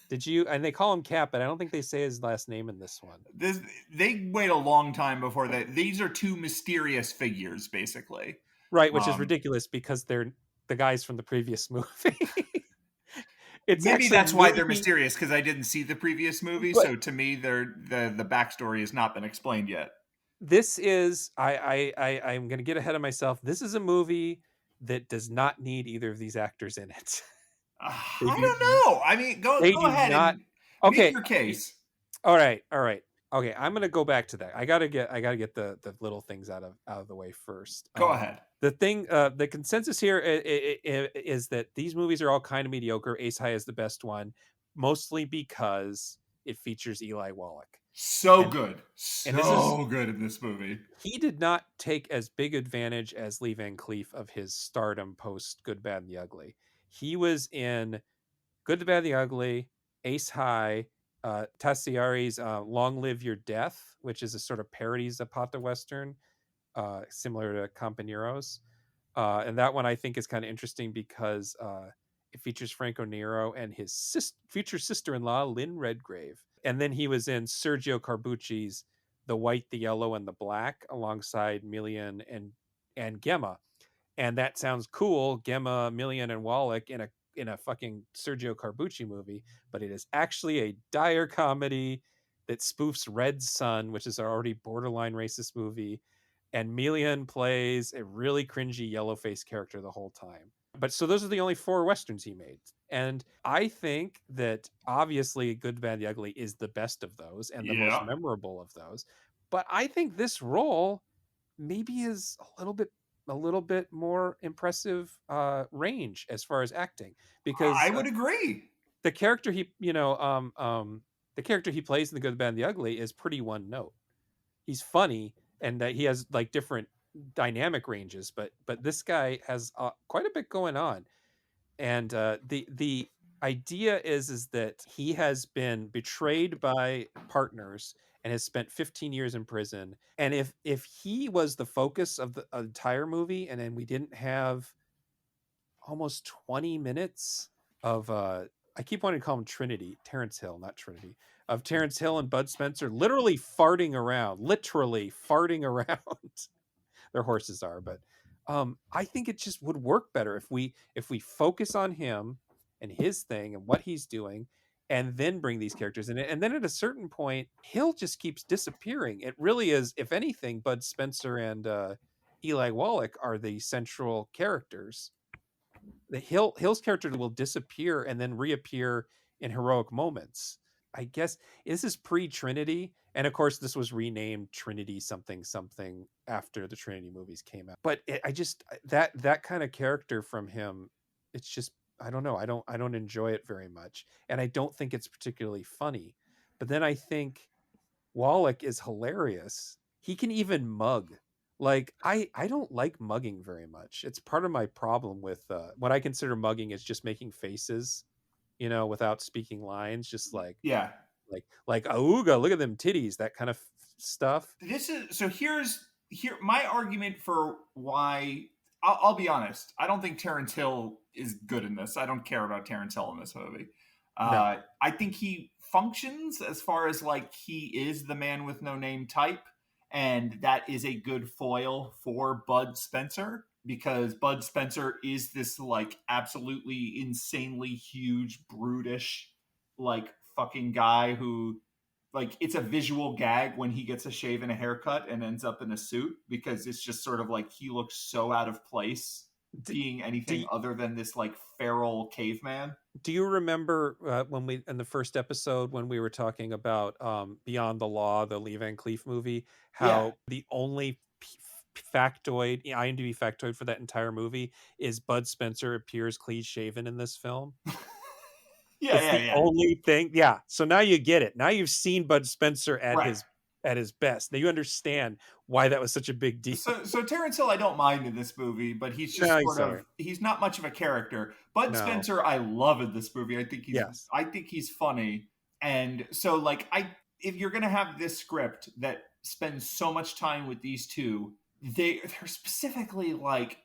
Did you? And they call him Cat, but I don't think they say his last name in this one. They wait a long time before that. These are two mysterious figures, basically. Right, which is ridiculous because they're the guys from the previous movie. Maybe that's why they're mysterious, because I didn't see the previous movie. So to me, the backstory has not been explained yet. This is I'm going to get ahead of myself. This is a movie that does not need either of these actors in it. I don't know. I mean, go ahead and make your case. All right. Okay, I'm going to go back to that. I got to get the little things out of the way first. Go ahead. The thing, the consensus here is that these movies are all kind of mediocre. Ace High is the best one, mostly because it features Eli Wallach. Good in this movie. He did not take as big advantage as Lee Van Cleef of his stardom post Good, Bad, and the Ugly. He was in Good, the Bad, and the Ugly, Ace High, Tassiari's Long Live Your Death, which is a sort of parody Zapata Western, similar to Companeros. And that one I think is kind of interesting because it features Franco Nero and his future sister-in-law, Lynn Redgrave. And then he was in Sergio Corbucci's The White, the Yellow, and the Black alongside Milian and Gemma. And that sounds cool, Gemma, Milian, and Wallach in a fucking Sergio Corbucci movie, but it is actually a dire comedy that spoofs Red Sun, which is an already borderline racist movie. And Milian plays a really cringy yellow-faced character the whole time. But so those are the only 4 westerns he made. And I think that obviously Good, the Bad, the Ugly is the best of those and the most memorable of those. But I think this role maybe is a little bit more impressive range as far as acting, because I would agree. the character the character he plays in The Good, the Bad, and the Ugly is pretty one note. He's funny and he has like different dynamic ranges, but this guy has quite a bit going on. And the idea is that he has been betrayed by partners and has spent 15 years in prison. And if he was the focus of the entire movie, and then we didn't have almost 20 minutes of I keep wanting to call him Trinity, Terrence Hill, not Trinity, of Terrence Hill and Bud Spencer literally farting around. Their horses are, but I think it just would work better if we focus on him and his thing and what he's doing, and then bring these characters in. And then at a certain point, Hill just keeps disappearing. It really is, if anything, Bud Spencer and Eli Wallach are the central characters. The Hill's character will disappear and then reappear in heroic moments. I guess this is pre-Trinity, and of course this was renamed Trinity something something after the Trinity movies came out. But I just that kind of character from him, it's just, I don't know, I don't enjoy it very much, and I don't think it's particularly funny. But then I think Wallach is hilarious. He can even mug. Like I don't like mugging very much. It's part of my problem with what I consider mugging is just making faces, without speaking lines, just like auga, look at them titties, that kind of stuff. This is so. Here my argument for why. I'll be honest. I don't think Terrence Hill is good in this. I don't care about Terrence Hill in this movie. No. I think he functions as far as like he is the man with no name type, and that is a good foil for Bud Spencer, because Bud Spencer is this like absolutely insanely huge, brutish, like fucking guy who, like, it's a visual gag when he gets a shave and a haircut and ends up in a suit, because it's just sort of like he looks so out of place being anything other than this like feral caveman. Do you remember when we, in the first episode, when we were talking about Beyond the Law, the Lee Van Cleef movie, how the only factoid, IMDb factoid for that entire movie is Bud Spencer appears clean shaven in this film? Only thing. Yeah. So now you get it. Now you've seen Bud Spencer at his best. Now you understand why that was such a big deal. So Terrence Hill, I don't mind in this movie, but he's just he's not much of a character. Bud Spencer, I love in this movie. I think he's funny. And so like if you're gonna have this script that spends so much time with these two, they're specifically like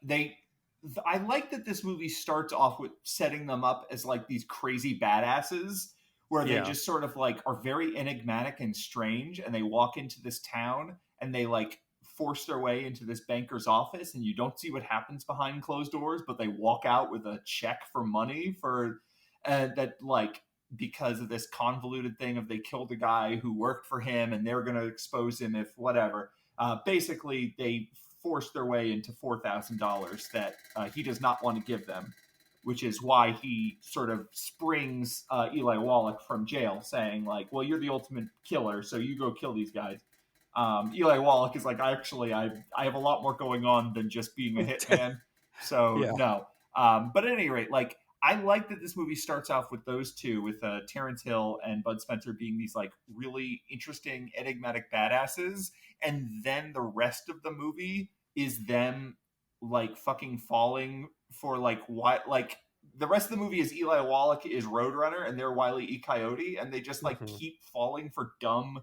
I like that this movie starts off with setting them up as like these crazy badasses, where they just sort of like are very enigmatic and strange, and they walk into this town and they like force their way into this banker's office, and you don't see what happens behind closed doors, but they walk out with a check for money for that, like, because of this convoluted thing of they killed a guy who worked for him and they're going to expose him if whatever. Basically, they force their way into $4,000 that he does not want to give them, which is why he sort of springs Eli Wallach from jail, saying like, well, you're the ultimate killer, so you go kill these guys. Eli Wallach is like, actually, I have a lot more going on than just being a hitman. So no. But at any rate, like, I like that this movie starts off with those two, with Terrence Hill and Bud Spencer being these like really interesting, enigmatic badasses. And then the rest of the movie is them like fucking falling for like what, like the rest of the movie is Eli Wallach is Roadrunner and they're Wile E. Coyote, and they just like keep falling for dumb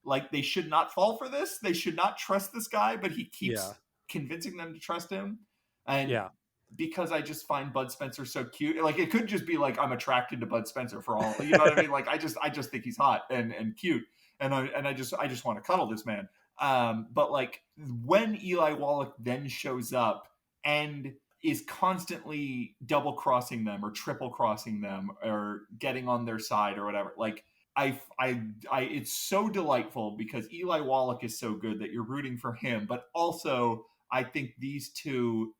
Like, they should not fall for this. They should not trust this guy, but he keeps Yeah. convincing them to trust him. And Yeah. because I just find Bud Spencer so cute, like, it could just be like I'm attracted to Bud Spencer for all, you know what I mean? Like, I just think he's hot and cute, and I just want to cuddle this man. But like, when Eli Wallach then shows up and is constantly double crossing them or triple crossing them or getting on their side or whatever, like, it's so delightful because Eli Wallach is so good that you're rooting for him, but also I think these two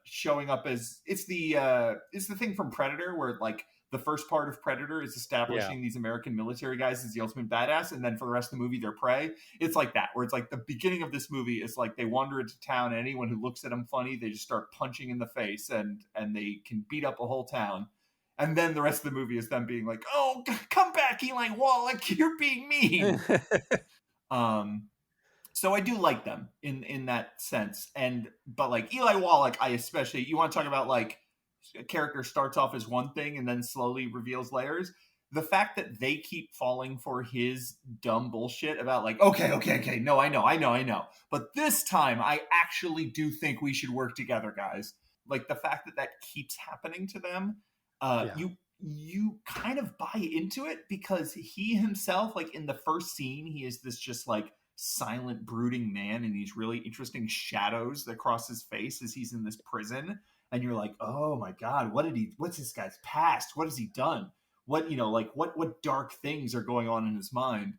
showing up as it's the thing from Predator where, like, the first part of Predator is establishing these American military guys as the ultimate badass, and then for the rest of the movie they're prey. It's like that, where it's like the beginning of this movie is like they wander into town and anyone who looks at them funny, they just start punching in the face, and they can beat up a whole town. And then the rest of the movie is them being like, "Oh, come back, Eli Wallach, you're being mean." So I do like them in that sense. But like Eli Wallach, I especially, you want to talk about like a character starts off as one thing and then slowly reveals layers. The fact that they keep falling for his dumb bullshit about like, okay, no, I know. But this time I actually do think we should work together, guys. Like, the fact that keeps happening to them, you kind of buy into it because he himself, like in the first scene, he is this just like silent, brooding man in these really interesting shadows that cross his face as he's in this prison. And you're like, oh my God, what's this guy's past? What has he done? What dark things are going on in his mind?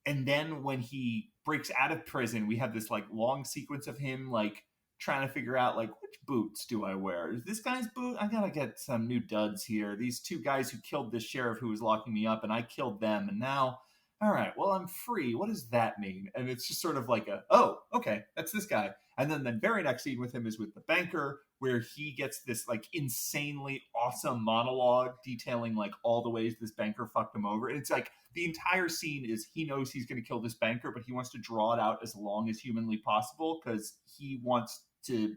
And then when he breaks out of prison, we have this like long sequence of him like trying to figure out like, which boots do I wear? Is this guy's boot? I gotta get some new duds here. These two guys who killed this sheriff who was locking me up, and I killed them, and now, all right, well, I'm free. What does that mean? And it's just sort of like oh, okay, that's this guy. And then the very next scene with him is with the banker, where he gets this like insanely awesome monologue detailing like all the ways this banker fucked him over. And it's like the entire scene is he knows he's going to kill this banker, but he wants to draw it out as long as humanly possible because he wants to,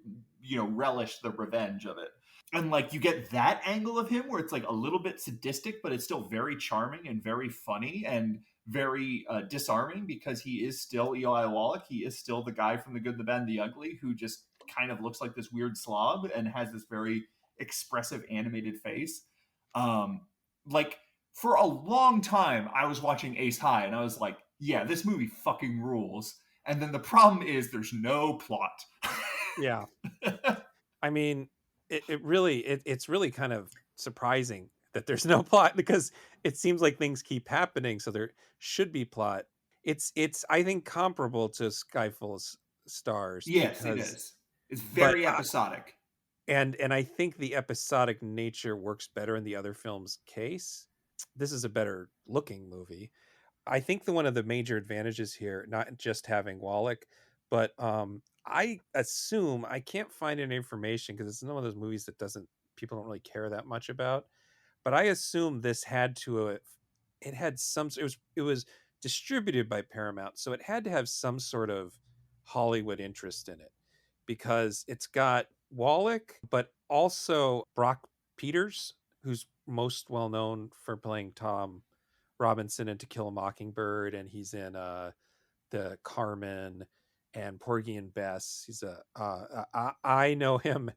relish the revenge of it. And like you get that angle of him where it's like a little bit sadistic, but it's still very charming and very funny and very disarming because he is still Eli Wallach. He is still the guy from The Good, the Bad, and the Ugly who just kind of looks like this weird slob and has this very expressive animated face. Like, for a long time, I was watching Ace High and I was like, yeah, this movie fucking rules. And then the problem is there's no plot. Yeah. I mean, it's really kind of surprising that there's no plot because it seems like things keep happening, so there should be plot. It's I think comparable to Skyfall's Stars. Yes, it is. It's very episodic. And I think the episodic nature works better in the other film's case. This is a better looking movie. I think one of the major advantages here, not just having Wallach, but I assume, I can't find any information because it's one of those movies that people don't really care that much about. But I assume this had to it had some, it was distributed by Paramount, so it had to have some sort of Hollywood interest in it because it's got Wallach, but also Brock Peters, who's most well known for playing Tom Robinson in To Kill a Mockingbird, and he's in the Carmen and Porgy and Bess. He's I know him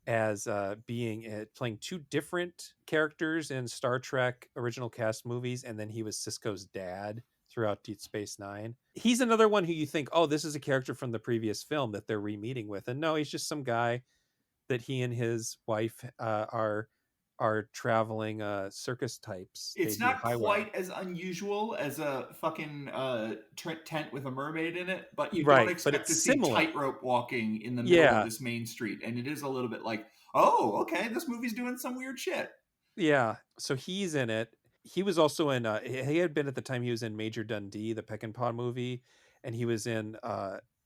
as playing two different characters in Star Trek original cast movies, and then he was Sisko's dad throughout Deep Space Nine. He's another one who you think, oh, this is a character from the previous film that they're re-meeting with, and no, he's just some guy that he and his wife are traveling circus types. It's not quite as unusual as a fucking tent with a mermaid in it, but you don't expect to see tightrope walking in the middle of this main street. And it is a little bit like, oh, okay, this movie's doing some weird shit. Yeah, so he's in it. He was also in, he had been at the time, he was in Major Dundee, the Peckinpah movie, and he was in,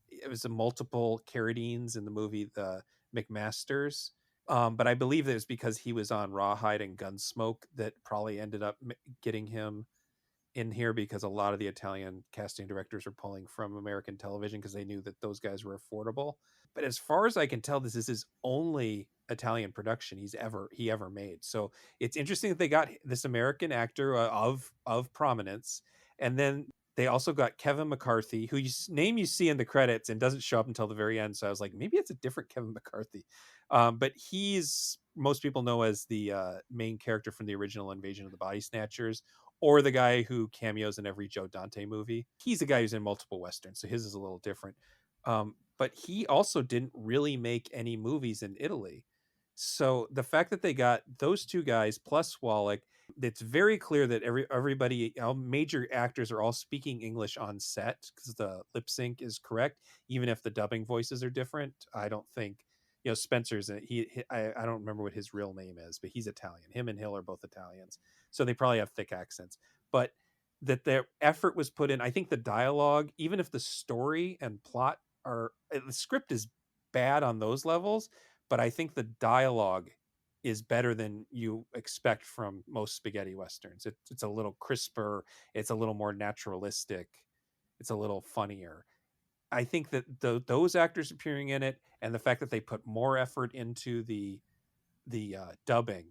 it was a multiple Carradines in the movie The McMasters. But I believe it was because he was on Rawhide and Gunsmoke that probably ended up getting him in here, because a lot of the Italian casting directors were pulling from American television because they knew that those guys were affordable. But as far as I can tell, this is his only Italian production he ever made. So it's interesting that they got this American actor of prominence, and then They also got Kevin McCarthy, who name you see in the credits and doesn't show up until the very end. So I was like, maybe it's a different Kevin McCarthy. But he's, most people know as the main character from the original Invasion of the Body Snatchers, or the guy who cameos in every Joe Dante movie. He's the guy who's in multiple Westerns, so his is a little different. But he also didn't really make any movies in Italy. So the fact that they got those two guys plus Wallach, it's very clear that everybody, all major actors are all speaking English on set because the lip sync is correct, even if the dubbing voices are different. I don't think, Spencer's I don't remember what his real name is, but he's Italian. Him and Hill are both Italians, so they probably have thick accents. But that their effort was put in. I think the dialogue, even if the story and plot the script is bad on those levels, but I think the dialogue is better than you expect from most spaghetti westerns. It's a little crisper, it's a little more naturalistic, it's a little funnier. I think that those actors appearing in it and the fact that they put more effort into the dubbing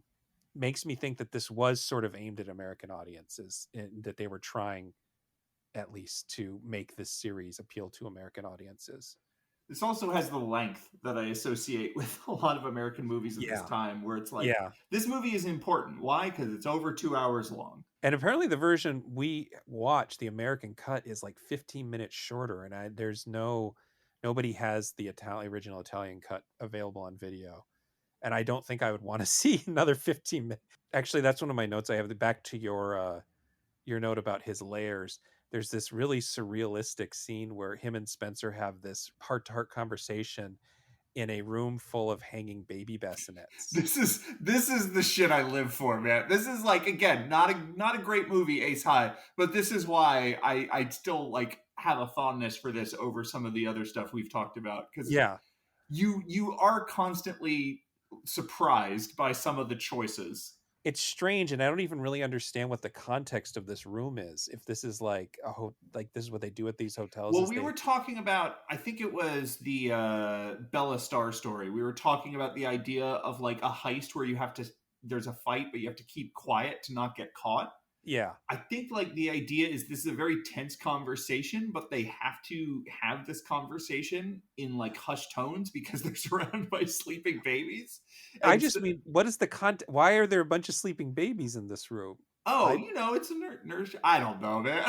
makes me think that this was sort of aimed at American audiences, and that they were trying at least to make this series appeal to American audiences. This also has the length that I associate with a lot of American movies at this time, where it's like, this movie is important. Why? Because it's over 2 hours long. And apparently the version we watched, the American cut, is like 15 minutes shorter, and nobody has the original Italian cut available on video. And I don't think I would want to see another 15 minutes. Actually, that's one of my notes I have. Back to your note about his layers. There's this really surrealistic scene where him and Spencer have this heart-to-heart conversation in a room full of hanging baby bassinets. This is the shit I live for, man. This is like, again, not a great movie, Ace High, but this is why I still like have a fondness for this over some of the other stuff we've talked about, because you are constantly surprised by some of the choices. It's strange, and I don't even really understand what the context of this room is. If this is like this is what they do at these hotels. Well, we were talking about, I think it was the Bella Star story. We were talking about the idea of like a heist where there's a fight, but you have to keep quiet to not get caught. Yeah. I think like the idea is this is a very tense conversation, but they have to have this conversation in like hushed tones because they're surrounded by sleeping babies. And I just mean, what is the content? Why are there a bunch of sleeping babies in this room? Oh, it's a nurse. I don't know, man.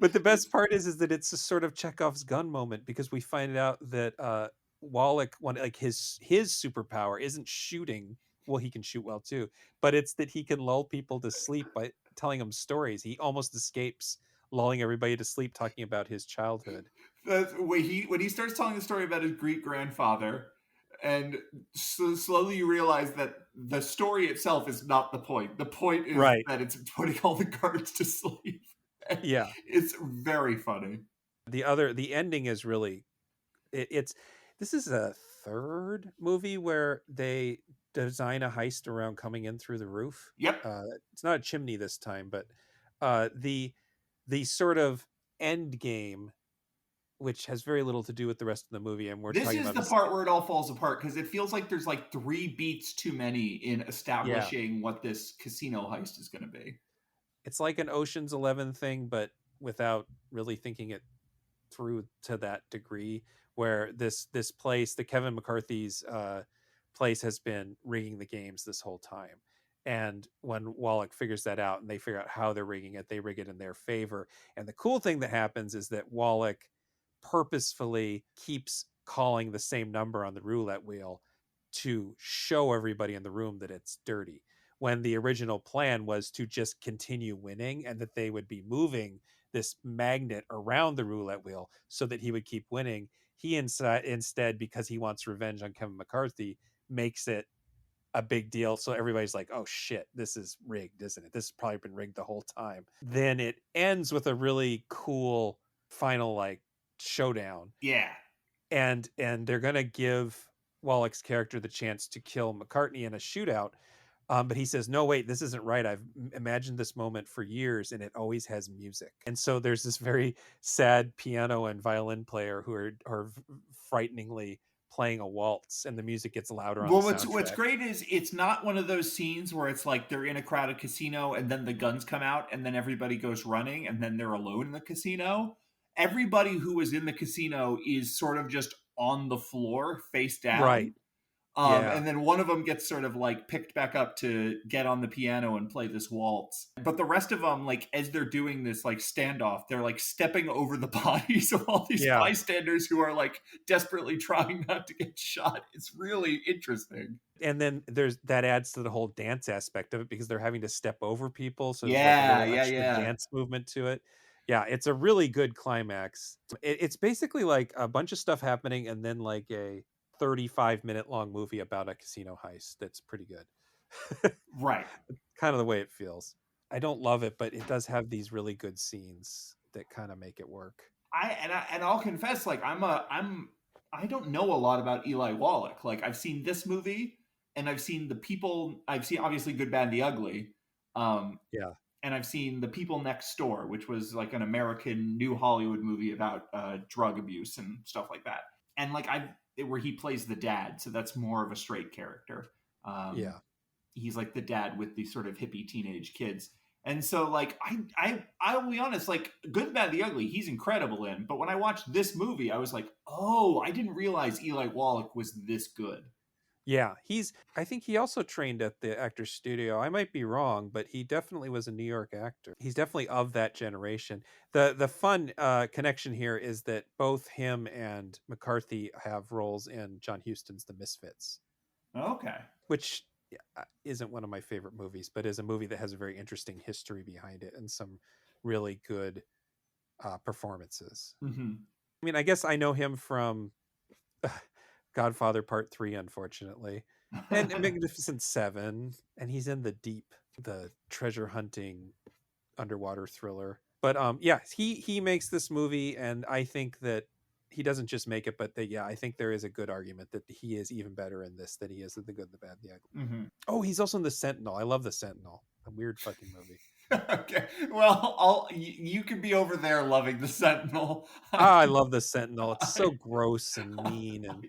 But the best part is that it's a sort of Chekhov's gun moment, because we find out that Wallach, his superpower isn't shooting. Well, he can shoot well too, but it's that he can lull people to sleep by telling them stories. He almost escapes lulling everybody to sleep talking about his childhood. When he starts telling the story about his great grandfather, and slowly you realize that the story itself is not the point. The point is that it's putting all the guards to sleep. Yeah, it's very funny. The ending is really, this is a third movie where they design a heist around coming in through the roof. Yep. It's not a chimney this time, but the sort of end game, which has very little to do with the rest of the movie, and we're talking about the part where it all falls apart, because it feels like there's like 3 beats too many in establishing what this casino heist is going to be. It's like an Ocean's 11 thing, but without really thinking it through to that degree, where this place, the Kevin McCarthy's place, has been rigging the games this whole time. And when Wallach figures that out and they figure out how they're rigging it, they rig it in their favor. And the cool thing that happens is that Wallach purposefully keeps calling the same number on the roulette wheel to show everybody in the room that it's dirty, when the original plan was to just continue winning, and that they would be moving this magnet around the roulette wheel so that he would keep winning. He instead, because he wants revenge on Kevin McCarthy, makes it a big deal. So everybody's like, oh shit, this is rigged, isn't it? This has probably been rigged the whole time. Then it ends with a really cool final like showdown. Yeah. And they're going to give Wallach's character the chance to kill McCartney in a shootout. But he says, no, wait, this isn't right. I've imagined this moment for years, and it always has music. And so there's this very sad piano and violin player who are frighteningly playing a waltz and the music gets louder on Well, the what's soundtrack. great is it's not one of those scenes where it's like they're in a crowded casino and then the guns come out and then everybody goes running and then they're alone in the casino. Everybody who was in the casino is sort of just on the floor, face down. Right. Yeah. And then one of them gets sort of like picked back up to get on the piano and play this waltz. But the rest of them, like as they're doing this like standoff, they're like stepping over the bodies of all these bystanders who are like desperately trying not to get shot. It's really interesting. And then that adds to the whole dance aspect of it because they're having to step over people. So yeah, there's like a little extra dance movement to it. Yeah, it's a really good climax. It's basically like a bunch of stuff happening and then like a 35-minute long movie about a casino heist that's pretty good. Right. Kind of the way it feels. I don't love it, but it does have these really good scenes that kind of make it work. I'll confess, like I don't know a lot about Eli Wallach. Like I've seen this movie and I've seen obviously Good, Bad, and the Ugly. And I've seen The People Next Door, which was like an American new Hollywood movie about drug abuse and stuff like that. And like where he plays the dad, so that's more of a straight character. He's like the dad with these sort of hippie teenage kids. And so like I'll be honest, like Good, Bad, the Ugly, he's incredible in. But when I watched this movie, I was like, oh, I didn't realize Eli Wallach was this good. Yeah, I think he also trained at the Actors Studio. I might be wrong, but he definitely was a New York actor. He's definitely of that generation. The fun connection here is that both him and McCarthy have roles in John Huston's The Misfits. Okay. Which isn't one of my favorite movies, but is a movie that has a very interesting history behind it and some really good performances. Mm-hmm. I mean, I guess I know him from Godfather Part 3, unfortunately, and Magnificent Seven, and he's in the treasure hunting underwater thriller. But he makes this movie, and I think that he doesn't just make it, but I think there is a good argument that he is even better in this than he is in The Good, the Bad, the Ugly. Mm-hmm. Oh, he's also in The Sentinel. I love The Sentinel. A weird fucking movie. Okay, well, you can be over there loving The Sentinel. I love The Sentinel. It's so gross and mean, and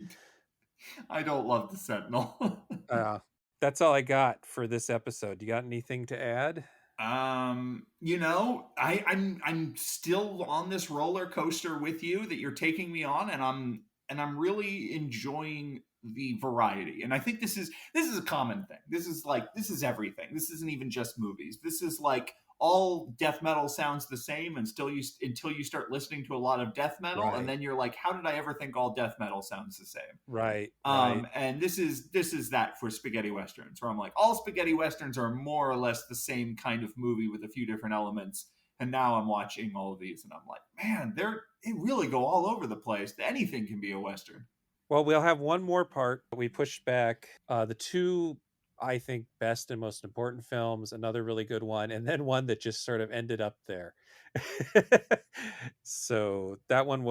I don't love The Sentinel. That's all I got for this episode. You got anything to add? I'm still on this roller coaster with you that you're taking me on, and I'm really enjoying the variety. And I think this is a common thing. This is everything. This isn't even just movies. This is like all death metal sounds the same until you start listening to a lot of death metal, and then you're like, how did I ever think all death metal sounds the same? Right. And this is that for spaghetti westerns, where I'm like, all spaghetti westerns are more or less the same kind of movie with a few different elements. And now I'm watching all of these, and I'm like, man, they really go all over the place. Anything can be a western. Well, we'll have one more part. We pushed back the two, I think, best and most important films, another really good one, and then one that just sort of ended up there. So that one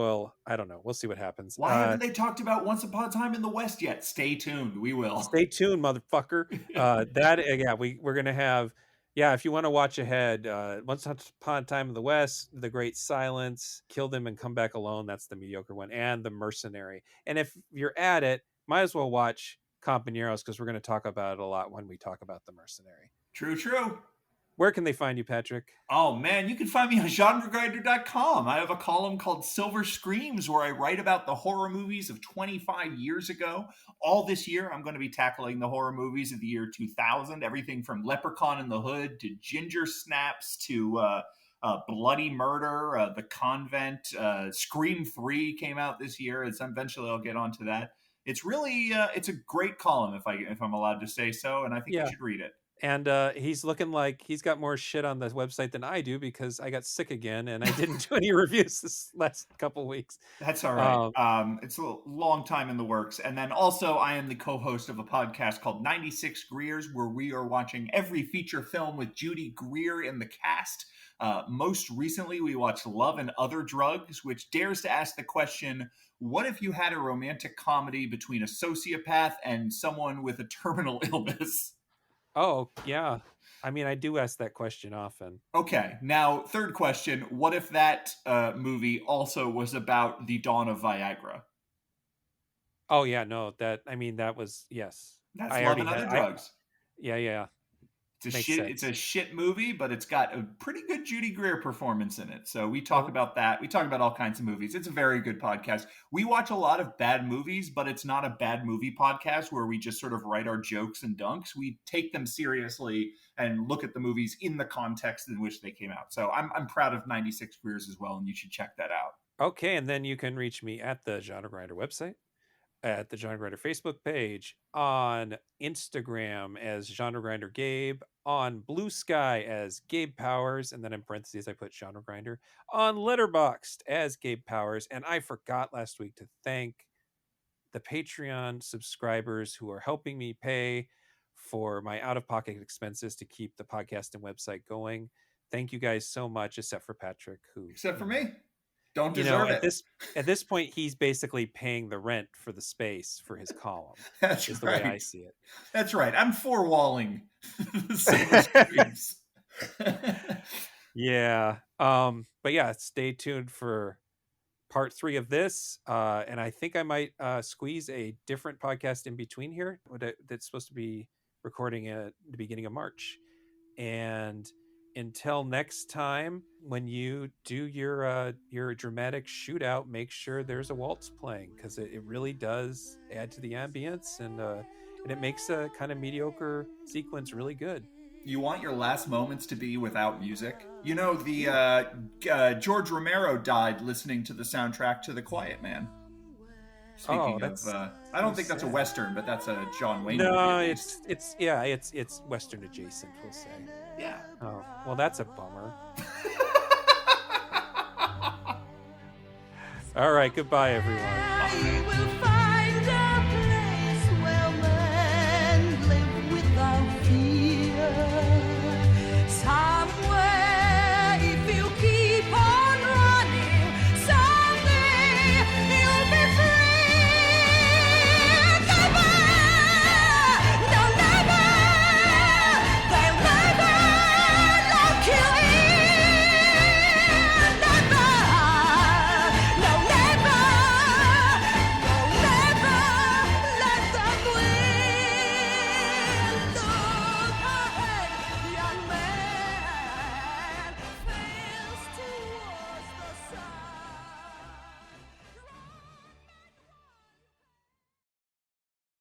I don't know. We'll see what happens. Why haven't they talked about Once Upon a Time in the West yet? Stay tuned. We will. Stay tuned, motherfucker. We're going to have, if you want to watch ahead, Once Upon a Time in the West, The Great Silence, Kill Them and Come Back Alone, that's the mediocre one, and The Mercenary. And if you're at it, might as well watch Compañeros, because we're going to talk about it a lot when we talk about The Mercenary. True. Where can they find you, Patrick? Oh, man, you can find me on genregrinder.com. I have a column called Silver Screams where I write about the horror movies of 25 years ago. All this year, I'm going to be tackling the horror movies of the year 2000, everything from Leprechaun in the Hood to Ginger Snaps to Bloody Murder, The Convent. Scream 3 came out this year. Eventually I'll get onto that. It's really it's a great column if I'm allowed to say so, and I think you should read it. And he's looking like he's got more shit on the website than I do because I got sick again and I didn't do any reviews this last couple weeks. That's all right. It's a long time in the works. And then also I am the co-host of a podcast called 96 Greers, where we are watching every feature film with Judy Greer in the cast. Most recently, we watched Love and Other Drugs, which dares to ask the question, what if you had a romantic comedy between a sociopath and someone with a terminal illness? Oh, yeah. I mean, I do ask that question often. Okay. Now, third question. What if that movie also was about the dawn of Viagra? Oh yeah, no, that was yes. That's I Love already and Other had. Drugs. Yeah. It's a Makes shit. It's sense. a shit movie, but it's got a pretty good Judy Greer performance in it. So we talk Well, about that. We talk about all kinds of movies. It's a very good podcast. We watch a lot of bad movies, but it's not a bad movie podcast where we just sort of write our jokes and dunks. We take them seriously and look at the movies in the context in which they came out. So I'm proud of 96 Greers as well, and you should check that out. okay, and then you can reach me at the Genre Grinder website, at the Genre Grinder Facebook page, on Instagram as Genre Grinder Gabe, on Blue Sky as Gabe Powers, and then in parentheses I put Genre Grinder, on Letterboxd as Gabe Powers. And I forgot last week to thank the Patreon subscribers who are helping me pay for my out-of-pocket expenses to keep the podcast and website going. Thank you guys so much, except for Patrick, who Except for me. Don't you know, deserve it. at this point, he's basically paying the rent for the space for his column. That's is the right. way I see it. That's right. I'm four-walling the same streams. Yeah. But yeah, stay tuned for part 3 of this. And I think I might squeeze a different podcast in between here that's supposed to be recording at the beginning of March. And until next time, when you do your dramatic shootout, make sure there's a waltz playing, because it really does add to the ambience, and it makes a kind of mediocre sequence really good. You want your last moments to be without music? You know, George Romero died listening to the soundtrack to The Quiet Man. Speaking of, I don't think that's a Western, but that's a John Wayne movie. No, it's Western adjacent, we'll say. Yeah. Oh, well, that's a bummer. All right, goodbye, everyone.